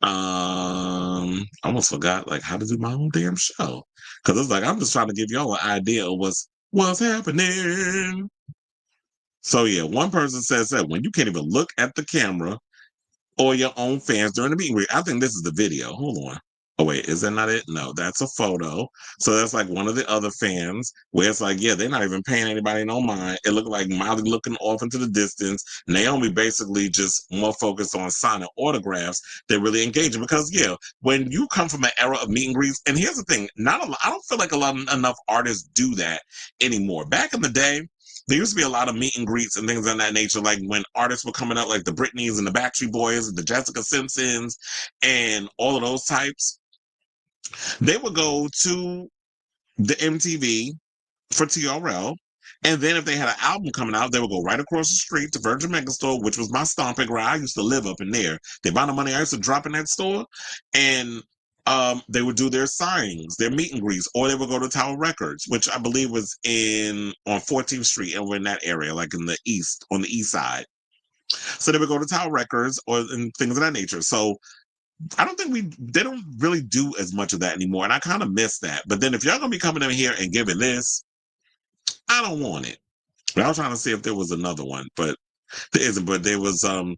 I almost forgot like how to do my own damn show. Because it's like I'm just trying to give y'all an idea of what's happening. So yeah, one person says that when you can't even look at the camera or your own fans during the meet and greet. I think this is the video. Hold on. Oh wait, is that not it? No, that's a photo. So that's like one of the other fans where it's like, yeah, they're not even paying anybody no mind. It looked like Miley looking off into the distance. Naomi basically just more focused on signing autographs than really engaging. Because yeah, when you come from an era of meet and greets, and here's the thing, I don't feel like enough artists do that anymore. Back in the day, there used to be a lot of meet and greets and things of that nature, like when artists were coming up, like the Britneys and the Backstreet Boys and the Jessica Simpsons and all of those types. They would go to the MTV for TRL, and then if they had an album coming out, they would go right across the street to Virgin Megastore, which was my stomping ground. I used to live up in there. The amount of money I used to drop in that store, and they would do their signings, their meet and greets, or they would go to Tower Records, which I believe was on 14th Street, and we're in that area, like on the east side. So they would go to Tower Records and things of that nature. So I don't think they don't really do as much of that anymore, and I kind of miss that. But then if y'all gonna be coming in here and giving this, I don't want it. But I was trying to see if there was another one, but there isn't. But there was so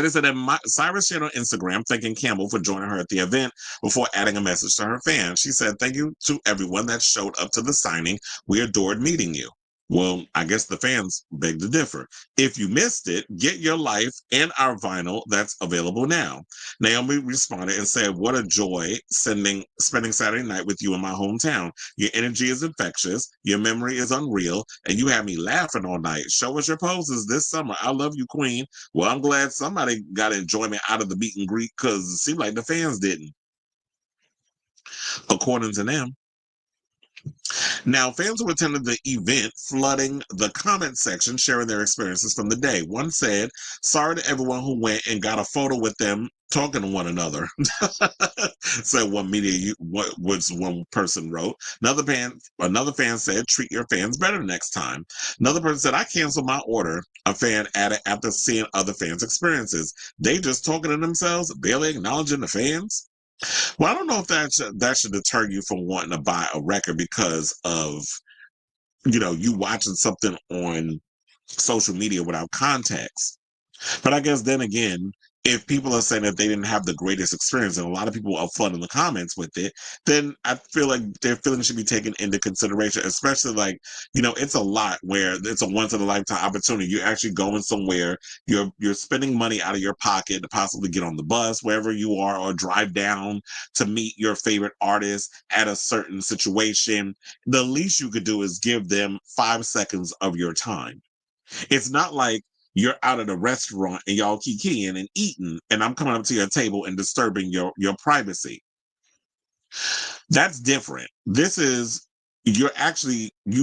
they said that Cyrus shared on Instagram thanking Campbell for joining her at the event before adding a message to her fans. She said, "Thank you to everyone that showed up to the signing. We adored meeting you." Well, I guess the fans beg to differ. If you missed it, get your life and our vinyl that's available now. Naomi responded and said, "What a joy spending Saturday night with you in my hometown. Your energy is infectious, your memory is unreal, and you had me laughing all night. Show us your poses this summer. I love you, Queen." Well, I'm glad somebody got enjoyment out of the meet and greet because it seemed like the fans didn't, according to them. Now, fans who attended the event flooding the comment section, sharing their experiences from the day. One said, "Sorry to everyone who went and got a photo with them talking to one another." Said one person wrote. Another fan said, "Treat your fans better next time." Another person said, "I canceled my order." A fan added after seeing other fans' experiences. "They just talking to themselves, barely acknowledging the fans." Well, I don't know if that should deter you from wanting to buy a record because of, you watching something on social media without context. But I guess then again, if people are saying that they didn't have the greatest experience and a lot of people are flooding the comments with it, then I feel like their feelings should be taken into consideration, especially like, it's a lot where it's a once in a lifetime opportunity. You're actually going somewhere, you're spending money out of your pocket to possibly get on the bus, wherever you are, or drive down to meet your favorite artist at a certain situation. The least you could do is give them 5 seconds of your time. It's not like you're out at a restaurant and y'all kikiing and eating, and I'm coming up to your table and disturbing your privacy. That's different. This is, you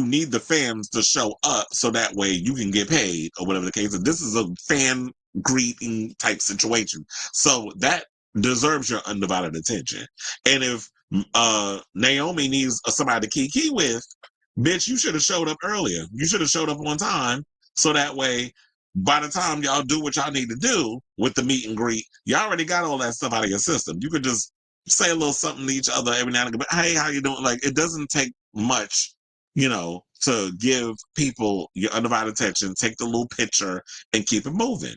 need the fans to show up so that way you can get paid or whatever the case is. This is a fan greeting type situation. So that deserves your undivided attention. And if Naomi needs somebody to kiki with, bitch, you should have showed up earlier. You should have showed up on time so that way by the time y'all do what y'all need to do with the meet and greet, y'all already got all that stuff out of your system. You could just say a little something to each other every now and again. Hey, how you doing? Like, it doesn't take much, to give people your undivided attention, take the little picture, and keep it moving.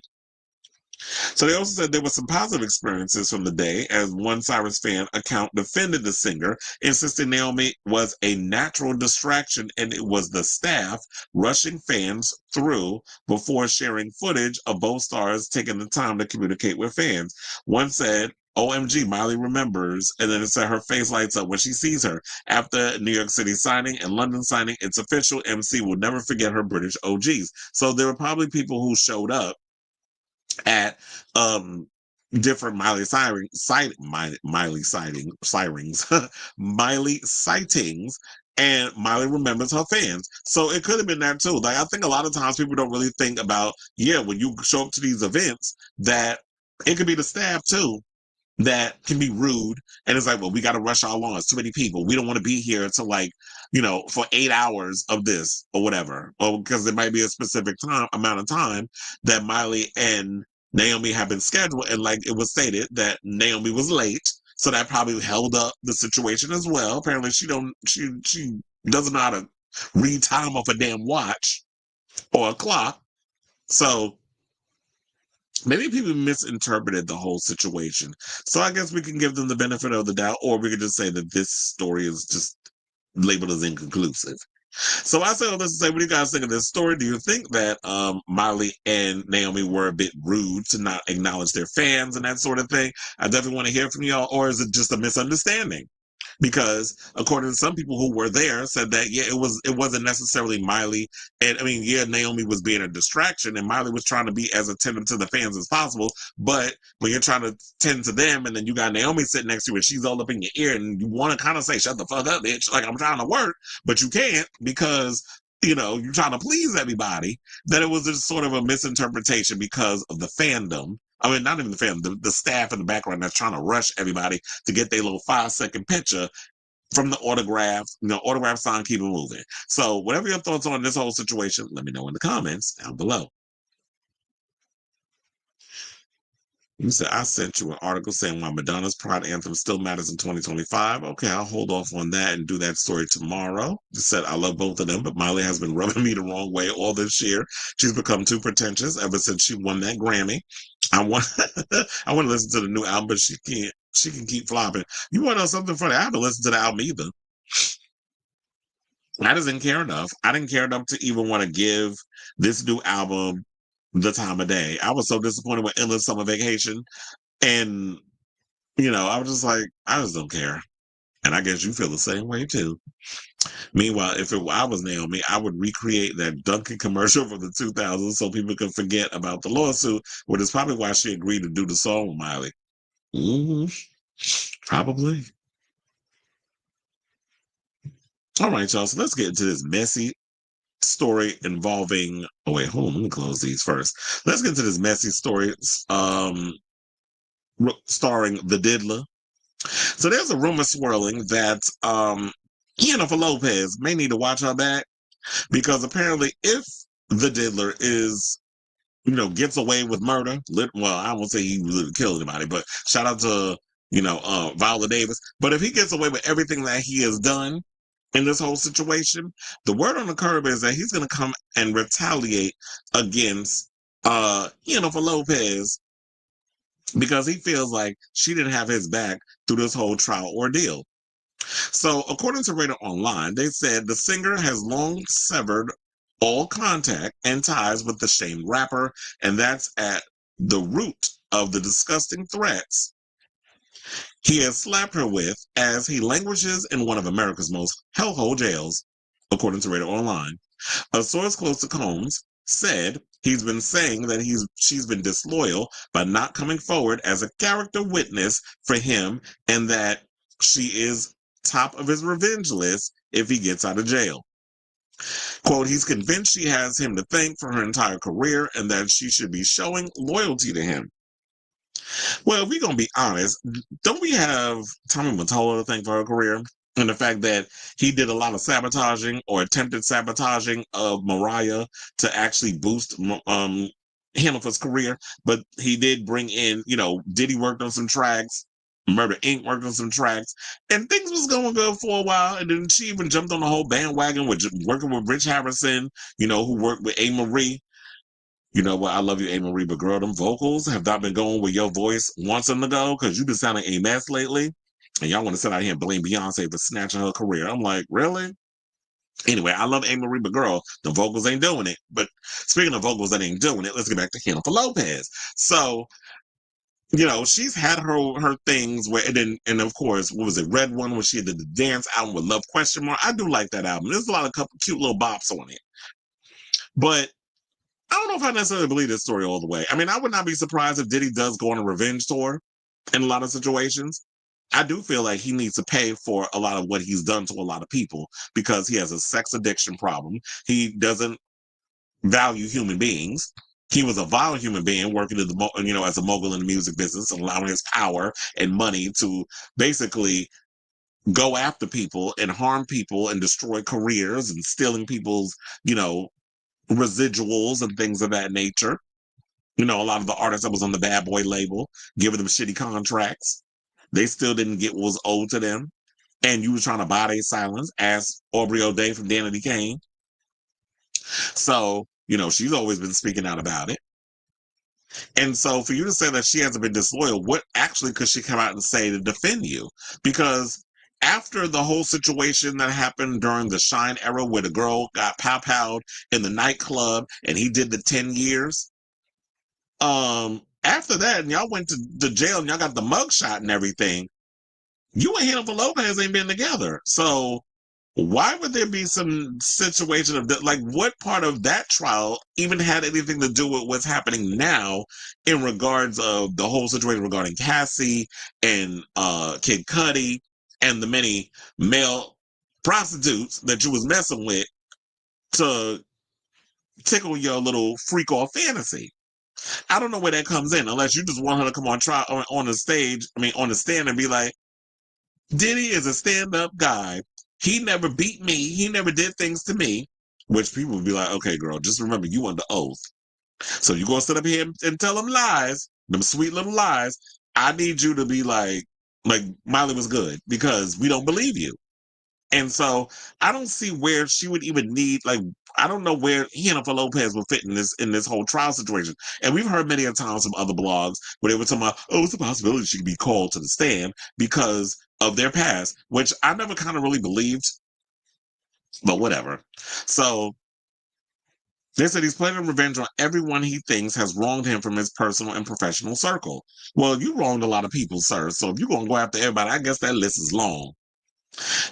So they also said there were some positive experiences from the day, as one Cyrus fan account defended the singer, insisting Naomi was a natural distraction and it was the staff rushing fans through before sharing footage of both stars taking the time to communicate with fans. One said, OMG, Miley remembers, and then it said her face lights up when she sees her. After New York City signing and London signing, it's official, MC will never forget her British OGs. So there were probably people who showed up at different Miley sightings, and Miley remembers her fans. So it could have been that too. Like, I think a lot of times people don't really think about, when you show up to these events, that it could be the staff too that can be rude, and it's like, well, we got to rush all along. It's too many people. We don't want to be here to for 8 hours of this or whatever, or because there might be a specific amount of time that Miley and Naomi have been scheduled, and like it was stated that Naomi was late, so that probably held up the situation as well. Apparently, she doesn't know how to read time off a damn watch or a clock, so maybe people misinterpreted the whole situation. So I guess we can give them the benefit of the doubt, or we could just say that this story is just labeled as inconclusive. So I say all this to say, what do you guys think of this story? Do you think that Miley and Naomi were a bit rude to not acknowledge their fans and that sort of thing? I definitely want to hear from y'all, or is it just a misunderstanding? Because according to some people who were there, said that it wasn't necessarily Miley, and Naomi was being a distraction, and Miley was trying to be as attentive to the fans as possible. But when you're trying to tend to them, and then you got Naomi sitting next to you, and she's all up in your ear, and you want to kind of say, "Shut the fuck up, bitch!" Like, I'm trying to work, but you can't because you're trying to please everybody. That it was just sort of a misinterpretation because of the fandom. I mean, not even the fandom, the staff in the background that's trying to rush everybody to get their little 5-second picture from the autograph sign, keep it moving. So whatever your thoughts on this whole situation, let me know in the comments down below. You said, I sent you an article saying why Madonna's Pride Anthem still matters in 2025. Okay, I'll hold off on that and do that story tomorrow. You said, I love both of them, but Miley has been rubbing me the wrong way all this year. She's become too pretentious ever since she won that Grammy. I want to listen to the new album, but she can keep flopping. You want to know something funny? I haven't listened to the album either. I just didn't care enough. I didn't care enough to even want to give this new album the time of day. I was so disappointed with Endless Summer Vacation, and I was just like, I just don't care. And I guess you feel the same way too. Meanwhile, if I was Naomi, I would recreate that Dunkin' commercial from the 2000s so people can forget about the lawsuit, which is probably why she agreed to do the song with Miley. Probably. All right, y'all. So let's get into this messy story involving. Oh wait, hold on. Let me close these first. Let's get into this messy story, starring the Diddler. So there's a rumor swirling that Jennifer Lopez may need to watch her back, because apparently, if the Diddler is, gets away with murder, well, I won't say he really killed anybody, but shout out to Viola Davis. But if he gets away with everything that he has done in this whole situation, the word on the curb is that he's going to come and retaliate against Jennifer Lopez, because he feels like she didn't have his back through this whole trial ordeal. So according to Radar Online, they said the singer has long severed all contact and ties with the shamed rapper, and that's at the root of the disgusting threats he has slapped her with as he languishes in one of America's most hellhole jails, according to Radar Online. A source close to Combs said he's been saying that she's been disloyal by not coming forward as a character witness for him, and that she is top of his revenge list if he gets out of jail. Quote, he's convinced she has him to thank for her entire career and that she should be showing loyalty to him. Well, if we're going to be honest, don't we have Tommy Mottola to thank for her career? And the fact that he did a lot of sabotaging or attempted sabotaging of Mariah to actually boost Hanifa's career, but he did bring in, Diddy worked on some tracks, Murder Inc. worked on some tracks, and things was going good for a while. And then she even jumped on the whole bandwagon with working with Rich Harrison, who worked with A. Marie. You know what? I love you, A. Marie, but girl, them vocals have not been going where your voice wants them to go because you've been sounding a mess lately. And y'all want to sit out here and blame Beyonce for snatching her career. I'm like, really? Anyway, I love A. Marie, but girl, the vocals ain't doing it. But speaking of vocals that ain't doing it, let's get back to Jennifer Lopez. So, she's had her things where, and of course, what was it, Red One, when she did the dance album with Love Question Mark. I do like that album. There's a lot of cute little bops on it. But I don't know if I necessarily believe this story all the way. I mean, I would not be surprised if Diddy does go on a revenge tour in a lot of situations. I do feel like he needs to pay for a lot of what he's done to a lot of people because he has a sex addiction problem. He doesn't value human beings. He was a vile human being working as a mogul in the music business and allowing his power and money to basically go after people and harm people and destroy careers and stealing people's, residuals and things of that nature. A lot of the artists that was on the Bad Boy label, giving them shitty contracts. They still didn't get what was owed to them. And you were trying to buy their silence, ask Aubrey O'Day from Danity Kane. So, she's always been speaking out about it. And so for you to say that she hasn't been disloyal, what actually could she come out and say to defend you? Because after the whole situation that happened during the Shine era where the girl got pow-powed in the nightclub and he did the 10 years, after that, and y'all went to jail and y'all got the mugshot and everything, you and Jennifer Lopez ain't been together. So why would there be some situation of that? Like, what part of that trial even had anything to do with what's happening now in regards of the whole situation regarding Cassie and Kid Cudi and the many male prostitutes that you was messing with to tickle your little freak off fantasy? I don't know where that comes in unless you just want her to come on the stand and be like, Diddy is a stand-up guy. He never beat me. He never did things to me. Which people would be like, okay, girl, just remember you under oath. So you're going to sit up here and tell them lies, them sweet little lies. I need you to be like Miley was good because we don't believe you. And so I don't see where she would even need, I don't know where Jennifer Lopez will fit in this whole trial situation. And we've heard many a times from other blogs where they were talking about, it's a possibility she could be called to the stand because of their past, which I never kind of really believed, but whatever. So they said he's planning revenge on everyone he thinks has wronged him from his personal and professional circle. Well, you wronged a lot of people, sir. So if you're going to go after everybody, I guess that list is long.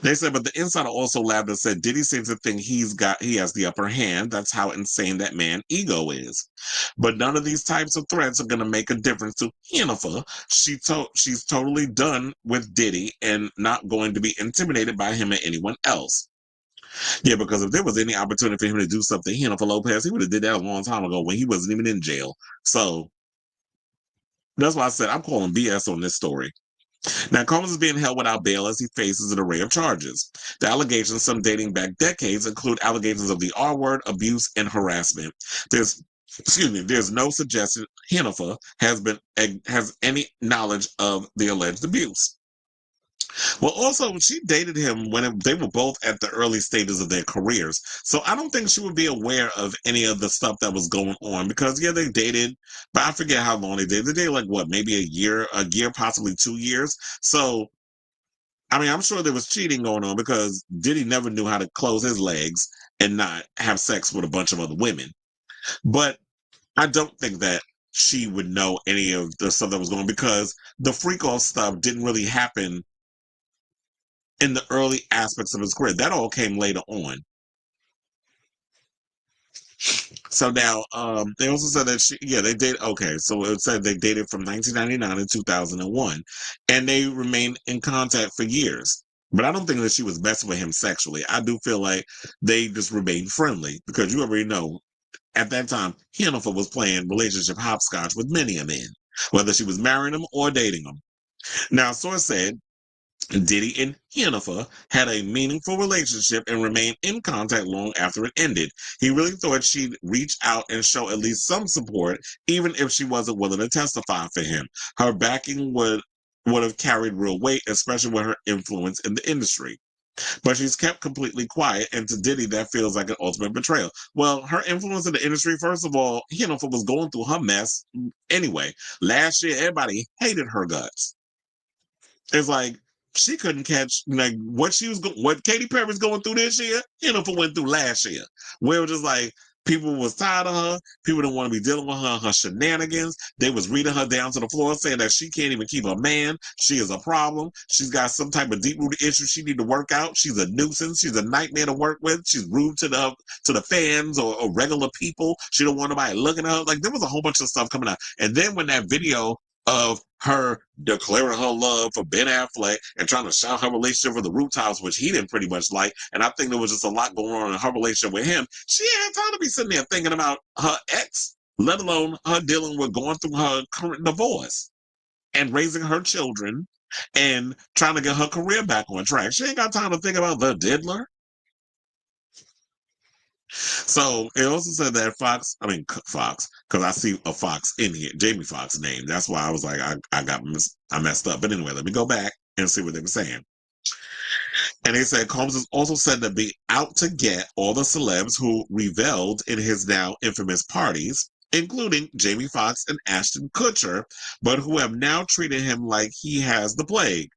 They said, but the insider also laughed and said, Diddy seems to think he has the upper hand. That's how insane that man's ego is. But none of these types of threats are going to make a difference to Jennifer. She's totally done with Diddy and not going to be intimidated by him or anyone else. Yeah, because if there was any opportunity for him to do something, Jennifer Lopez, he would have did that a long time ago when he wasn't even in jail. So that's why I said I'm calling BS on this story. Now, Combs is being held without bail as he faces an array of charges. The allegations, some dating back decades, include allegations of the R word, abuse, and harassment. There's no suggestion Jennifer has any knowledge of the alleged abuse. Well, also, she dated him when they were both at the early stages of their careers. So I don't think she would be aware of any of the stuff that was going on because, yeah, they dated, but I forget how long they dated. They dated maybe a year, possibly 2 years. So, I mean, I'm sure there was cheating going on because Diddy never knew how to close his legs and not have sex with a bunch of other women. But I don't think that she would know any of the stuff that was going on because the freak-off stuff didn't really happen in the early aspects of his career. That all came later on. So now, they also said that they dated. Okay, so it said they dated from 1999 to 2001, and they remained in contact for years. But I don't think that she was messing with him sexually. I do feel like they just remained friendly because you already know, at that time, Jennifer was playing relationship hopscotch with many a men, whether she was marrying them or dating them. Now, source said Diddy and Jennifer had a meaningful relationship and remained in contact long after it ended. He really thought she'd reach out and show at least some support, even if she wasn't willing to testify for him. Her backing would have carried real weight, especially with her influence in the industry. But she's kept completely quiet, and to Diddy, that feels like an ultimate betrayal. Well, her influence in the industry, first of all, Jennifer was going through her mess anyway. Last year, everybody hated her guts. It's like she couldn't catch like what Katy Perry's going through this year. Jennifer went through last year, where it was just like people was tired of her. People didn't want to be dealing with her shenanigans. They was reading her down to the floor, saying that she can't even keep a man. She is a problem. She's got some type of deep-rooted issue she need to work out. She's a nuisance. She's a nightmare to work with. She's rude to the fans or regular people. She don't want nobody looking at her. Like there was a whole bunch of stuff coming out. And then when that video of her declaring her love for Ben Affleck and trying to shout her relationship with the rooftops, which he didn't pretty much like. And I think there was just a lot going on in her relationship with him. She had time to be sitting there thinking about her ex, let alone her dealing with going through her current divorce and raising her children and trying to get her career back on track. She ain't got time to think about the diddler. So it also said that Fox, because I see a Fox in here, Jamie Foxx name. That's why I was like, I messed up. But anyway, let me go back and see what they were saying. And they said Combs is also said to be out to get all the celebs who reveled in his now infamous parties, including Jamie Foxx and Ashton Kutcher, but who have now treated him like he has the plague.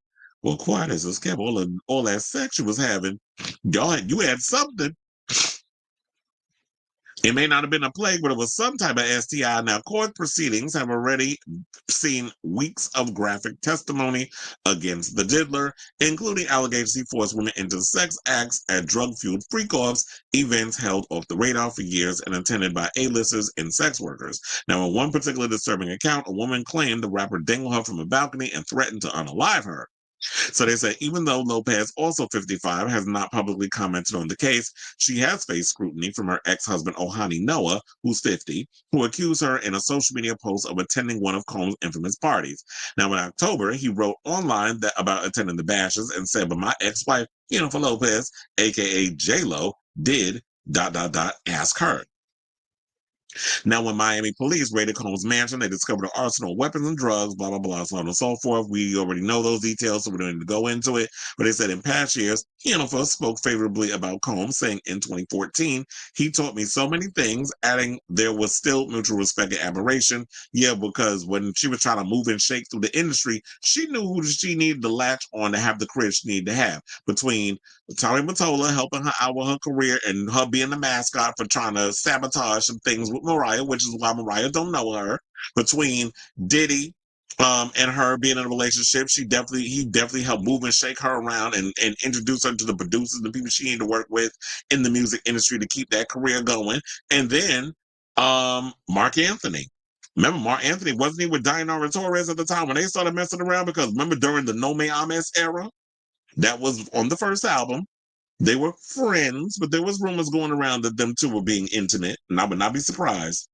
Well, quiet as this kept all that sex you was having, you had something. It may not have been a plague, but it was some type of STI. Now, court proceedings have already seen weeks of graphic testimony against the diddler, including allegations he forced women into sex acts at drug-fueled freak-offs, events held off the radar for years and attended by A-listers and sex workers. Now, in one particular disturbing account, a woman claimed the rapper dangled her from a balcony and threatened to unalive her. So they say even though Lopez, also 55, has not publicly commented on the case, she has faced scrutiny from her ex-husband Ohani Noah, who's 50, who accused her in a social media post of attending one of Combs' infamous parties. Now in October, he wrote online about attending the bashes and said, but my ex-wife, Jennifer Lopez, aka J-Lo, did ... ask her. Now, when Miami police raided Combs' mansion, they discovered an arsenal of weapons and drugs, blah, blah, blah, so on and so forth. We already know those details, so we don't need to go into it. But they said in past years, Jennifer spoke favorably about Combs, saying in 2014, he taught me so many things, adding there was still mutual respect and admiration. Yeah, because when she was trying to move and shake through the industry, she knew who she needed to latch on to have the career she needed to have. Between Tommy Mottola helping her out with her career and her being the mascot for trying to sabotage some things with Mariah, which is why Mariah don't know her. Between Diddy and her being in a relationship, he definitely helped move and shake her around and introduce her to the producers and the people she needed to work with in the music industry to keep that career going. And then Mark Anthony. Remember, Mark Anthony, wasn't he with Diana Torres at the time when they started messing around? Because remember during the No Me Ames era, that was on the first album. They were friends, but there was rumors going around that them two were being intimate, and I would not be surprised.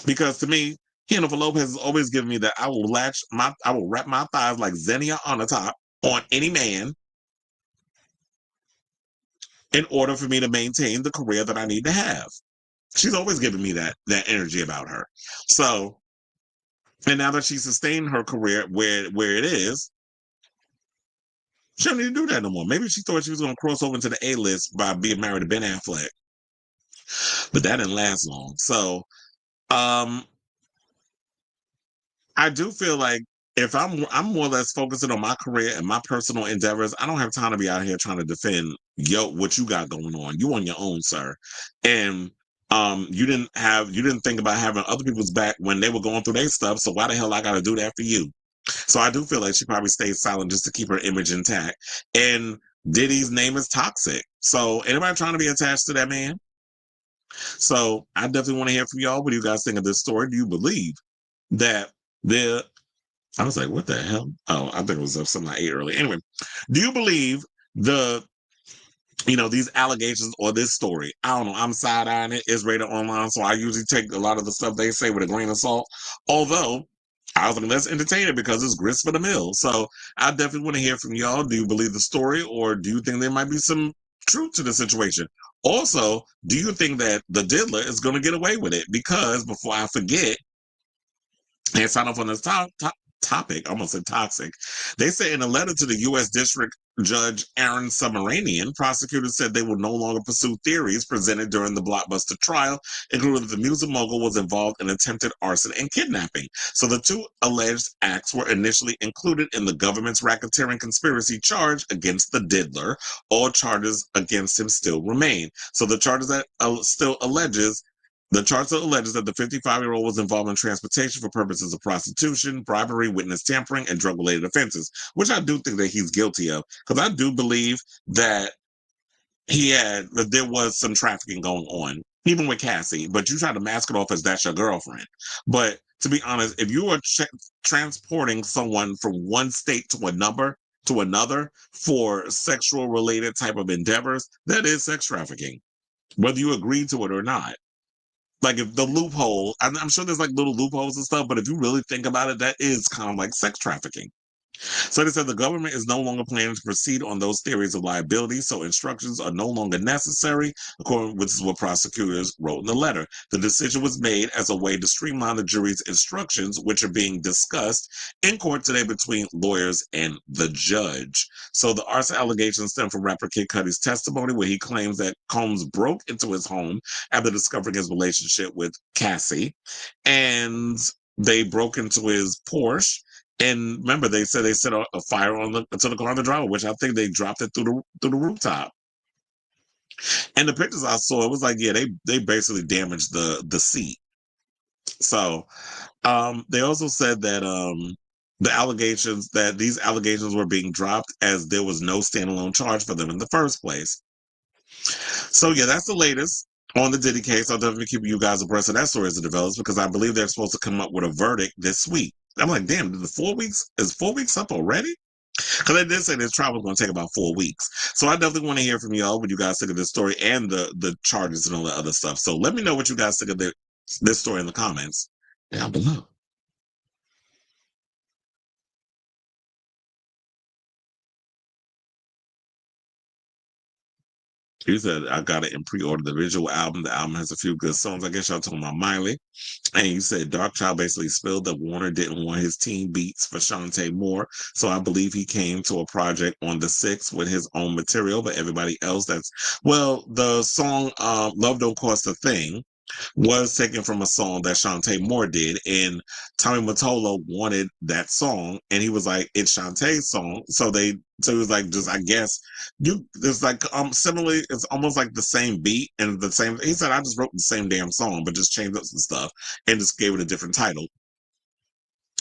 Because to me, Jennifer Lopez has always given me that I will wrap my thighs like Xenia on the top on any man in order for me to maintain the career that I need to have. She's always given me that energy about her. So, and now that she's sustained her career where it is, she don't need to do that no more. Maybe she thought she was going to cross over into the A-list by being married to Ben Affleck. But that didn't last long. So, I do feel like if I'm more or less focusing on my career and my personal endeavors, I don't have time to be out here trying to defend what you got going on. You on your own, sir. And you didn't think about having other people's back when they were going through their stuff. So why the hell I got to do that for you? So I do feel like she probably stayed silent just to keep her image intact. And Diddy's name is toxic. So anybody trying to be attached to that man? So I definitely want to hear from y'all. What do you guys think of this story? Do you believe that I was like, what the hell? Oh, I think it was something I ate earlier. Anyway, do you believe these allegations or this story? I don't know. I'm side-eyeing it. It's rated online, so I usually take a lot of the stuff they say with a grain of salt. Although I was like, let's entertain it because it's grist for the mill. So I definitely want to hear from y'all. Do you believe the story, or do you think there might be some truth to the situation? Also, do you think that the diddler is going to get away with it? Because before I forget, and sign off on this topic, almost said toxic. They say in a letter to the U.S. District Judge Aaron Subramanian, prosecutors said they will no longer pursue theories presented during the blockbuster trial, including that the music mogul was involved in attempted arson and kidnapping. So the two alleged acts were initially included in the government's racketeering conspiracy charge against the diddler. All charges against him still remain. So the charges that still alleges the charge still alleges that the 55-year-old was involved in transportation for purposes of prostitution, bribery, witness tampering, and drug-related offenses, which I do think that he's guilty of, because I do believe that that there was some trafficking going on, even with Cassie, but you try to mask it off as that's your girlfriend. But to be honest, if you are transporting someone from one state to another for sexual-related type of endeavors, that is sex trafficking, whether you agree to it or not. Like, if the loophole, I'm sure there's like little loopholes and stuff, but if you really think about it, that is kind of like sex trafficking. So they said the government is no longer planning to proceed on those theories of liability, so instructions are no longer necessary, according to what prosecutors wrote in the letter. The decision was made as a way to streamline the jury's instructions, which are being discussed in court today between lawyers and the judge. So the arson allegations stem from rapper Kid Cudi's testimony, where he claims that Combs broke into his home after discovering his relationship with Cassie, and they broke into his Porsche. And remember, they said they set a fire to the car in the driveway, which I think they dropped it through the rooftop. And the pictures I saw, it was like, yeah, they basically damaged the seat. So they also said that these allegations were being dropped as there was no standalone charge for them in the first place. So yeah, that's the latest on the Diddy case. I'll definitely keep you guys abreast of that story as it develops, because I believe they're supposed to come up with a verdict this week. I'm like, damn, is 4 weeks up already? Because they did say this trial was going to take about 4 weeks. So I definitely want to hear from y'all what you guys think of this story and the charges and all that other stuff. So let me know what you guys think of this story in the comments down below. He said, I got it in pre-order, the visual album. The album has a few good songs. I guess y'all talking about Miley. And you said Darkchild basically spilled that Warner didn't want his teen beats for Shantae Moore. So I believe he came to a project on the 6th with his own material, but everybody else the song Love Don't Cost a Thing was taken from a song that Shantae Moore did, and Tommy Mottola wanted that song, and he was like, it's Shantae's song. So he was like, just, I guess there's like similarly, it's almost like the same beat and the same. He said, I just wrote the same damn song, but just changed up some stuff and just gave it a different title.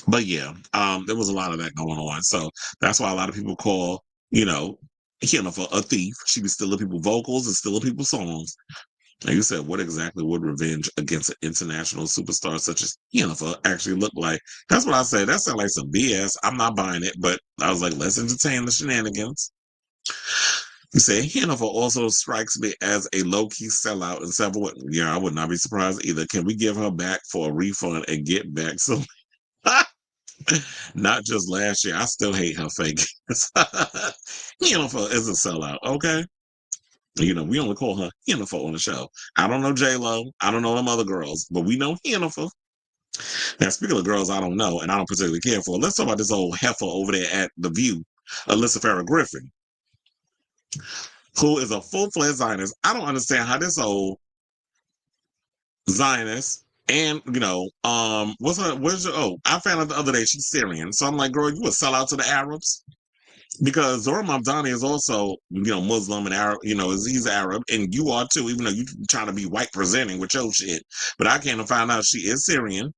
But yeah, there was a lot of that going on. So that's why a lot of people call, Jennifer a thief. She was stealing people's vocals and stealing people's songs. And you said, what exactly would revenge against an international superstar such as Jennifer actually look like? That's what I said. That sounds like some BS. I'm not buying it, but I was like, let's entertain the shenanigans. You say, Jennifer also strikes me as a low-key sellout in several. Yeah, I would not be surprised either. Can we give her back for a refund and get back some? Not just last year. I still hate her fake. Jennifer is a sellout, okay? We only call her Jennifer on the show. I don't know J-Lo. I don't know them other girls, but we know Jennifer. Now, speaking of girls I don't know and I don't particularly care for, let's talk about this old heifer over there at The View, Alyssa Farah Griffin, who is a full-fledged Zionist. I don't understand how this old Zionist and, I found out the other day she's Syrian. So I'm like, girl, you a sellout to the Arabs? Because Zohran Mamdani is also, Muslim and Arab, he's Arab, and you are too, even though you're trying to be white presenting with your shit. But I came to find out she is Syrian.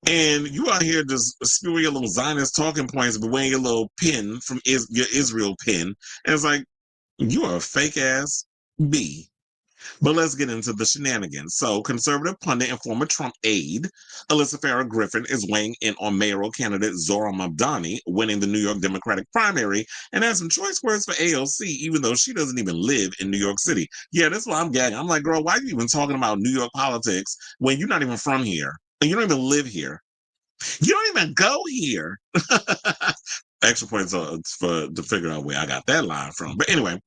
And you out here just spewing your little Zionist talking points, but wearing your little pin from your Israel pin. And it's like, you are a fake ass B. But let's get into the shenanigans. So, conservative pundit and former Trump aide, Alyssa Farah Griffin, is weighing in on mayoral candidate Zohran Mamdani winning the New York Democratic primary and has some choice words for AOC, even though she doesn't even live in New York City. Yeah, that's why I'm gagging. I'm like, girl, why are you even talking about New York politics when you're not even from here? And you don't even live here. You don't even go here. Extra points to figure out where I got that line from. But anyway,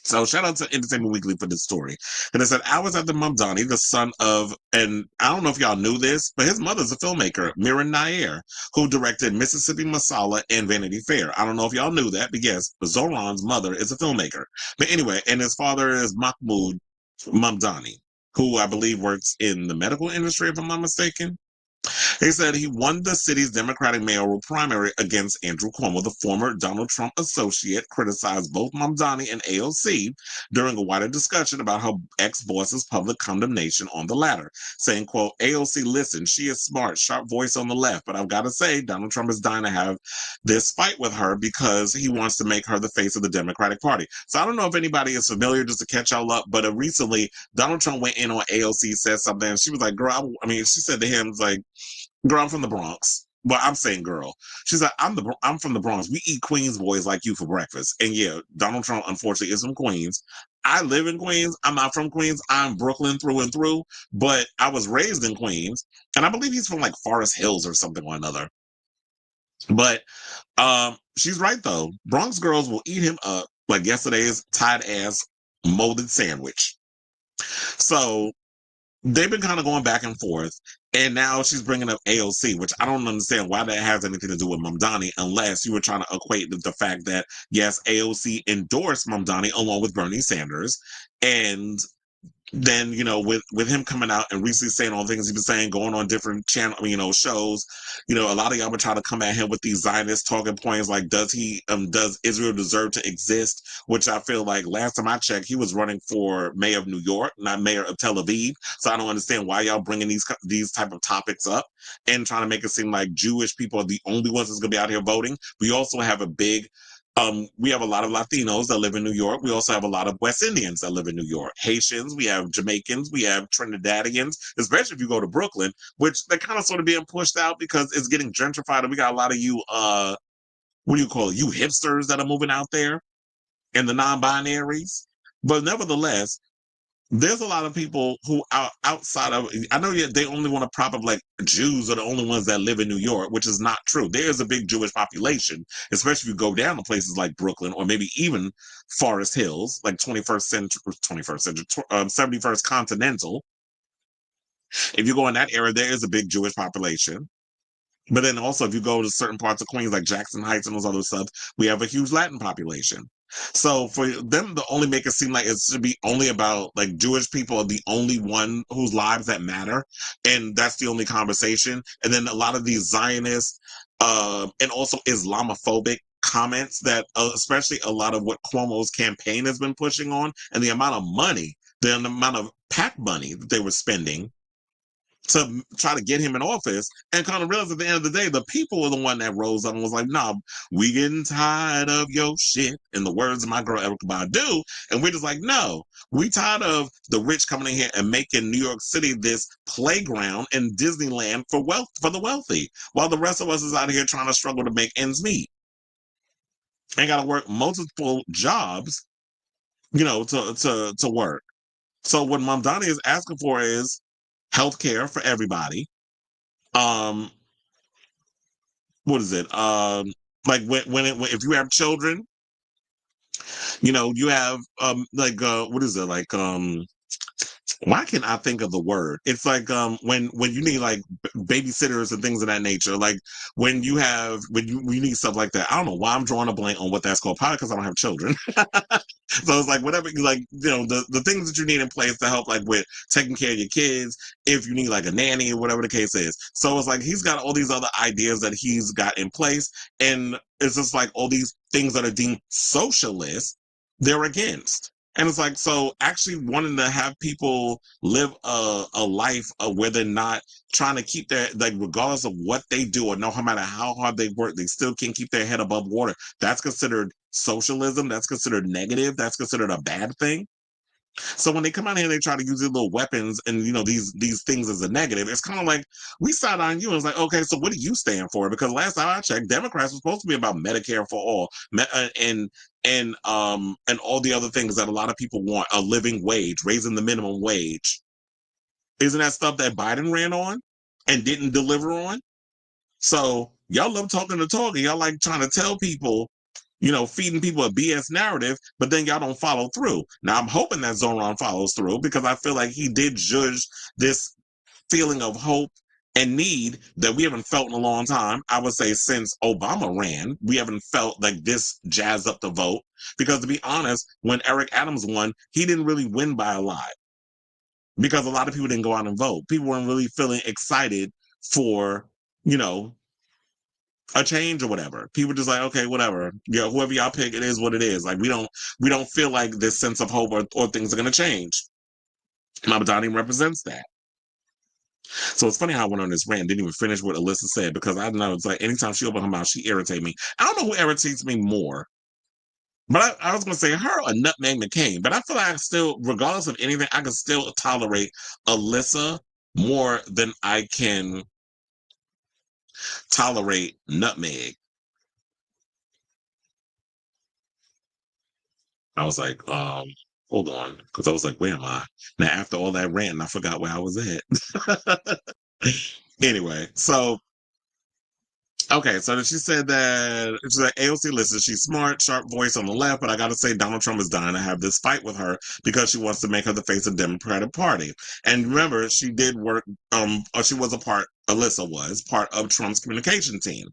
so shout out to Entertainment Weekly for this story. And it said, hours after Mamdani, the son of, and I don't know if y'all knew this, but his mother's a filmmaker, Miran Nair, who directed Mississippi Masala and Vanity Fair. I don't know if y'all knew that, but yes, Zohran's mother is a filmmaker. But anyway, and his father is Mahmoud Mamdani, who I believe works in the medical industry, if I'm not mistaken. He said he won the city's Democratic mayoral primary against Andrew Cuomo, the former Donald Trump associate, criticized both Mamdani and AOC during a wider discussion about her ex-boss's public condemnation on the latter, saying, quote, AOC, listen, she is smart, sharp voice on the left, but I've got to say, Donald Trump is dying to have this fight with her because he wants to make her the face of the Democratic Party. So I don't know if anybody is familiar, just to catch y'all up, but recently Donald Trump went in on AOC, said something, and she was like, girl, she said to him, like, girl, I'm from the Bronx. Well, I'm saying girl. She's like, I'm from the Bronx. We eat Queens boys like you for breakfast. And yeah, Donald Trump, unfortunately, is from Queens. I live in Queens. I'm not from Queens. I'm Brooklyn through and through. But I was raised in Queens. And I believe he's from like Forest Hills or something or another. But she's right, though. Bronx girls will eat him up like yesterday's tied-ass molded sandwich. So they've been kind of going back and forth, and now she's bringing up AOC, which I don't understand why that has anything to do with Mamdani, unless you were trying to equate the fact that, yes, AOC endorsed Mamdani along with Bernie Sanders, and then, you know, with him coming out and recently saying all the things he was saying, going on different channel, shows, a lot of y'all were trying to come at him with these Zionist talking points like, does Israel deserve to exist? Which I feel like last time I checked, he was running for mayor of New York, not mayor of Tel Aviv. So I don't understand why y'all bringing these type of topics up and trying to make it seem like Jewish people are the only ones that's going to be out here voting. We also have we have a lot of Latinos that live in New York. We also have a lot of West Indians that live in New York. Haitians, we have Jamaicans, we have Trinidadians, especially if you go to Brooklyn, which they're kind of sort of being pushed out because it's getting gentrified. And we got a lot of you, what do you call it? You hipsters that are moving out there and the non-binaries. But nevertheless, there's a lot of people who are outside of, I know they only want to prop up like Jews are the only ones that live in New York, which is not true. There's a big Jewish population, especially if you go down to places like Brooklyn or maybe even Forest Hills, like 71st Continental. If you go in that area, there is a big Jewish population. But then also, if you go to certain parts of Queens, like Jackson Heights and those other stuff, we have a huge Latin population. So for them to only make it seem like it should be only about like Jewish people are the only one whose lives that matter, and that's the only conversation. And then a lot of these Zionist and also Islamophobic comments that, especially a lot of what Cuomo's campaign has been pushing on, and the amount of money, the amount of PAC money that they were spending to try to get him in office, and kind of realize at the end of the day, the people are the one that rose up and was like, nah, we getting tired of your shit, in the words of my girl Erykah Badu. And we're just like, no, we tired of the rich coming in here and making New York City this playground and Disneyland for the wealthy, while the rest of us is out here trying to struggle to make ends meet and got to work multiple jobs, to work. So what Mamdani is asking for is healthcare for everybody. What is it? Like if you have children, you have what is it? Like why can't I think of the word? It's like when you need like babysitters and things of that nature. Like when you need stuff like that. I don't know why I'm drawing a blank on what that's called. Probably because I don't have children. So it's like whatever, like the things that you need in place to help, like with taking care of your kids. If you need like a nanny or whatever the case is. So it's like he's got all these other ideas that he's got in place, and it's just like all these things that are deemed socialist, they're against. And it's like, so actually wanting to have people live a life where they're not trying to keep their, like, regardless of what they do or no matter how hard they work, they still can't keep their head above water. That's considered socialism. That's considered negative. That's considered a bad thing. So when they come out here and they try to use these little weapons and, these things as a negative, it's kind of like we side on you and it's like, okay, so what do you stand for? Because last time I checked, Democrats were supposed to be about Medicare for all and all the other things that a lot of people want, a living wage, raising the minimum wage. Isn't that stuff that Biden ran on and didn't deliver on? So y'all love talking the talk, and y'all like trying to tell people, feeding people a BS narrative, but then y'all don't follow through. Now I'm hoping that Zohran follows through, because I feel like he did judge this feeling of hope and need that we haven't felt in a long time. I would say since Obama ran, we haven't felt like this jazzed up the vote. Because to be honest, when Eric Adams won, he didn't really win by a lot, because a lot of people didn't go out and vote. People weren't really feeling excited for, a change or whatever. People just like, okay, whatever. Whoever y'all pick, it is what it is. Like we don't feel like this sense of hope or things are gonna change. Mamdani represents that. So it's funny how I went on this rant, didn't even finish what Alyssa said, because I know it's like anytime she opens her mouth, she irritates me. I don't know who irritates me more. But I was going to say her or Nutmeg McCain. But I feel like I still, regardless of anything, I can still tolerate Alyssa more than I can tolerate Nutmeg. I was like, hold on. Because I was like, where am I? Now, after all that rant, I forgot where I was at. Anyway, so okay, so she said that she's like, AOC, listen, she's smart, sharp voice on the left, but I gotta say Donald Trump is dying to have this fight with her because she wants to make her the face of the Democratic Party. And remember, she did work, or she was Alyssa was part of Trump's communication team.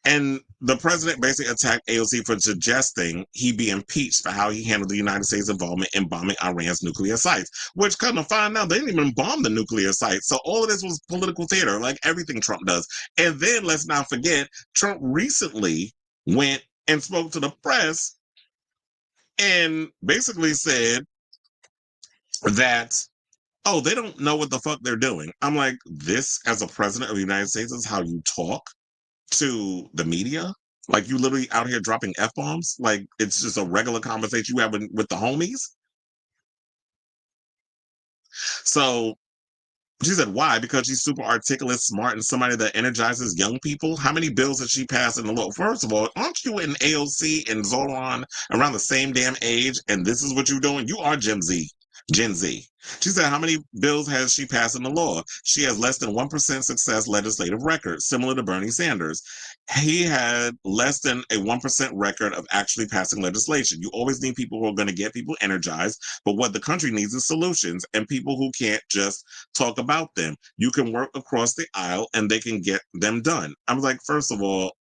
And the president basically attacked AOC for suggesting he be impeached for how he handled the United States' involvement in bombing Iran's nuclear sites, which come to find out they didn't even bomb the nuclear sites. So all of this was political theater, like everything Trump does. And then let's not forget, Trump recently went and spoke to the press and basically said that, oh, they don't know what the fuck they're doing. I'm like, this, as a president of the United States, is how you talk to the media? Like, you literally out here dropping F-bombs? Like, it's just a regular conversation you have with the homies? So she said, why? Because she's super articulate, smart, and somebody that energizes young people. How many bills has she passed in the law? First of all, aren't you in AOC and Zohran around the same damn age, and this is what you're doing? You are Gen Z. She said, how many bills has she passed in the law? She has less than 1% success legislative record, similar to Bernie Sanders. He had less than a 1% record of actually passing legislation. You always need people who are going to get people energized, but what the country needs is solutions and people who can't just talk about them. You can work across the aisle and they can get them done. I was like, first of all,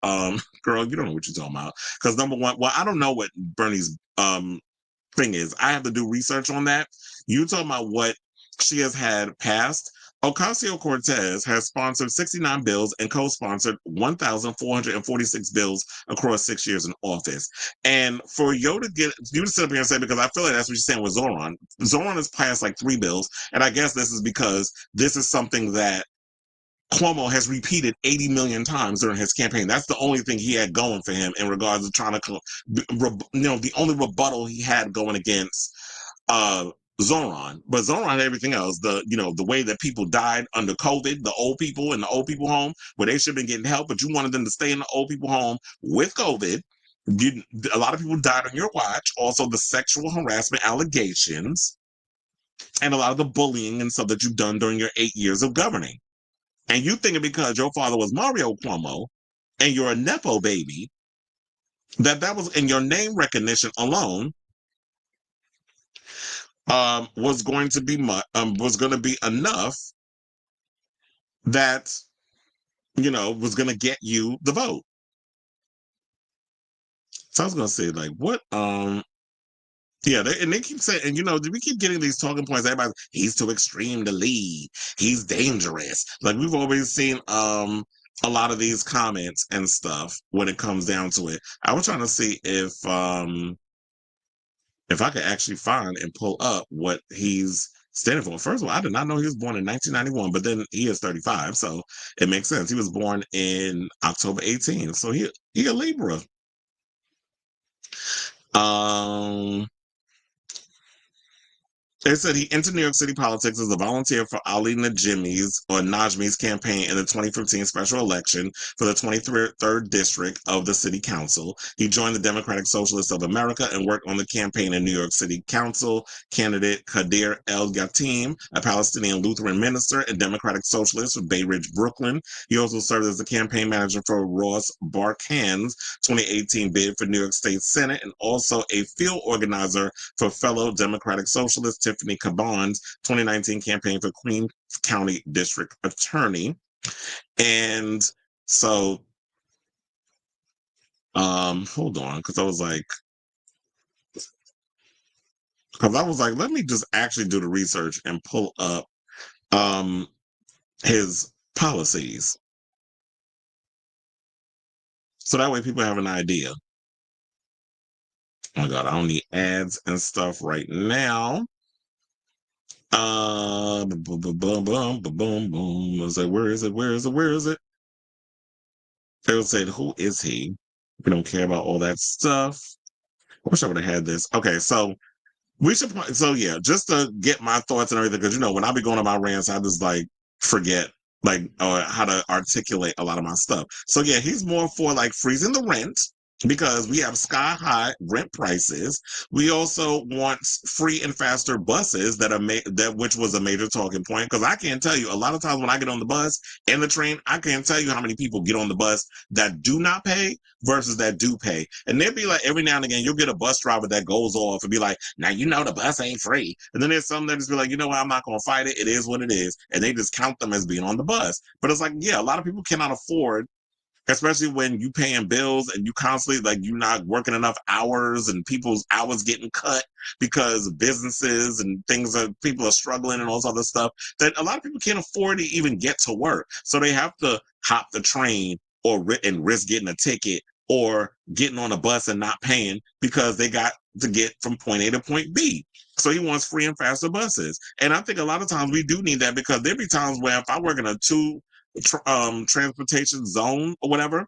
girl, you don't know what you're talking about. Because number one, well, I don't know what Bernie's thing is. I have to do research on that. You talking about what she has had passed. Ocasio-Cortez has sponsored 69 bills and co-sponsored 1,446 bills across 6 years in office. And for you to sit up here and say, because I feel like that's what you're saying with Zohran. Zohran has passed like 3 bills, and I guess this is because this is something that Cuomo has repeated 80 million times during his campaign. That's the only thing he had going for him in regards to trying to, the only rebuttal he had going against Zohran. But Zohran had everything else. The way that people died under COVID, the old people in the old people home, where they should have been getting help, but you wanted them to stay in the old people home with COVID. A lot of people died on your watch. Also, the sexual harassment allegations and a lot of the bullying and stuff that you've done during your 8 years of governing. And you thinking because your father was Mario Cuomo and you're a Nepo baby, that was in your name recognition alone was going to be enough that was going to get you the vote. So I was going to say, like, what? Yeah, they keep saying, and we keep getting these talking points. Everybody's, he's too extreme to lead. He's dangerous. Like, we've always seen a lot of these comments and stuff when it comes down to it. I was trying to see if I could actually find and pull up what he's standing for. First of all, I did not know he was born in 1991, but then he is 35, so it makes sense. He was born in October 18th, so he a Libra. They said he entered New York City politics as a volunteer for Ali Najmi's campaign in the 2015 special election for the 23rd District of the City Council. He joined the Democratic Socialists of America and worked on the campaign in New York City Council candidate Kadir El Yatim, a Palestinian Lutheran minister and Democratic Socialist from Bay Ridge, Brooklyn. He also served as the campaign manager for Ross Barkan's 2018 bid for New York State Senate and also a field organizer for fellow Democratic Socialist Tiffany Caban's 2019 campaign for Queens County District Attorney. And so, hold on, because I was like, let me just actually do the research and pull up his policies. So that way people have an idea. Oh my God, I don't need ads and stuff right now. Boom, boom, boom, boom, boom, boom. I was like, where is it? They would say, who is he? We don't care about all that stuff. I wish I would have had this. Okay, so we should, just to get my thoughts and everything, because, when I be going on my rants, I just forget how to articulate a lot of my stuff. So yeah, he's more for freezing the rent, because we have sky high rent prices. We also want free and faster buses which was a major talking point. Because I can't tell you, a lot of times when I get on the bus and the train, I can't tell you how many people get on the bus that do not pay versus that do pay. And there'd be every now and again, you'll get a bus driver that goes off and be like, now the bus ain't free. And then there's some that just be like, I'm not going to fight it. It is what it is. And they just count them as being on the bus. But it's a lot of people cannot afford, especially when you paying bills and you constantly you're not working enough hours and people's hours getting cut because businesses and people are struggling and all this other stuff, that a lot of people can't afford to even get to work. So they have to hop the train and risk getting a ticket or getting on a bus and not paying because they got to get from point A to point B. So he wants free and faster buses. And I think a lot of times we do need that, because there'd be times where if I work in a transportation zone or whatever,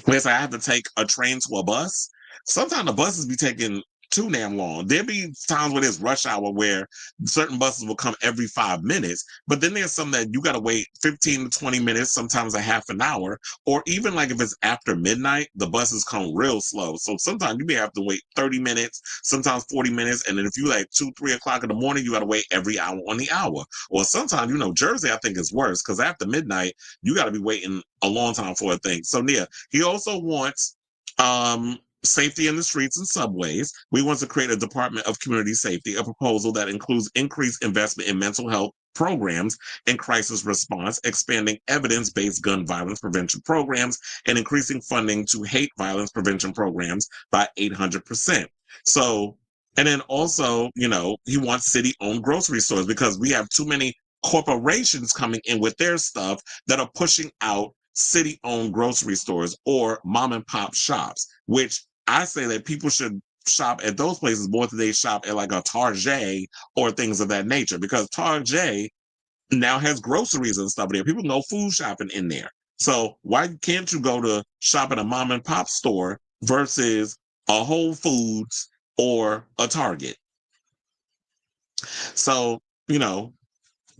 where I have to take a train to a bus, sometimes the buses be taking too damn long. There'll be times where there's rush hour where certain buses will come every 5 minutes, but then there's some that you got to wait 15 to 20 minutes, sometimes a half an hour, or even if it's after midnight, the buses come real slow. So sometimes you may have to wait 30 minutes, sometimes 40 minutes, and then if you 2, 3 o'clock in the morning, you got to wait every hour on the hour. Or sometimes, Jersey, I think is worse, because after midnight, you got to be waiting a long time for a thing. So yeah, he also wants safety in the streets and subways. We want to create a Department of Community Safety, a proposal that includes increased investment in mental health programs and crisis response, expanding evidence-based gun violence prevention programs, and increasing funding to hate violence prevention programs by 800%. So, and then also, he wants city-owned grocery stores, because we have too many corporations coming in with their stuff that are pushing out city-owned grocery stores or mom and pop shops, which I say that people should shop at those places more than they shop at a Target or things of that nature, because Target now has groceries and stuff there. People go food shopping in there. So why can't you go to shop at a mom and pop store versus a Whole Foods or a Target? So,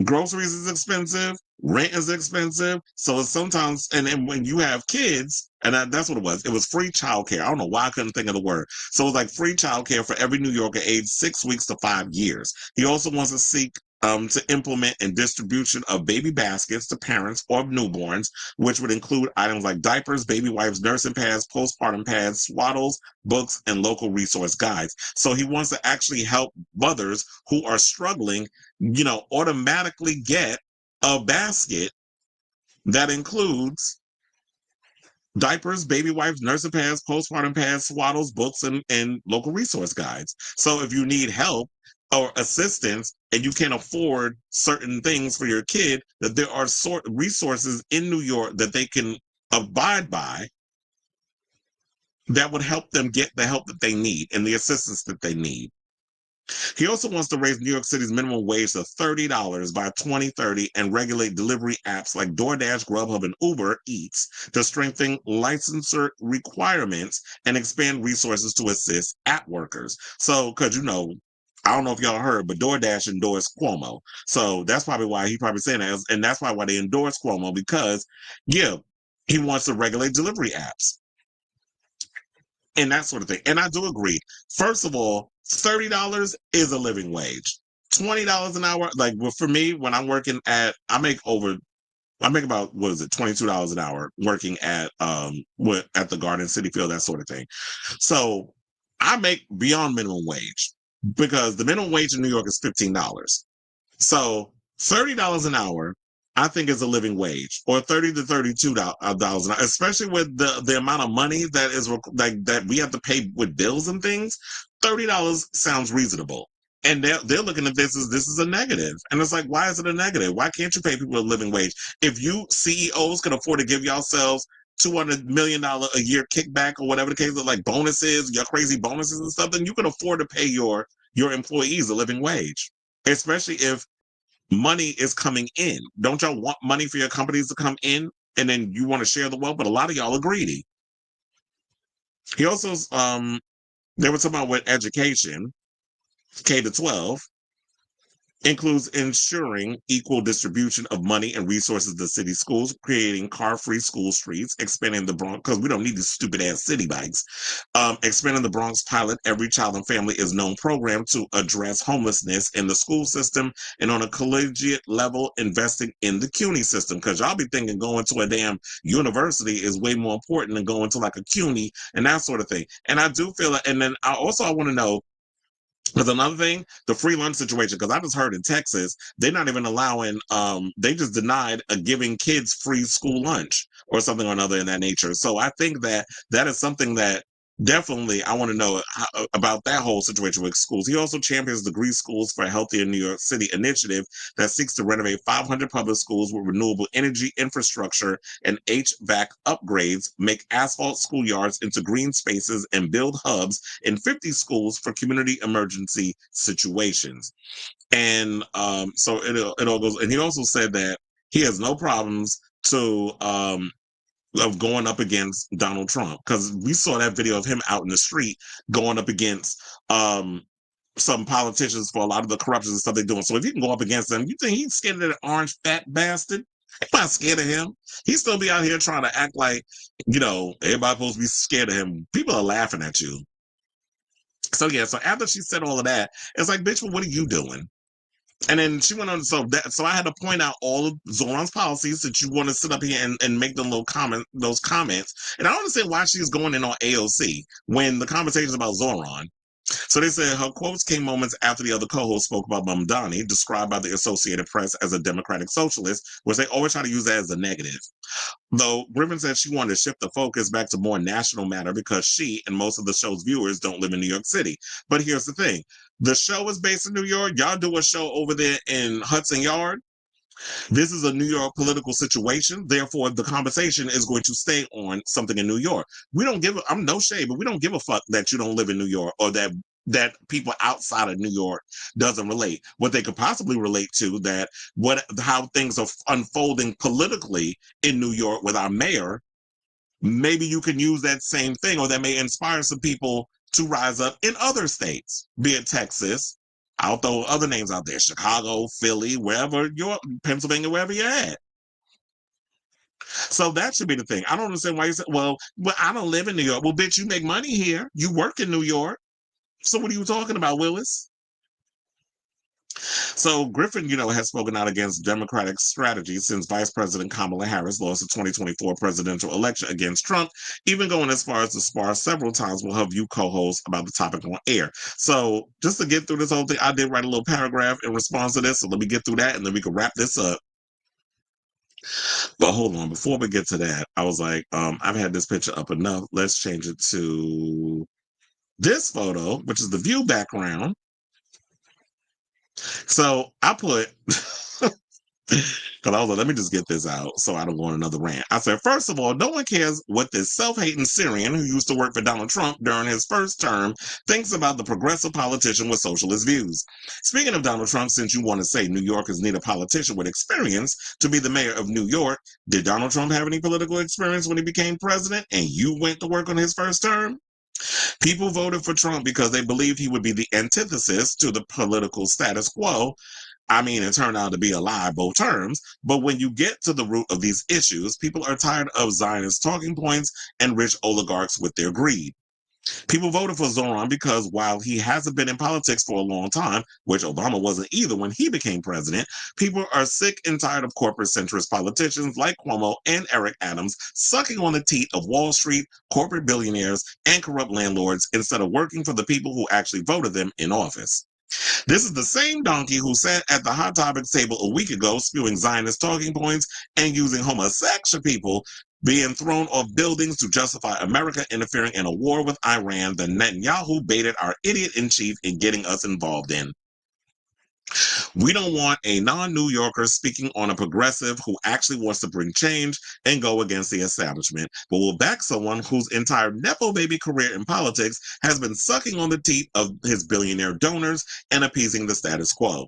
groceries is expensive. Rent is expensive. So sometimes, and then when you have kids, and that's what it was free childcare. I don't know why I couldn't think of the word. So it was free childcare for every New Yorker aged 6 weeks to 5 years. He also wants to seek to implement and distribution of baby baskets to parents or newborns, which would include items like diapers, baby wipes, nursing pads, postpartum pads, swaddles, books, and local resource guides. So he wants to actually help mothers who are struggling, automatically get a basket that includes diapers, baby wipes, nursing pads, postpartum pads, swaddles, books, and local resource guides. So if you need help or assistance and you can't afford certain things for your kid, that there are resources in New York that they can abide by that would help them get the help that they need and the assistance that they need. He also wants to raise New York City's minimum wage to $30 by 2030 and regulate delivery apps like DoorDash, Grubhub, and Uber Eats to strengthen licensure requirements and expand resources to assist app workers. So, because I don't know if y'all heard, but DoorDash endorsed Cuomo. So that's probably why he probably saying that. And that's why they endorsed Cuomo, because, yeah, he wants to regulate delivery apps and that sort of thing. And I do agree. First of all, $30 is a living wage. $20 an hour, like, well, for me, when I'm working I make about, what is it, $22 an hour working at the Garden City Field, that sort of thing. So I make beyond minimum wage, because the minimum wage in New York is $15. So $30 an hour, I think, is a living wage, or $30 to $32 an hour, especially with the amount of money that is like that we have to pay with bills and things. $30 sounds reasonable. And they're looking at this is a negative. And it's like, why is it a negative? Why can't you pay people a living wage? If you CEOs can afford to give yourselves $200 million a year kickback, or whatever the case is, like bonuses, your crazy bonuses and stuff, then you can afford to pay your employees a living wage, especially if money is coming in. Don't y'all want money for your companies to come in, and then you want to share the wealth? But a lot of y'all are greedy. He also, they were talking about with education, K to 12, includes ensuring equal distribution of money and resources to city schools, creating car-free school streets, expanding the Bronx, because we don't need these stupid-ass city bikes, expanding the Bronx pilot Every Child and Family is Known program to address homelessness in the school system, and on a collegiate level, investing in the CUNY system, because y'all be thinking going to a damn university is way more important than going to like a CUNY and that sort of thing. And I do feel like, and then I want to know, there's another thing, the free lunch situation, because I just heard in Texas, they're not even allowing, they just denied giving kids free school lunch or something or another in that nature. So I think that is something that definitely I want to know about that whole situation with schools. He also champions the Green Schools for a Healthier New York City initiative that seeks to renovate 500 public schools with renewable energy infrastructure and HVAC upgrades, make asphalt schoolyards into green spaces, and build hubs in 50 schools for community emergency situations. And so it all goes. And he also said that he has no problems of going up against Donald Trump, because we saw that video of him out in the street going up against some politicians for a lot of the corruption and stuff they're doing. So if you can go up against them, you think he's scared of that orange fat bastard? I'm not scared of him. He still be out here trying to act like, everybody's supposed to be scared of him. People are laughing at you. So yeah, so after she said all of that, it's like, bitch, well, what are you doing? And then she went on, so I had to point out all of Zohran's policies that you want to sit up here and make those comments. And I don't understand why she's going in on AOC when the conversation is about Zohran. So they said her quotes came moments after the other co-host spoke about Mamdani, described by the Associated Press as a democratic socialist, which they always try to use that as a negative. Though Griffin said she wanted to shift the focus back to more national matter because she and most of the show's viewers don't live in New York City. But here's the thing. The show is based in New York. Y'all do a show over there in Hudson Yard. This is a New York political situation. Therefore, the conversation is going to stay on something in New York. I'm no shade, but we don't give a fuck that you don't live in New York, or that people outside of New York doesn't relate. What they could possibly relate to, how things are unfolding politically in New York with our mayor, maybe you can use that same thing, or that may inspire some people to rise up in other states, be it Texas. I'll throw other names out there, Chicago, Philly, Pennsylvania, wherever you're at. So that should be the thing. I don't understand why you say, well, I don't live in New York. Well, bitch, you make money here. You work in New York. So what are you talking about, Willis? So Griffin, has spoken out against Democratic strategies since Vice President Kamala Harris lost the 2024 presidential election against Trump, even going as far as to spar several times with her View co-host about the topic on air. So just to get through this whole thing, I did write a little paragraph in response to this. So let me get through that, and then we can wrap this up. But hold on, before we get to that, I was like, I've had this picture up enough. Let's change it to this photo, which is the View background. So I put, because I was like, let me just get this out so I don't go on another rant. I said, first of all, no one cares what this self-hating Syrian who used to work for Donald Trump during his first term thinks about the progressive politician with socialist views. Speaking of Donald Trump, since you want to say New Yorkers need a politician with experience to be the mayor of New York, did Donald Trump have any political experience when he became president and you went to work on his first term? People voted for Trump because they believed he would be the antithesis to the political status quo. I mean, it turned out to be a lie, both terms. But when you get to the root of these issues, people are tired of Zionist talking points and rich oligarchs with their greed. People voted for Zohran because while he hasn't been in politics for a long time, which Obama wasn't either when he became president, people are sick and tired of corporate centrist politicians like Cuomo and Eric Adams sucking on the teat of Wall Street, corporate billionaires, and corrupt landlords instead of working for the people who actually voted them in office. This is the same donkey who sat at the Hot Topics table a week ago spewing Zionist talking points and using homosexual people being thrown off buildings to justify America interfering in a war with Iran that Netanyahu baited our idiot-in-chief in getting us involved in. We don't want a non-New Yorker speaking on a progressive who actually wants to bring change and go against the establishment, but will back someone whose entire Nepo baby career in politics has been sucking on the teeth of his billionaire donors and appeasing the status quo.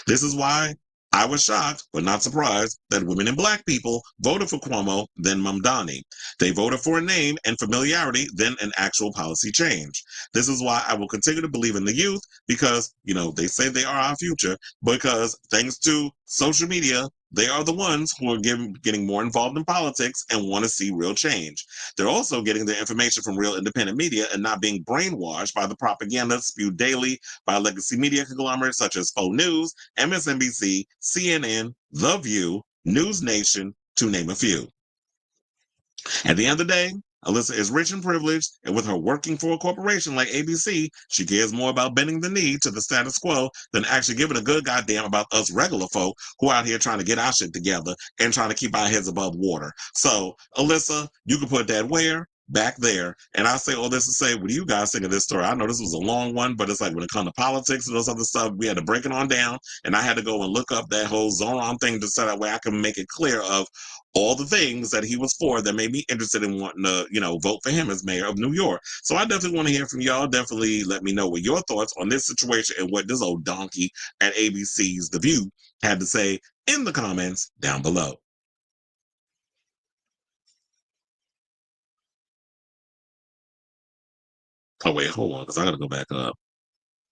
This is why I was shocked, but not surprised, that women and black people voted for Cuomo, then Mamdani. They voted for a name and familiarity, then an actual policy change. This is why I will continue to believe in the youth because, they say they are our future, because thanks to social media, they are the ones who are getting more involved in politics and want to see real change. They're also getting their information from real independent media and not being brainwashed by the propaganda spewed daily by legacy media conglomerates such as Faux News, MSNBC, CNN, The View, News Nation, to name a few. At the end of the day, Alyssa is rich and privileged, and with her working for a corporation like ABC, she cares more about bending the knee to the status quo than actually giving a good goddamn about us regular folk who out here trying to get our shit together and trying to keep our heads above water. So, Alyssa, you can put that where? Back there. And I say all this to say, what do you guys think of this story? I know this was a long one, but it's like when it comes to politics and those other stuff, we had to break it on down, and I had to go and look up that whole Zohran thing to so that way I can make it clear of all the things that he was for that made me interested in wanting to, vote for him as mayor of New York. So I definitely want to hear from y'all. Definitely let me know what your thoughts on this situation and what this old donkey at ABC's The View had to say in the comments down below. Oh wait, hold on, because I gotta go back up.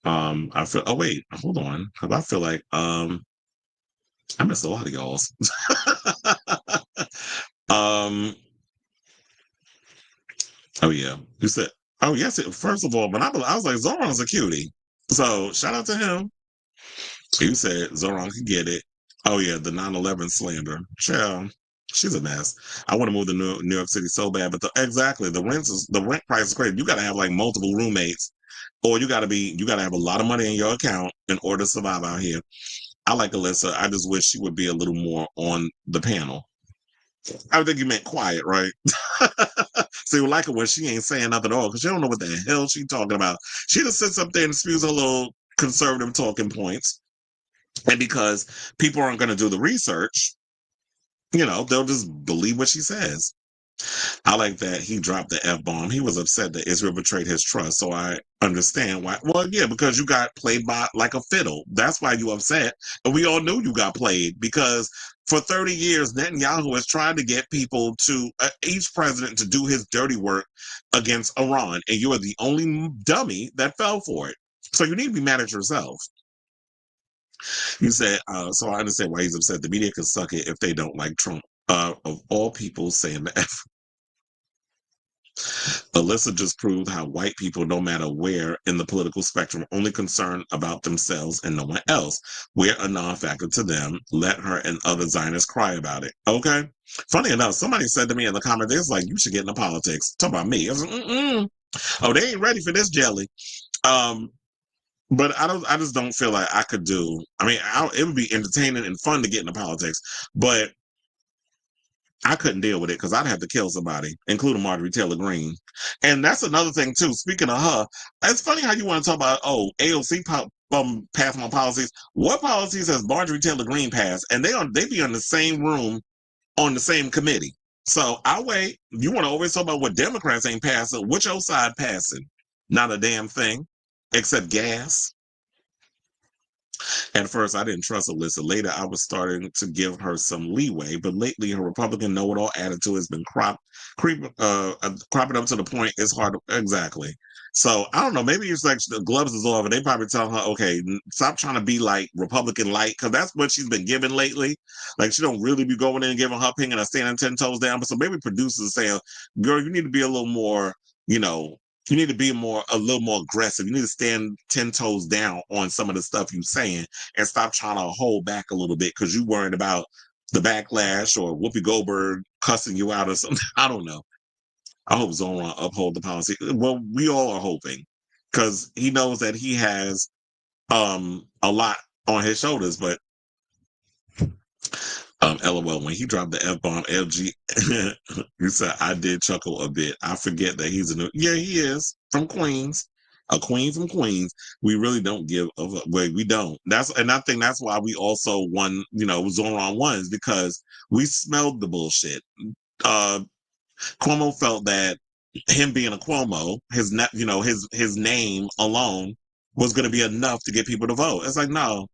I feel. Oh wait, hold on, because I feel like I missed a lot of y'all's. Oh yeah, you said. Oh yes. First of all, but I was like, Zohran's a cutie, so shout out to him. You said Zohran could get it. Oh yeah, the 9/11 slander. Child, she's a mess. I want to move to New York City so bad, but exactly the rent price is crazy. You got to have like multiple roommates, or you got to have a lot of money in your account in order to survive out here. I like Alyssa. I just wish she would be a little more on the panel. I think you meant quiet, right? So you like it when she ain't saying nothing at all because she don't know what the hell she's talking about. She just sits up there and spews her little conservative talking points. And because people aren't going to do the research, they'll just believe what she says. I like that he dropped the F-bomb. He was upset that Israel betrayed his trust. So I understand why. Well, yeah, because you got played by like a fiddle. That's why you upset. And we all knew you got played because for 30 years, Netanyahu has tried to get people to, each president to do his dirty work against Iran. And you are the only dummy that fell for it. So you need to be mad at yourself. You said, so I understand why he's upset. The media can suck it if they don't like Trump. Of all people saying the F. Alyssa just proved how white people, no matter where in the political spectrum, only concerned about themselves and no one else. We're a non-factor to them. Let her and other Zionists cry about it. Okay? Funny enough, somebody said to me in the comments, they was like, you should get into politics. Talk about me. I was like, oh, they ain't ready for this jelly. But I just don't feel like I could do. I mean, it would be entertaining and fun to get into politics, but I couldn't deal with it because I'd have to kill somebody, including Marjorie Taylor Greene. And that's another thing too. Speaking of her, it's funny how you want to talk about AOC passing on policies. What policies has Marjorie Taylor Greene passed? And they be in the same room on the same committee. So I'll wait. You want to always talk about what Democrats ain't passing? Which your side passing? Not a damn thing. Except gas. At first, I didn't trust Alyssa. Later, I was starting to give her some leeway, but lately, her Republican know-it-all attitude has been cropping up to the point it's hard to, exactly. So I don't know. Maybe it's like the gloves is off, and they probably tell her, "Okay, stop trying to be like Republican light," because that's what she's been given lately. Like she don't really be going in and giving her opinion and standing 10 toes down. But so maybe producers are saying, "Girl, you need to be a little more, you know." You need to be a little more aggressive. You need to stand 10 toes down on some of the stuff you're saying and stop trying to hold back a little bit because you worried about the backlash or Whoopi Goldberg cussing you out or something. I don't know. I hope Zohran uphold the policy. Well, we all are hoping because he knows that he has a lot on his shoulders, but LOL, when he dropped the F-bomb, LG, you said, I did chuckle a bit. I forget that he's yeah, he is from Queens, a queen from Queens. We really don't give a way. We don't. And I think that's why we also won, Zohran won, is because we smelled the bullshit. Cuomo felt that him being a Cuomo, his name alone was going to be enough to get people to vote. It's like, no.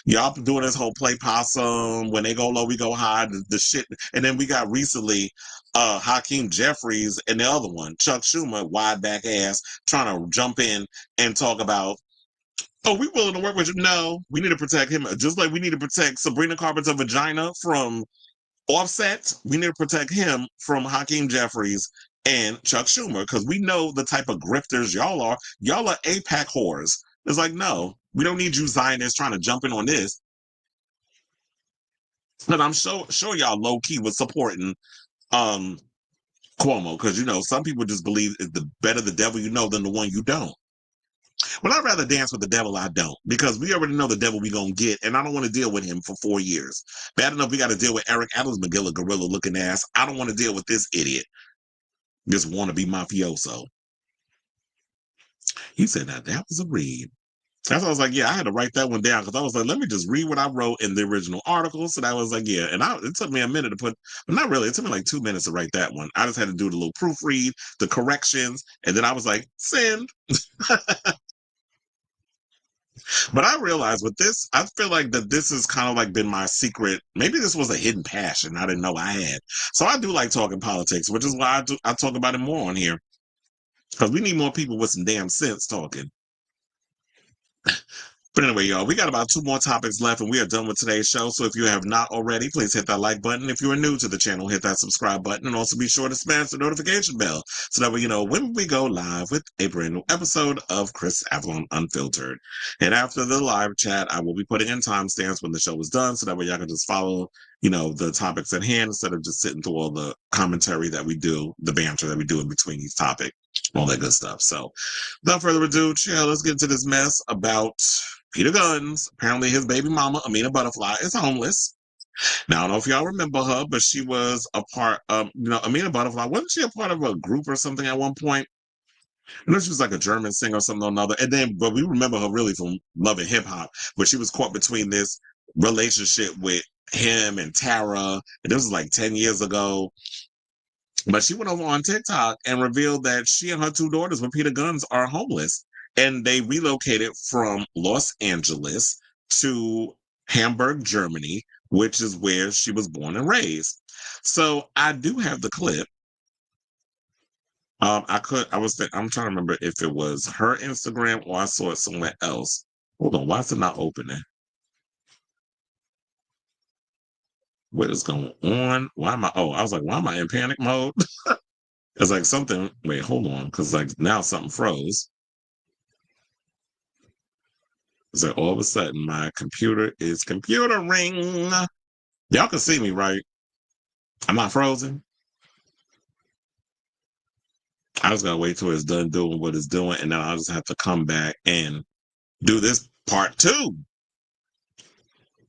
Y'all doing this whole play possum, when they go low, we go high, the shit. And then we got recently Hakeem Jeffries and the other one, Chuck Schumer, wide back ass, trying to jump in and talk about, oh, we willing to work with you. No, we need to protect him. Just like we need to protect Sabrina Carpenter's vagina from Offset, we need to protect him from Hakeem Jeffries and Chuck Schumer, because we know the type of grifters y'all are. Y'all are APAC whores. It's like, no, we don't need you Zionists trying to jump in on this. But I'm sure y'all low key was supporting Cuomo, because some people just believe it's the better the devil you know than the one you don't. Well, I'd rather dance with the devil I don't, because we already know the devil we gonna get, and I don't want to deal with him for 4 years. Bad enough we got to deal with Eric Adams McGill, gorilla looking ass. I don't want to deal with this idiot, this wannabe mafioso. He said that was a read. That's why I was like, yeah, I had to write that one down, because I was like, let me just read what I wrote in the original article. So that was like, yeah. And it took me a minute to put, but not really. It took me like 2 minutes to write that one. I just had to do the little proofread, the corrections, and then I was like, send. But I realized with this, I feel like that this has kind of like been my secret. Maybe this was a hidden passion I didn't know I had. So I do like talking politics, which is why I talk about it more on here. Because we need more people with some damn sense talking. But anyway, y'all, we got about 2 more topics left and we are done with today's show. So if you have not already, please hit that like button. If you are new to the channel, hit that subscribe button, and also be sure to smash the notification bell so that way you know when we go live with a brand new episode of Chris Avalon Unfiltered. And after the live chat, I will be putting in timestamps when the show is done so that way y'all can just follow, the topics at hand instead of just sitting through all the commentary that we do, the banter that we do in between each topic, all that good stuff. So without further ado, let's get into this mess about Peter Gunz. Apparently his baby mama, Amina Buddafly, is homeless. Now, I don't know if y'all remember her, but she was a part of, Amina Buddafly, wasn't she a part of a group or something at one point? I know she was like a German singer or something or another. But we remember her really from Love and Hip Hop, where she was caught between this relationship with him and Tara. And this was like 10 years ago. But she went over on TikTok and revealed that she and her 2 daughters with Peter Gunz are homeless. And they relocated from Los Angeles to Hamburg, Germany, which is where she was born and raised. So I do have the clip. I'm trying to remember if it was her Instagram or I saw it somewhere else. Hold on, why is it not opening? What is going on? I was like, why am I in panic mode? It's like something, wait, hold on, because like now something froze. It's like all of a sudden my computer is computering. Y'all can see me, right? I'm not frozen. I just gotta wait till it's done doing what it's doing, and then I'll just have to come back and do this part 2.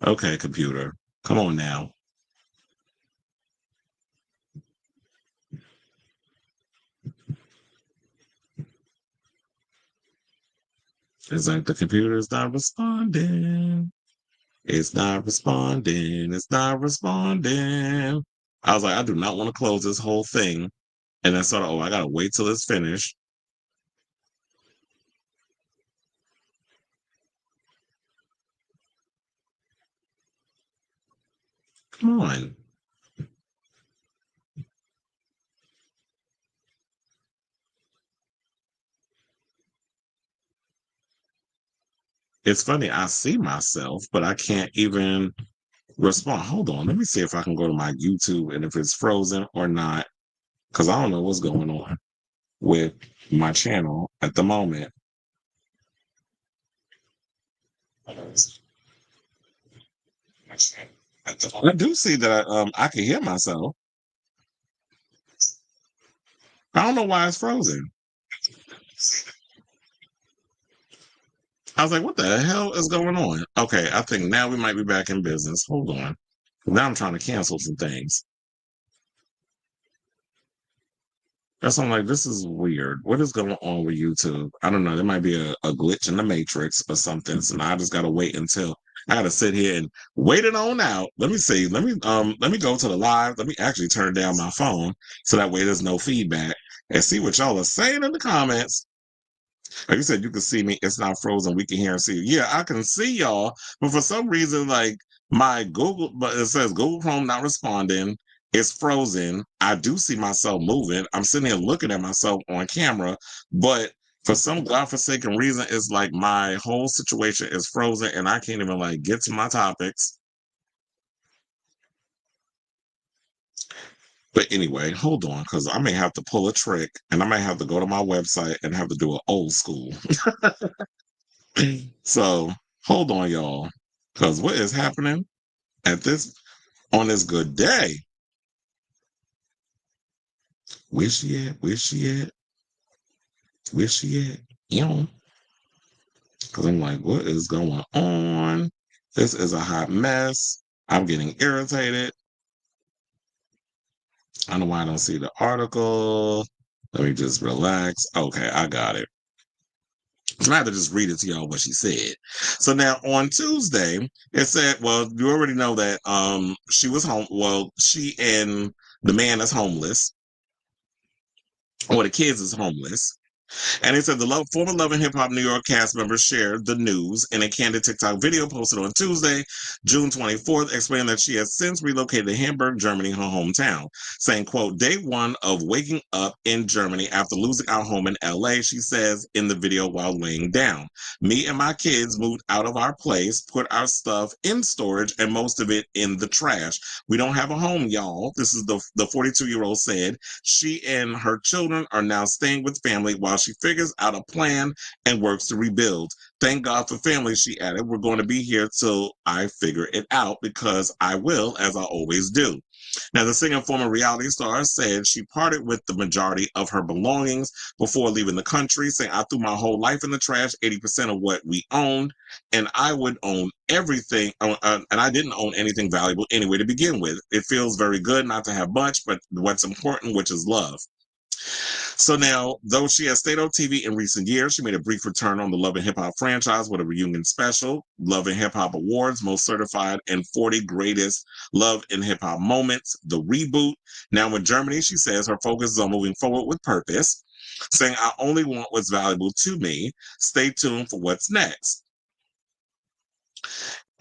Okay, computer, come on now. It's like the computer is not responding. It's not responding. It's not responding. I was like, I do not want to close this whole thing. And then sort of, I gotta wait till it's finished. Come on. It's funny, I see myself, but I can't even respond. Hold on, let me see if I can go to my YouTube and if it's frozen or not, because I don't know what's going on with my channel at the moment. I do see that I can hear myself. I don't know why it's frozen. I was like, what the hell is going on? Okay, I think now we might be back in business. Hold on. Now I'm trying to cancel some things. That's why I'm like, this is weird. What is going on with YouTube? I don't know. There might be a glitch in the matrix or something. So now I just gotta wait until I gotta sit here and wait it on out. Let me see. Let me go to the live. Let me actually turn down my phone so that way there's no feedback and see what y'all are saying in the comments. Like you said, you can see me. It's not frozen. We can hear and see you. Yeah, I can see y'all. But for some reason, like my Google, but it says Google Chrome not responding. It's frozen. I do see myself moving. I'm sitting here looking at myself on camera, but for some godforsaken reason, it's like my whole situation is frozen and I can't even like get to my topics. But anyway, hold on, because I may have to pull a trick and I may have to go to my website and have to do an old school. So hold on, y'all, because what is happening on this good day? Where she at? Where she at? Where she at? Because I'm like, what is going on? This is a hot mess. I'm getting irritated. I don't know why I don't see the article. Let me just relax. Okay, I got it. So I have to just read it to y'all what she said. So now on Tuesday, it said, well, you already know that she was home. Well, she and the man is homeless, or the kids is homeless. And it said the former Love and Hip Hop New York cast members shared the news in a candid TikTok video posted on Tuesday, June 24th, explaining that she has since relocated to Hamburg, Germany, her hometown, saying, quote, day one of waking up in Germany after losing our home in LA, she says in the video while laying down. Me and my kids moved out of our place, put our stuff in storage, and most of it in the trash. We don't have a home, y'all. This is the 42-year-old said. She and her children are now staying with family while she figures out a plan and works to rebuild. Thank God for family, she added. We're going to be here till I figure it out because I will, as I always do. Now, the singer, former reality star, said she parted with the majority of her belongings before leaving the country, saying, I threw my whole life in the trash, 80% of what we owned, and I would own everything, and I didn't own anything valuable anyway to begin with. It feels very good not to have much, but what's important, which is love. So now, though she has stayed on TV in recent years, she made a brief return on the Love and Hip Hop franchise with a reunion special, Love and Hip Hop Awards, Most Certified and 40 Greatest Love and Hip Hop Moments, the reboot. Now in Germany, she says her focus is on moving forward with purpose, saying, I only want what's valuable to me. Stay tuned for what's next.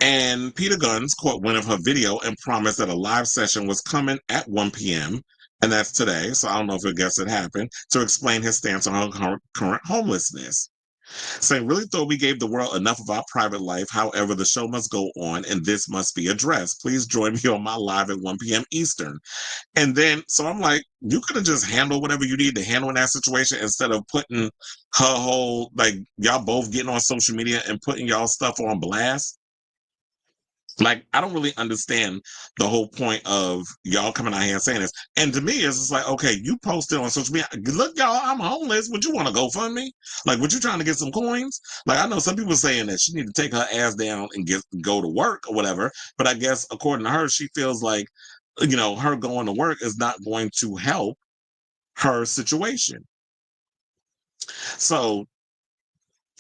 And Peter Gunz caught wind of her video and promised that a live session was coming at 1 p.m., and that's today, so I don't know if I guess it happened, to explain his stance on her current homelessness. Saying, really thought we gave the world enough of our private life. However, the show must go on and this must be addressed. Please join me on my live at 1 p.m. Eastern. And then, so I'm like, you could have just handled whatever you need to handle in that situation instead of putting her whole, like, y'all both getting on social media and putting y'all stuff on blast. Like, I don't really understand the whole point of y'all coming out here and saying this. And to me, it's just like, okay, you posted on social media, look, y'all, I'm homeless. Would you want to go fund me? Like, would you trying to get some coins? Like, I know some people saying that she need to take her ass down and go to work or whatever. But I guess, according to her, she feels like, her going to work is not going to help her situation. So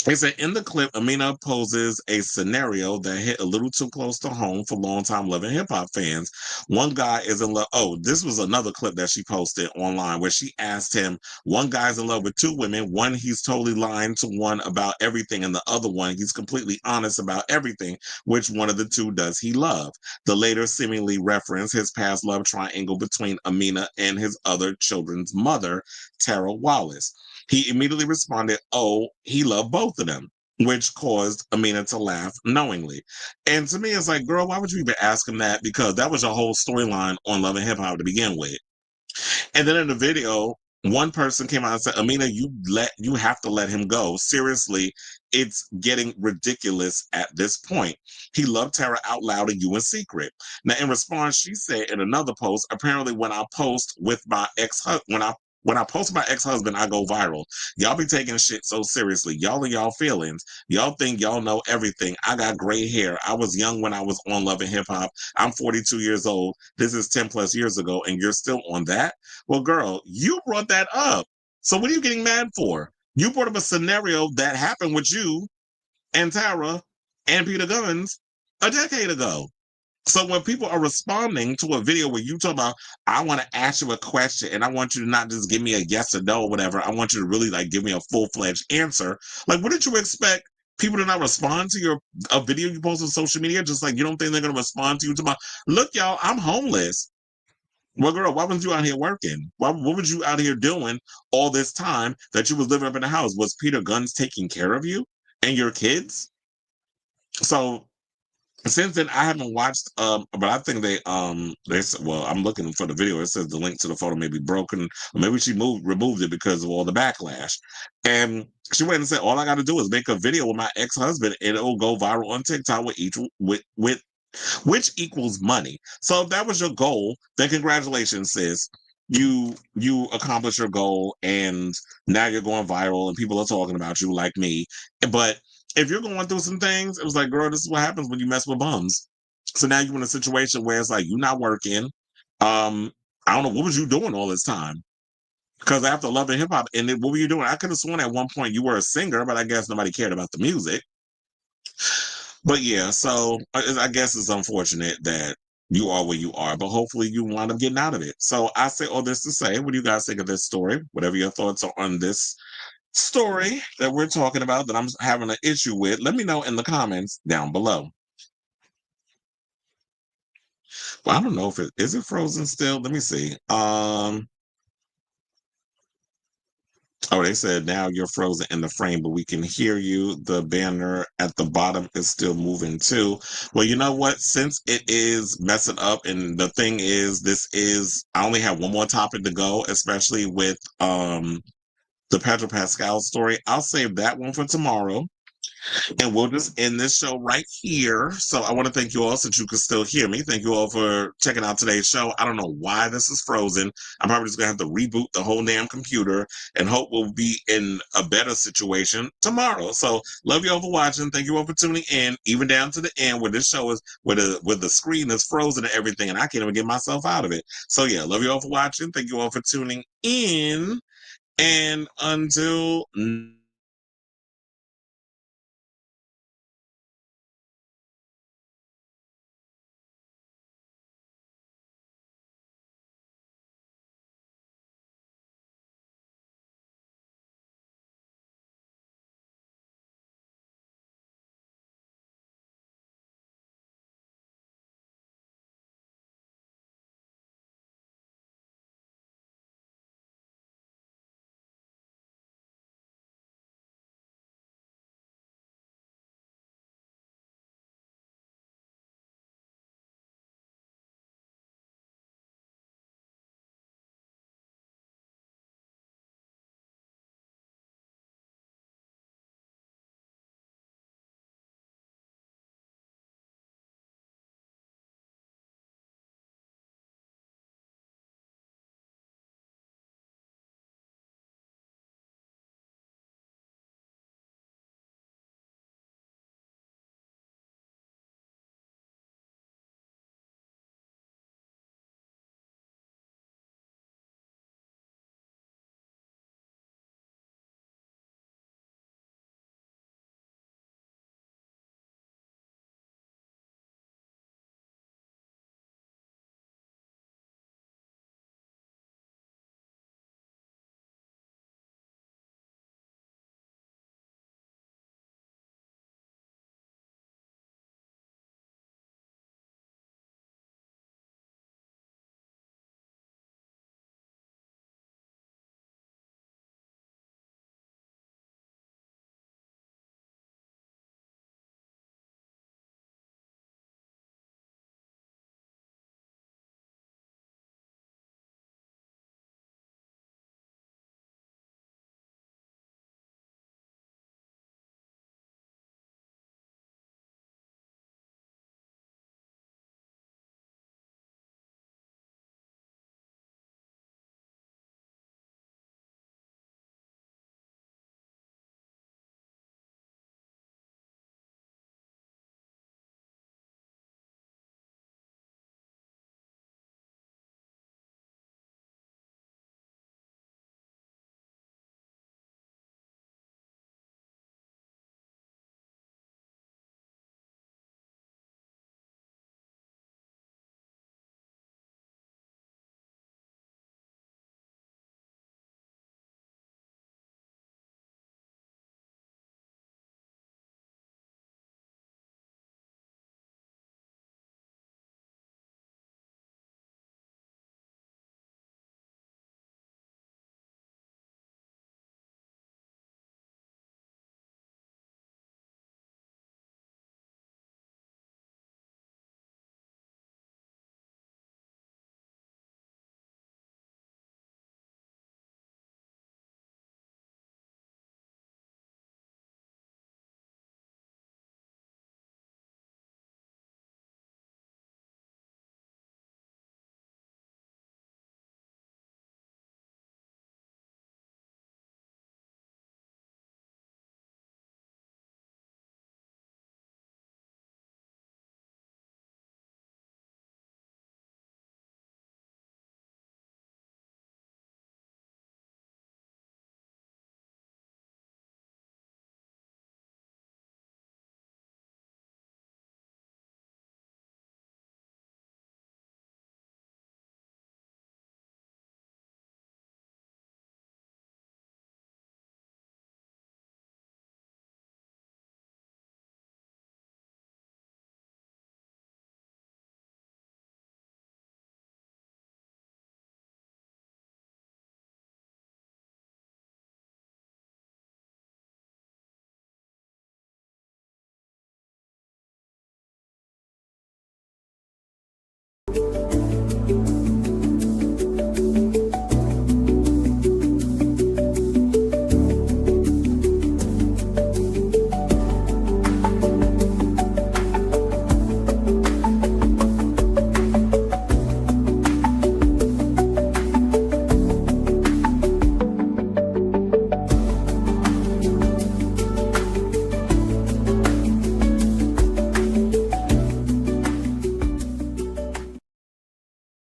It said in the clip, Amina poses a scenario that hit a little too close to home for longtime Love and Hip Hop fans. One guy is in love. Oh, this was another clip that she posted online where she asked him, one guy's in love with two women. One, he's totally lying to one about everything, and the other one, he's completely honest about everything. Which one of the two does he love? The later seemingly referenced his past love triangle between Amina and his other children's mother, Tara Wallace. He immediately responded, oh, he loved both of them, which caused Amina to laugh knowingly. And to me, it's like, girl, why would you even ask him that? Because that was your whole storyline on Love and Hip Hop to begin with. And then in the video, one person came out and said, Amina, you have to let him go. Seriously, it's getting ridiculous at this point. He loved Tara out loud and you in secret. Now, in response, she said in another post, apparently when I post with my ex-husband, when I post my ex-husband, I go viral. Y'all be taking shit so seriously. Y'all and y'all feelings. Y'all think y'all know everything. I got gray hair. I was young when I was on Love and Hip Hop. I'm 42 years old. This is 10 plus years ago, and you're still on that? Well, girl, you brought that up. So what are you getting mad for? You brought up a scenario that happened with you and Tara and Peter Gunz a decade ago. So when people are responding to a video where you talk about, I want to ask you a question and I want you to not just give me a yes or no or whatever. I want you to really like give me a full-fledged answer. Like, what did you expect people to not respond to a video you post on social media? Just like you don't think they're going to respond to you tomorrow. Look, y'all, I'm homeless. Well, girl, why wasn't you out here working? What was you out here doing all this time that you was living up in the house? Was Peter Gunz taking care of you and your kids? So since then, I haven't watched, but I think they said, well, I'm looking for the video. It says the link to the photo may be broken, or maybe she removed it because of all the backlash. And she went and said, all I got to do is make a video with my ex-husband, and it'll go viral on TikTok with which equals money. So if that was your goal, then congratulations, sis. You accomplished your goal, and now you're going viral, and people are talking about you like me. But if you're going through some things, it was like, girl, this is what happens when you mess with bums. So now you're in a situation where it's like you're not working. I don't know, what was you doing all this time? Because after Love and Hip Hop ended, what were you doing? I could have sworn at one point you were a singer, but I guess nobody cared about the music. But yeah, so I guess it's unfortunate that you are where you are, but hopefully you wind up getting out of it. So I say all this to say, what do you guys think of this story? Whatever your thoughts are on this story that we're talking about that I'm having an issue with, let me know in the comments down below. Well, I don't know if is it frozen still? Let me see. Oh, they said now you're frozen in the frame, but we can hear you. The banner at the bottom is still moving too. Well, you know what? Since it is messing up, and the thing is, I only have one more topic to go, especially with the Pedro Pascal story. I'll save that one for tomorrow. And we'll just end this show right here. So I want to thank you all, since you can still hear me. Thank you all for checking out today's show. I don't know why this is frozen. I'm probably just going to have to reboot the whole damn computer and hope we'll be in a better situation tomorrow. So love you all for watching. Thank you all for tuning in, even down to the end where this show is, where the screen is frozen and everything, and I can't even get myself out of it. So yeah, love you all for watching. Thank you all for tuning in. And until